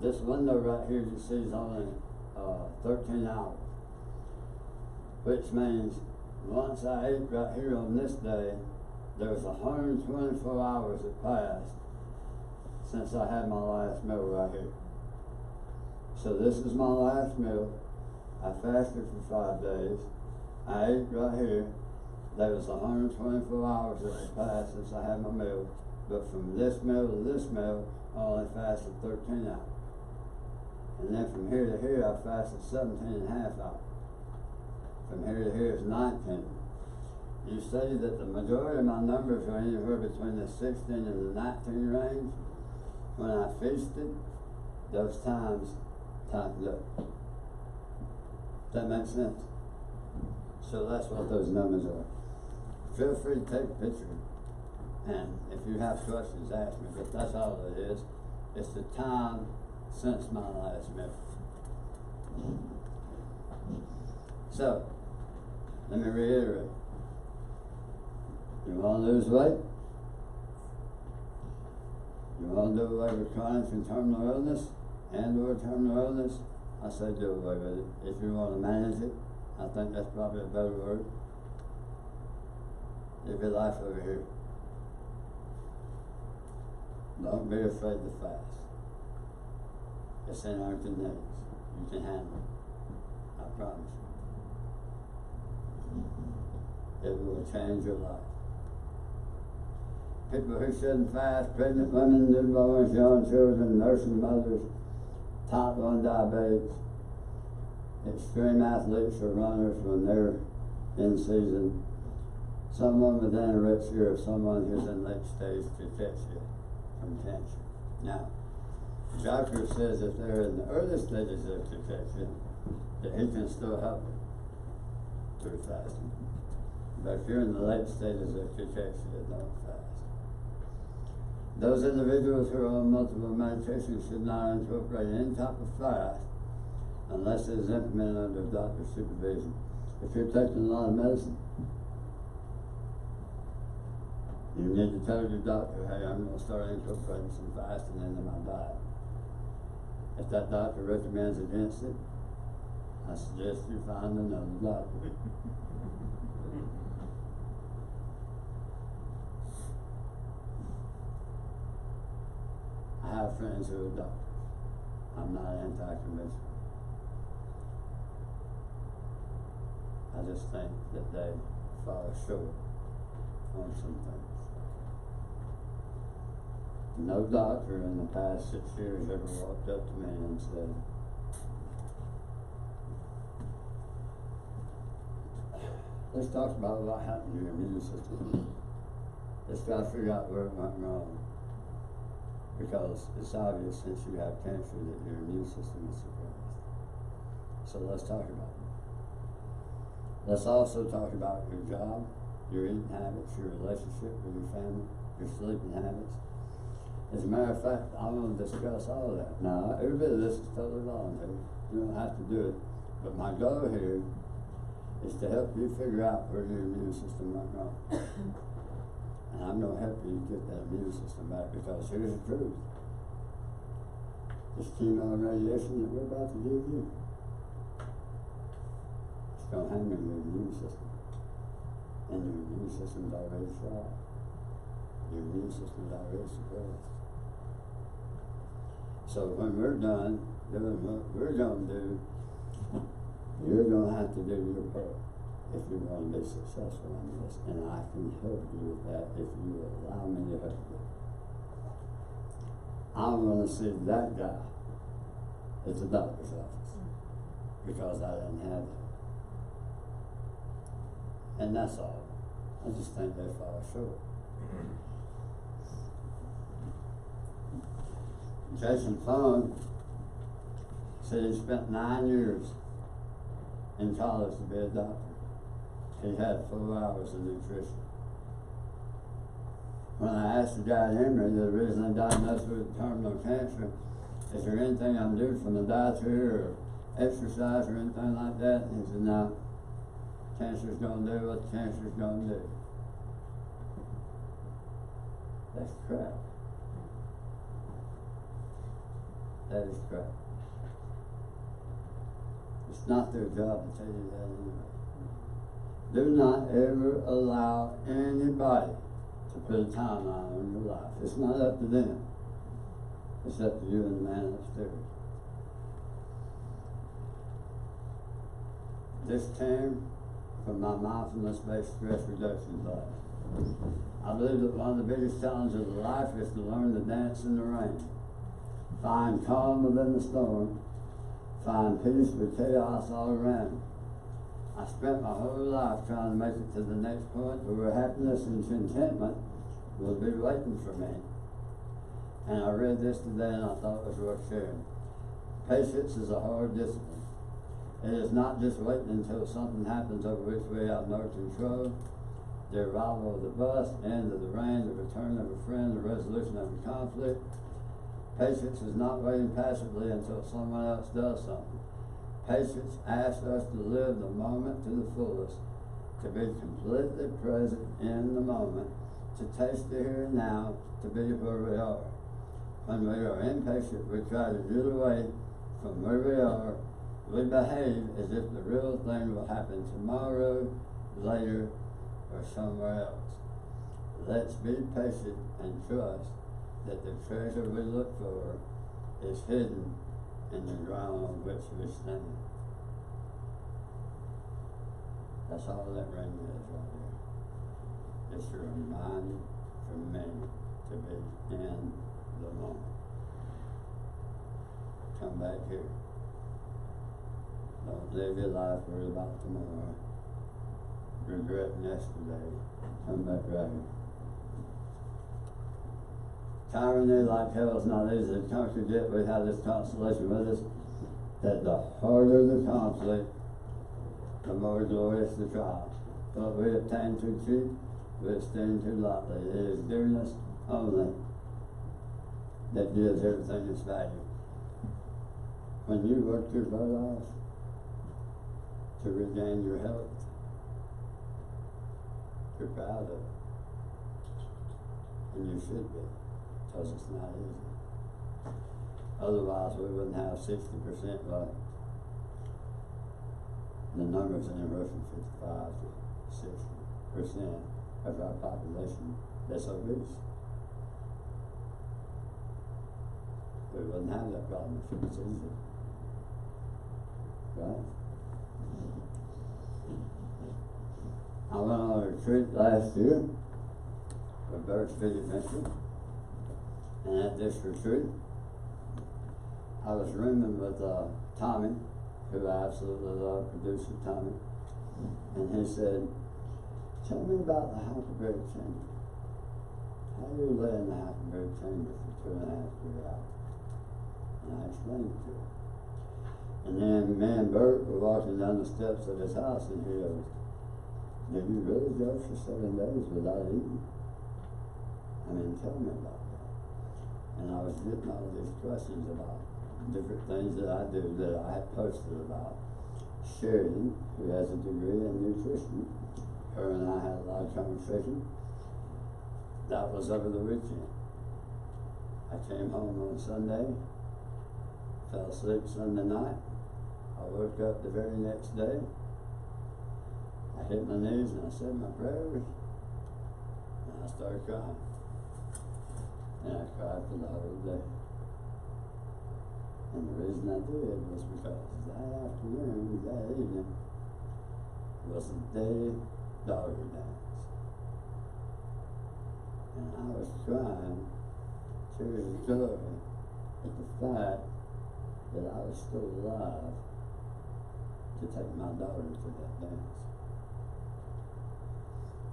This window right here you see is only 13 hours, which means once I ate right here on this day, there was 124 hours that passed since I had my last meal right here. So this is my last meal. I fasted for 5 days. I ate right here. There was 124 hours that had passed since I had my meal. But from this meal to this meal, I only fasted 13 hours. And then from here to here, I fasted 17 and a half hours. From here to here is 19. You see that the majority of my numbers are anywhere between the 16 and the 19 range. When I feasted, those times tightened up. Does that make sense? So that's what those numbers are. Feel free to take a picture, and if you have questions, ask me, but that's all it is. It's the time since my last meal. So, let me reiterate. You want to lose weight? You want to do away with chronic and terminal illness and/or terminal illness? I say do away with it. If you want to manage it, I think that's probably a better word. Live your life over here. Don't be afraid to fast. It's in our genetics. You can handle it. I promise you. It will change your life. people who shouldn't fast, pregnant women, newborns, young children, nursing mothers, type 1 diabetics, extreme athletes or runners when they're in season, someone with anorexia or someone who's in late stage cachexia from cancer. Now, the doctor says if they're in the early stages of cachexia, that he can still help them through fasting. But if you're in the late stages of cachexia, don't fast. Those individuals who are on multiple medications should not incorporate any type of fast unless it is implemented under doctor's supervision. If you're taking a lot of medicine, you need to tell your doctor, hey, I'm going to start incorporating some fasting into my diet. If that doctor recommends against it, I suggest you find another doctor. I have friends who are doctors. I'm not anti-conventional. I just think that they fall short on some things. No doctor in the past 6 years ever walked up to me and said, let's talk about what happened to your immune system. Let's try to figure out where it went wrong. Because it's obvious since you have cancer that your immune system is suppressed. So let's talk about it. Let's also talk about your job, your eating habits, your relationship with your family, your sleeping habits. As a matter of fact, I want to discuss all of that. Now, every bit of this is totally voluntary. You don't have to do it. But my goal here is to help you figure out where your immune system went wrong. And I'm going to help you get that immune system back, because here's the truth. This chemo and radiation that we're about to give you, it's going to hang on your immune system. And your immune system's already shot. Your immune system's already suppressed. So when we're done doing what we're going to do, you're going to have to do your part if you're going to be successful in this. And I can help you with that if you will allow me to help you. I'm going to see that guy at the doctor's office because I didn't have it. And that's all. I just think they fall short. Jason Rowell said he spent 9 years in college to be a doctor. He had 4 hours of nutrition. When I asked the guy at Emory, the reason they diagnosed with terminal cancer, is there anything I can do from the dietary or exercise or anything like that? And he said, no, cancer's going to do what cancer's going to do. That's crap. That is crap. It's not their job to tell you that anyway. Do not ever allow anybody to put a timeline on your life. It's not up to them. It's up to you and the man upstairs. This came from my mindfulness-based stress reduction class. I believe that one of the biggest challenges of life is to learn to dance in the rain. Find calm within the storm. Find peace with chaos all around. I spent my whole life trying to make it to the next point where happiness and contentment will be waiting for me. And I read this today and I thought it was worth sharing. Patience is a hard discipline. It is not just waiting until something happens over which we have no control. The arrival of the bus, the end of the rain, the return of a friend, the resolution of a conflict. Patience is not waiting passively until someone else does something. Patience asks us to live the moment to the fullest, to be completely present in the moment, to taste the here and now, to be where we are. When we are impatient, we try to get away from where we are. We behave as if the real thing will happen tomorrow, later, or somewhere else. Let's be patient and trust that the treasure we look for is hidden in the ground on which we stand. That's all that ring is right there. It's your reminder for me to be in the moment. Come back here. Don't live your life worried about tomorrow. Regretting yesterday. Come back right here. Tyranny like hell is not easy to conquer, yet we have this consolation with us, that the harder the conflict, the more glorious the trial. But we obtain too cheap, we esteem too lightly. It is dearness only that gives everything its value. When you work your butt off to regain your health, you're proud of it. And you should be, because it's not easy. Otherwise, we wouldn't have 60% like the numbers anywhere from 55 to 60% of our population that's obese. We wouldn't have that problem if it was easy. Right? I went on a retreat last year with Bird's Big Adventure, and at this retreat, I was rooming with Tommy, who I absolutely love, producer Tommy, and he said, "Tell me about the hyperbaric chamber. How do you lay in the hyperbaric chamber for 2.5 to 3 hours?" And I explained it to him. And then me and Bert were walking down the steps of his house, and he goes, "Did you really go for 7 days without eating? I mean, tell me about that." And I was getting all these questions about different things that I do that I had posted about. Sheridan, who has a degree in nutrition, her and I had a lot of conversation. That was over the weekend. I came home on Sunday, fell asleep Sunday night. I woke up the very next day. I hit my knees and I said my prayers, and I started crying. And I cried for the whole day. And the reason I did was because that afternoon, that evening, was a day doggy dance. And I was crying tears of joy at the fact that I was still alive to take my daughter to that dance.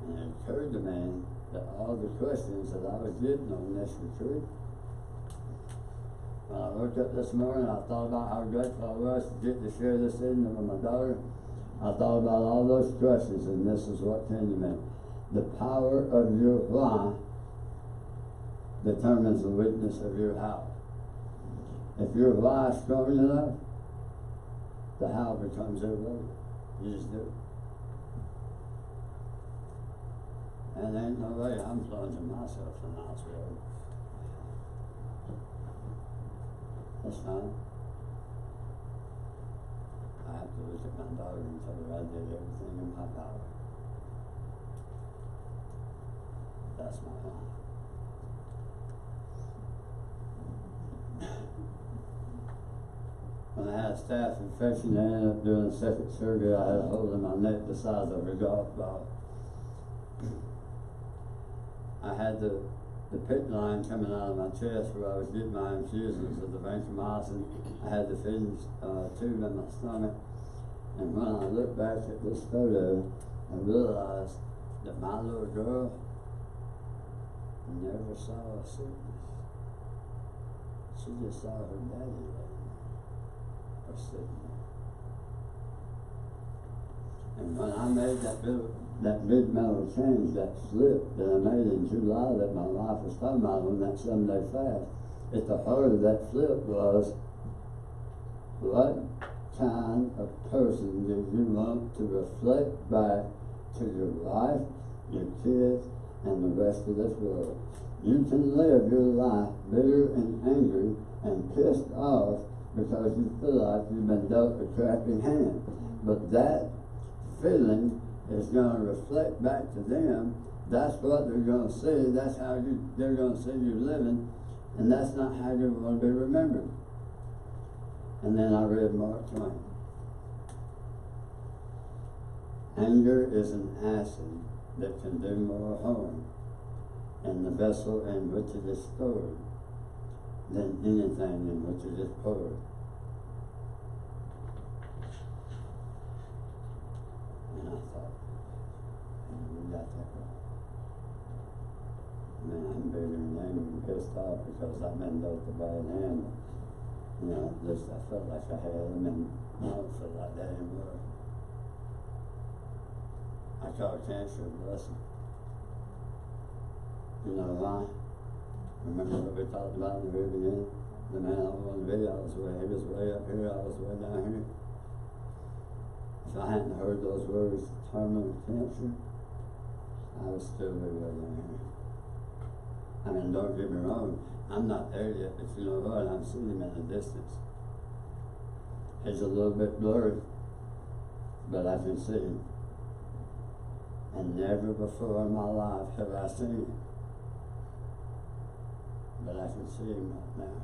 And it occurred to me that all the questions that I was getting on this retreat, when I woke up this morning, I thought about how grateful I was to get to share this evening with my daughter. I thought about all those questions, and this is what came to me. The power of your why determines the weakness of your how. If your why is strong enough, the how becomes irrelevant. You just do it. And there ain't no way I'm plunging myself in this road. That's fine. I have to look at my daughter and tell her I did everything in my power. That's my why. When I had a staph infection, I ended up doing a second surgery. I had a hole in my neck the size of a golf ball. I had the pit line coming out of my chest where I was getting my infusions of the vancomycin. I had the feeding tube in my stomach. And when I look back at this photo, I realized that my little girl never saw a sickness. She just saw her daddy laying there, or sitting there. And when I made that big mental change, that flip that I made in July that my wife was talking about on that 7-day fast, at the heart of that flip was, what kind of person do you want to reflect back to your wife, your kids, and the rest of this world? You can live your life bitter and angry and pissed off because you feel like you've been dealt a crappy hand. But that feeling is going to reflect back to them. That's what they're going to see. That's how they're going to see you living, and that's not how you want to be remembered. And then I read Mark Twain. Anger is an acid that can do more harm and the vessel in which it is stored than anything in which it is poured. And I thought, we got that right. Man, I'm bigger than angry and pissed off because I've been dealt a bad hand. You know, at least I felt like I had them, and I don't feel like that anymore. I call cancer a blessing. You know why? Remember what we talked about in the very beginning? The man I wanted to be, he was way up here, I was way down here. If I hadn't heard those words, terminal cancer, I would still be way down here. I mean, don't get me wrong, I'm not there yet, but you know what? I'm seeing him in the distance. He's a little bit blurry, but I can see him. And never before in my life have I seen him. But I can see him right now.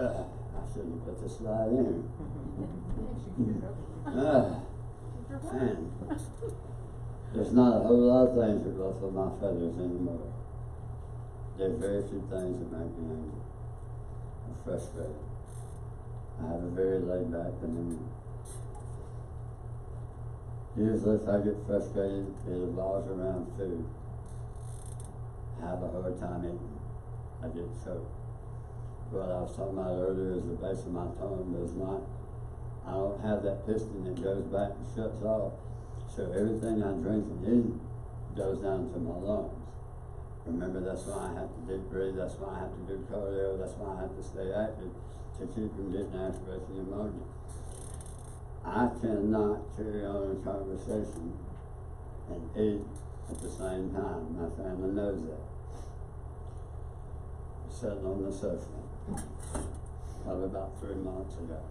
I shouldn't have put this slide in. Man, there's not a whole lot of things that ruffle my feathers anymore. There's very few things that make me angry or frustrated. I have a very laid back demeanor. Usually if I get frustrated, it revolves around food. I have a hard time eating. I get choked. What I was talking about earlier is the base of my tongue does not, I don't have that piston that goes back and shuts off. So everything I drink and eat goes down to my lungs. Remember, that's why I have to deep breathe, that's why I have to do cardio, that's why I have to stay active to keep from getting aspiration pneumonia. I cannot carry on a conversation and eat at the same time. My family knows that. Sitting on the sofa, probably about 3 months ago.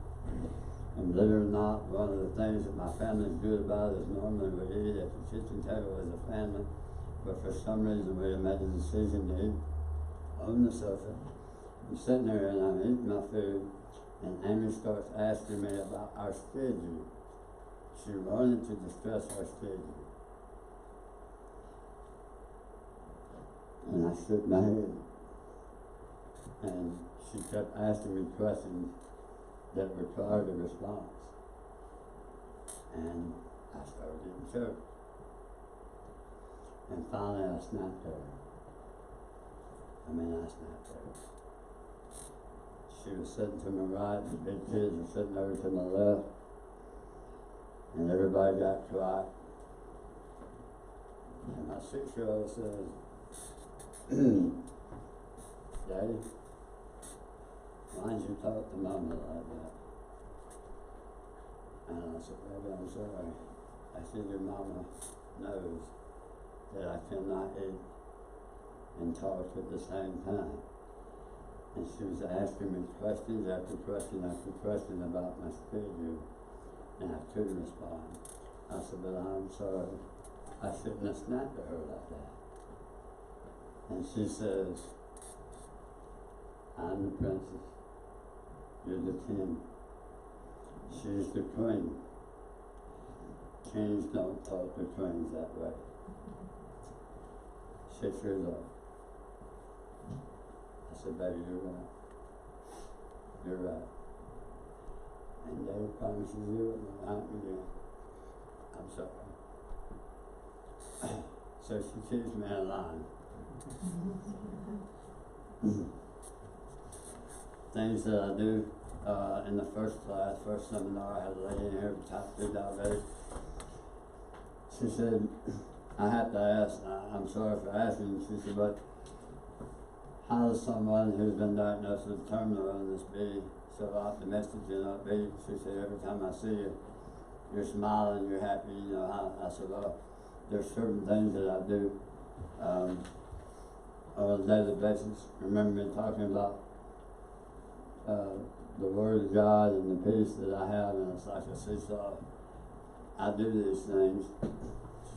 And believe it or not, one of the things that my family is good about is normally we eat at the kitchen table as a family, but for some reason we have made the decision to eat on the sofa. I'm sitting there and I'm eating my food, and Amy starts asking me about our schedule. She wanted to discuss our schedule. And I shook my head. And she kept asking me questions that required a response. And I started getting choked. And finally I snapped at her. I snapped at her. She was sitting to my right, the big kids were sitting over to my left, and everybody got quiet. And my 6-year-old says, Daddy, why did you talk to Mama like that? And I said, Baby, I'm sorry. I said, your mama knows that I cannot eat and talk at the same time. And she was asking me questions after question after question about my schedule, and I couldn't respond. I said, but I'm sorry. I shouldn't have snapped at her like that. And she says, I'm the princess. You're the king. She's the queen. Kings don't talk to queens that way. 6 years old. I said, baby, you're right. You're right. And Daddy promises you it will not again. I'm sorry. So she keeps me in line. Things that I do in the first seminar, I had a lady in here with type 2 diabetes. She said, I have to ask, I'm sorry for asking, she said, but how does someone who's been diagnosed with terminal illness be so optimistic and upbeat? She said, every time I see you, you're smiling, you're happy, you know. I said, well, there's certain things that I do on a daily basis. Remember me talking about the Word of God and the peace that I have, and it's like a seesaw. I do these things to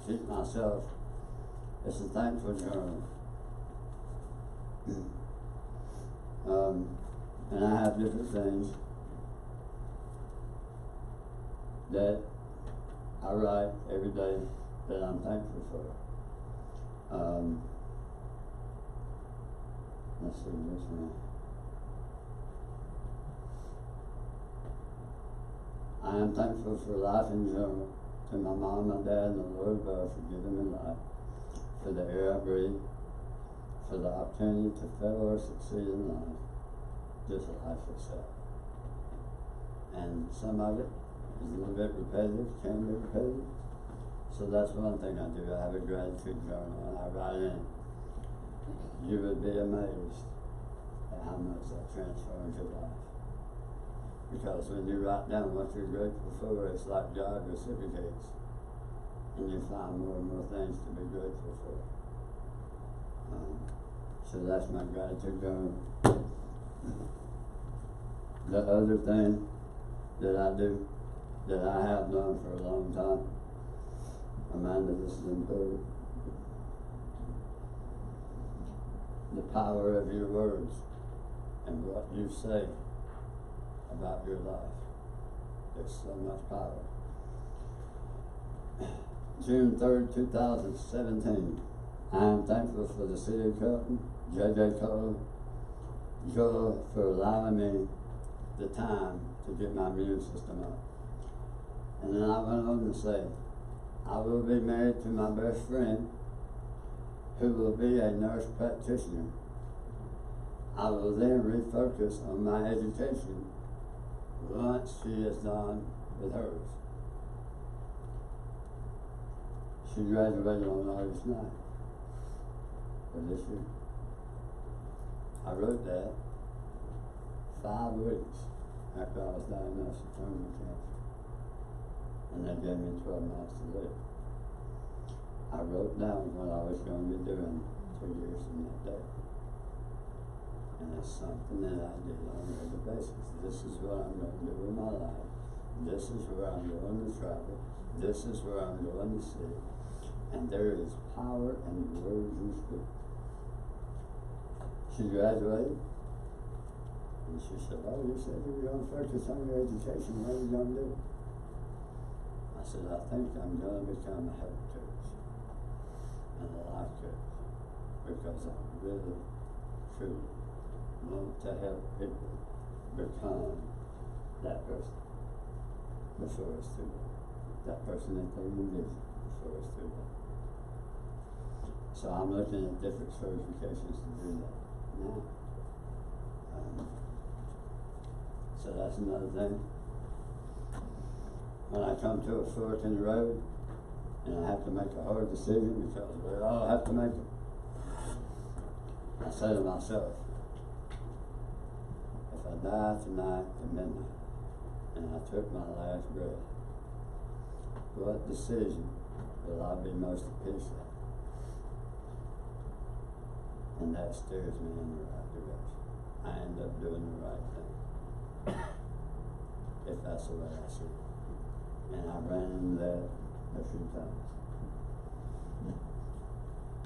keep myself. It's a thankful journal. And I have different things that I write every day that I'm thankful for. Let's see this one. I am thankful for life in general, to my mom, my dad, and the Lord above for giving me life, for the air I breathe, for the opportunity to fail or succeed in life, just life itself. And some of it is a little bit repetitive, can be repetitive. So that's one thing I do. I have a gratitude journal and I write in. You would be amazed at how much that transforms your life. Because when you write down what you're grateful for, it's like God reciprocates. And you find more and more things to be grateful for. So that's my gratitude journal. The other thing that I do, that I have done for a long time, Amanda, this is important. The power of your words and what you say about your life. There's so much power. June 3rd, 2017. I am thankful for the city of Kelton, J.J. Cole, Joel, for allowing me the time to get my immune system up. And then I went on to say, I will be married to my best friend, who will be a nurse practitioner. I will then refocus on my education once she is done with hers. She graduated on August 9th of this year. I wrote that 5 weeks after I was diagnosed with terminal cancer. And they gave me 12 months to live. I wrote down what I was going to be doing 2 years from that day. And it's something that I did on a regular basis. This is what I'm going to do in my life. This is where I'm going to travel. This is where I'm going to see. And there is power in the words you speak. She graduated. And she said, oh, you said you were going to focus on your education. What are you going to do? I said, I think I'm going to become a health coach and a life coach, because I really, truly want to help people become that person before it's too late. That person that they envision before it's too late. So I'm looking at different certifications to do that now. So that's another thing. When I come to a fork in the road and I have to make a hard decision, because we all have to make it, I say to myself, if I die tonight at midnight and I took my last breath, what decision will I be most at peace at? And that steers me in the right direction. I end up doing the right thing, if that's the way I see it. And I ran into that a few times.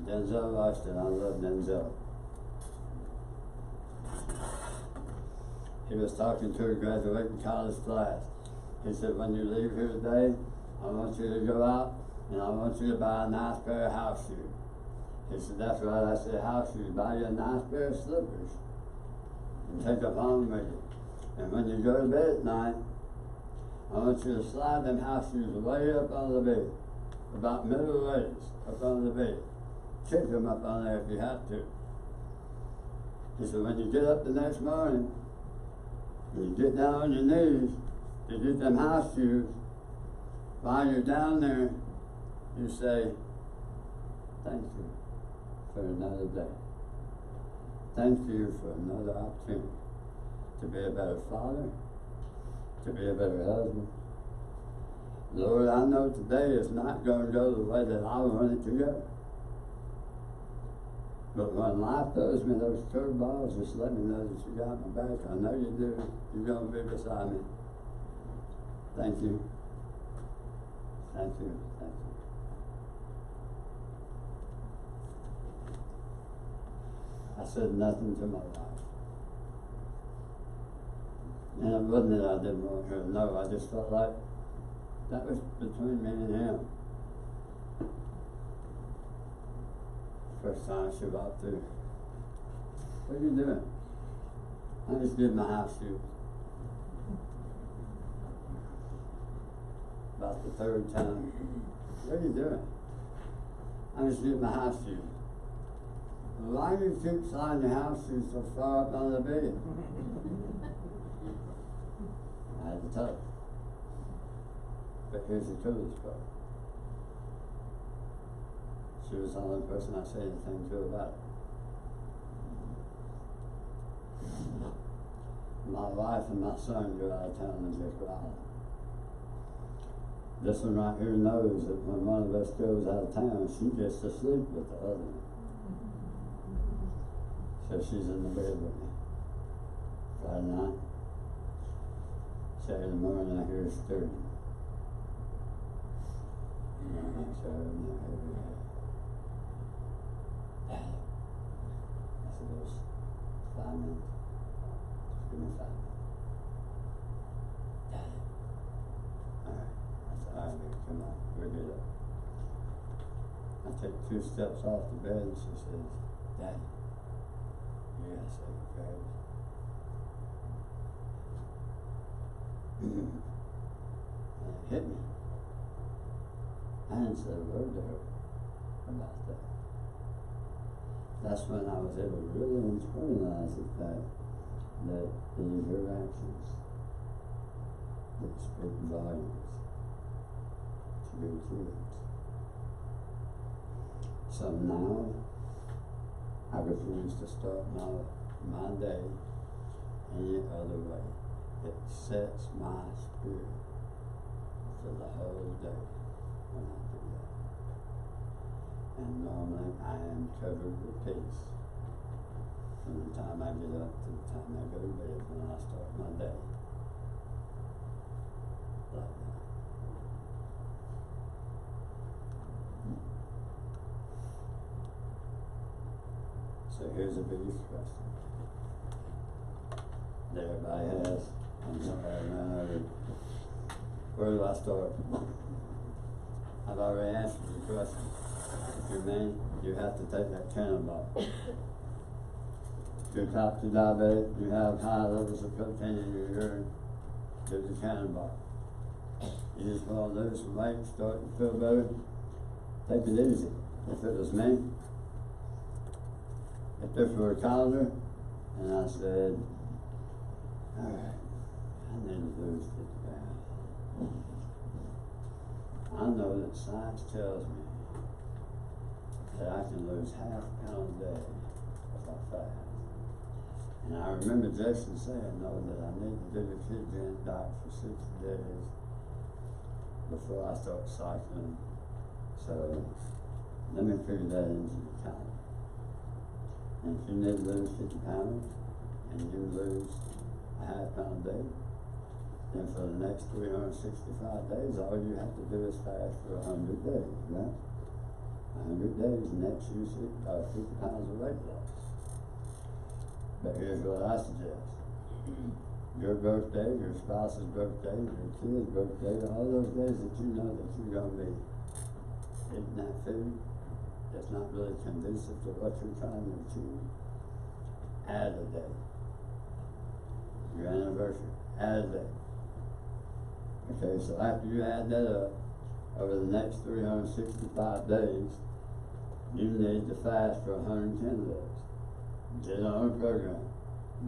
Denzel Washington, I love Denzel. He was talking to a graduating college class. He said, when you leave here today, I want you to go out and I want you to buy a nice pair of house shoes. He said, that's right. I said, house shoes. Buy you a nice pair of slippers and take them home with you. And when you go to bed at night, I want you to slide them house shoes way up on the bed, about middle ways up on the bed. Kick them up on there if you have to. He said, when you get up the next morning, and you get down on your knees to get them house shoes, while you're down there, you say, thank you for another day. Thank you for another opportunity to be a better father, to be a better husband. Lord, I know today is not going to go the way that I want it to go. But when life throws me those curveballs, just let me know that you got my back. I know you do. You're going to be beside me. Thank you. Thank you. Thank you. I said nothing to my wife. And it wasn't that I didn't want her to know, I just felt like that was between me and him. First time she walked through, what are you doing? I just did my house shoes. About the third time, what are you doing? I just did my house shoes. Why do you keep sliding your house shoes so far up under the bed? I had to tell her. But here's the coolest part. She was the only person I said anything to about it. My wife and my son go out of town and just ride. This one right here knows that when one of us goes out of town, she gets to sleep with the other one. So she's in the bed with me. Friday night. Saturday morning I hear her stirring. Saturday night I hear her. Daddy. I said, there's 5 minutes. Just give me 5 minutes. Daddy. Alright. I said, alright, baby, come on, we'll get up. I take 2 steps off the bed and she says, Daddy, you gotta say your prayers. And it hit me. I didn't say a word to her about that. That's when I was able to really internalize the fact that these are actions that speak volumes to your kids. So now, I refuse to start my day any other way. It sets my spirit for the whole day when I do that. And normally I am covered with peace from the time I get up to the time I go to bed when I start my day. Like that. So here's the biggest question that everybody has. I'm sorry, I ran over. Where do I start? I've already answered the question. If you're mean, you have to take that cannonball. If you're type 2 diabetic, you have high levels of protein in your urine, do the cannonball. You just want to lose some weight, start to feel better, take it easy. If it was me, if this were a calendar, and I said, alright, I need to lose 50 pounds. I know that science tells me that I can lose half a pound a day if I fast. And I remember Jason saying, though, that I need to do the ketogenic diet for 60 days before I start cycling. So, let me figure that into the calendar. And if you need to lose 50 pounds, and you lose a half pound a day, then for the next 365 days, all you have to do is fast for 100 days, right? 100 days, and that's usually 50 pounds of weight loss. But here's what I suggest. Your birthday, your spouse's birthday, your kid's birthday, all those days that you know that you're going to be eating that food that's not really conducive to what you're trying to achieve, add a day. Your anniversary, add a day. Okay, so after you add that up, over the next 365 days, you need to fast for 110 days. Get on a program.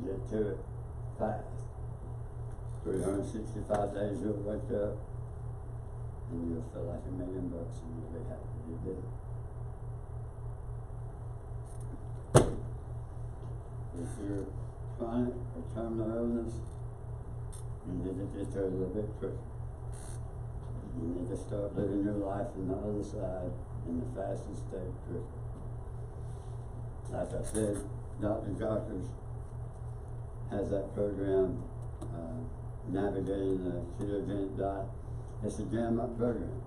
Get to it fast. 365 days you'll wake up and you'll feel like $1 million and you'll be happy you did it. If you're chronic or terminal illness, you need to get there a little bit quicker. You need to start living your life on the other side in the fastest state quicker. Like I said, Dr. Jockers has that program, Navigating the Ketogenic Diet. It's a jam up program.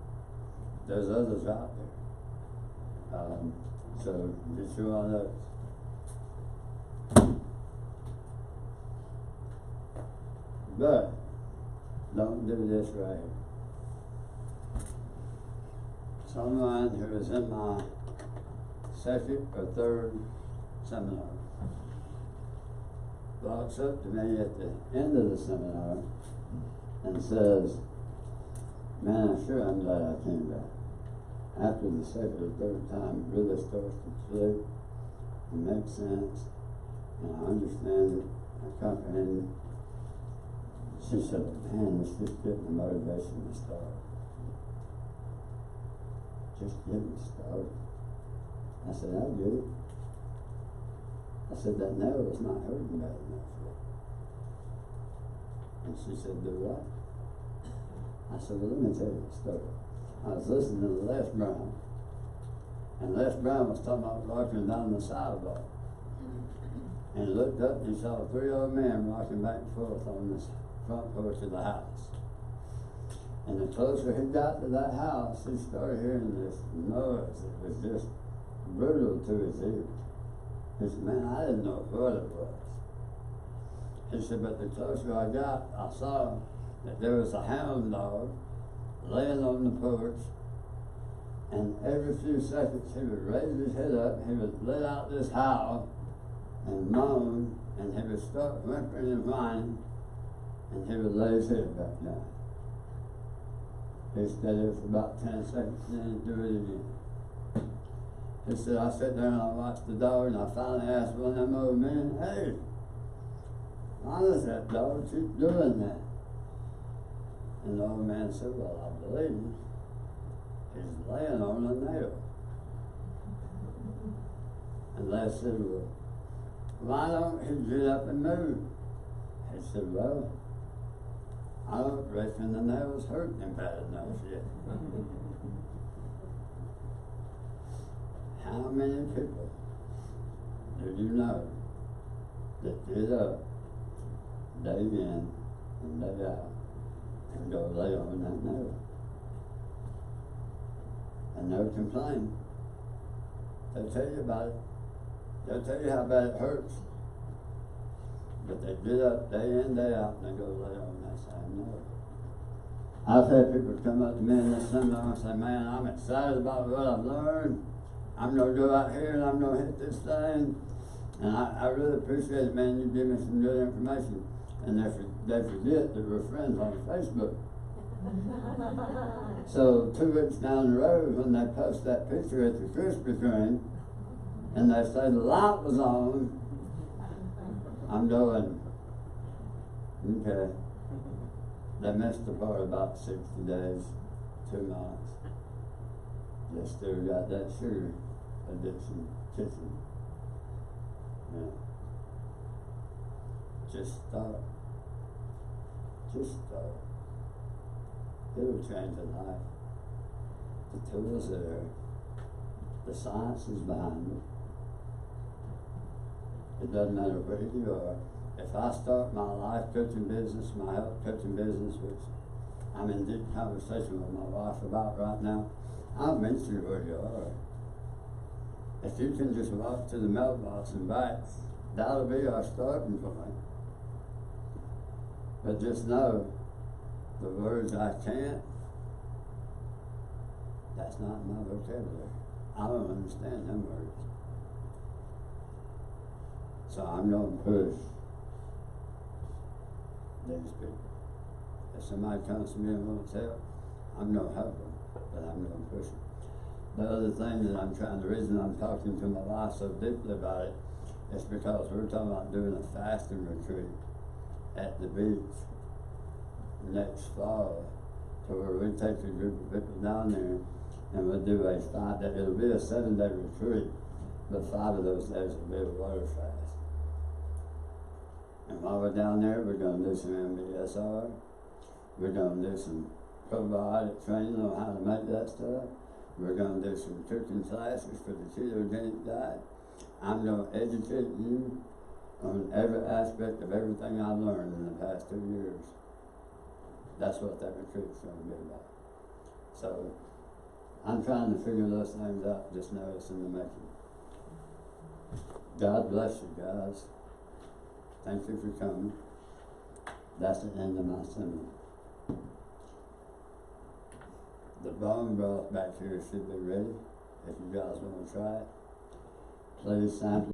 There's others out there. So get you on those. But don't do this right here. Someone who is in my second or third seminar walks up to me at the end of the seminar and says, "Man, I'm sure I'm glad I came back." After the second or third time, it really starts to click and make sense, and I understand it, I comprehend it. She said, "Man, it's just getting the motivation to start. Just getting started." I said, "I get it." I said, "That nail is not hurting bad enough yet." And she said, "Do what?" I said, "Well, let me tell you a story." I was listening to Les Brown, and Les Brown was talking about walking down the sidewalk. And he looked up and he saw three old men rocking back and forth on this front porch of the house. And the closer he got to that house, he started hearing this noise. It was just brutal to his ears. He said, "Man, I didn't know what it was." He said, "But the closer I got, I saw that there was a hound dog laying on the porch, and every few seconds he would raise his head up, he would let out this howl and moan, and he would start whimpering and whining, and he would lay his head back down." He stayed there for about 10 seconds, and then he'd do it again. He said, "I sat there and I watched the dog, and I finally asked one of them old men, 'Hey, why does that dog keep doing that?' And the old man said, 'Well, I believe he's laying on a nail.' And Les said, 'Well, why don't he get up and move?' He said, 'Well, I don't reckon the nails hurt him bad enough yet.'" How many people do you know that get up day in and day out and go lay on that nail? And they'll complain. They'll tell you about it. They'll tell you how bad it hurts. But they get up day in, day out, and they go lay on that same nail. I've had people come up to me in this seminar and say, "Man, I'm excited about what I've learned. I'm going to go out here and I'm going to hit this thing." And I really appreciate it, man. You give me some good information. And they forget that we're friends on Facebook. So 2 weeks down the road, when they post that picture at the Krispy Kreme, and they say the light was on, I'm going, okay. They missed the part about 60 days, 2 months. They still got that sugar addiction kicking. Yeah. Just start. Just start. It'll change your life. The tools are there. The science is behind it. It doesn't matter where you are. If I start my life coaching business, my health coaching business, which I'm in deep conversation with my wife about right now, I'll meet you where you are. If you can just walk to the mailbox and back, that'll be our starting point. But just know, the words "I can't," that's not in my vocabulary. I don't understand them words. So I'm going to push these people. If somebody comes to me and wants help, I'm going to help them, but I'm going to push them. The other thing that the reason I'm talking to my wife so deeply about it is because we're talking about doing a fasting retreat at the beach next fall, to where we take a group of people down there and we'll do it'll be a 7-day retreat, but 5 of those days will be a water fast. And while we're down there, we're going to do some MBSR, we're going to do some probiotic training on how to make that stuff, we're going to do some cooking classes for the ketogenic diet. I'm going to educate you on every aspect of everything I've learned in the past 2 years. That's what that retreat is going to be about. So I'm trying to figure those things out, just know it's in the making. God bless you guys. Thank you for coming. That's the end of my seminar. The bone broth back here should be ready, if you guys wanna try it. Please sample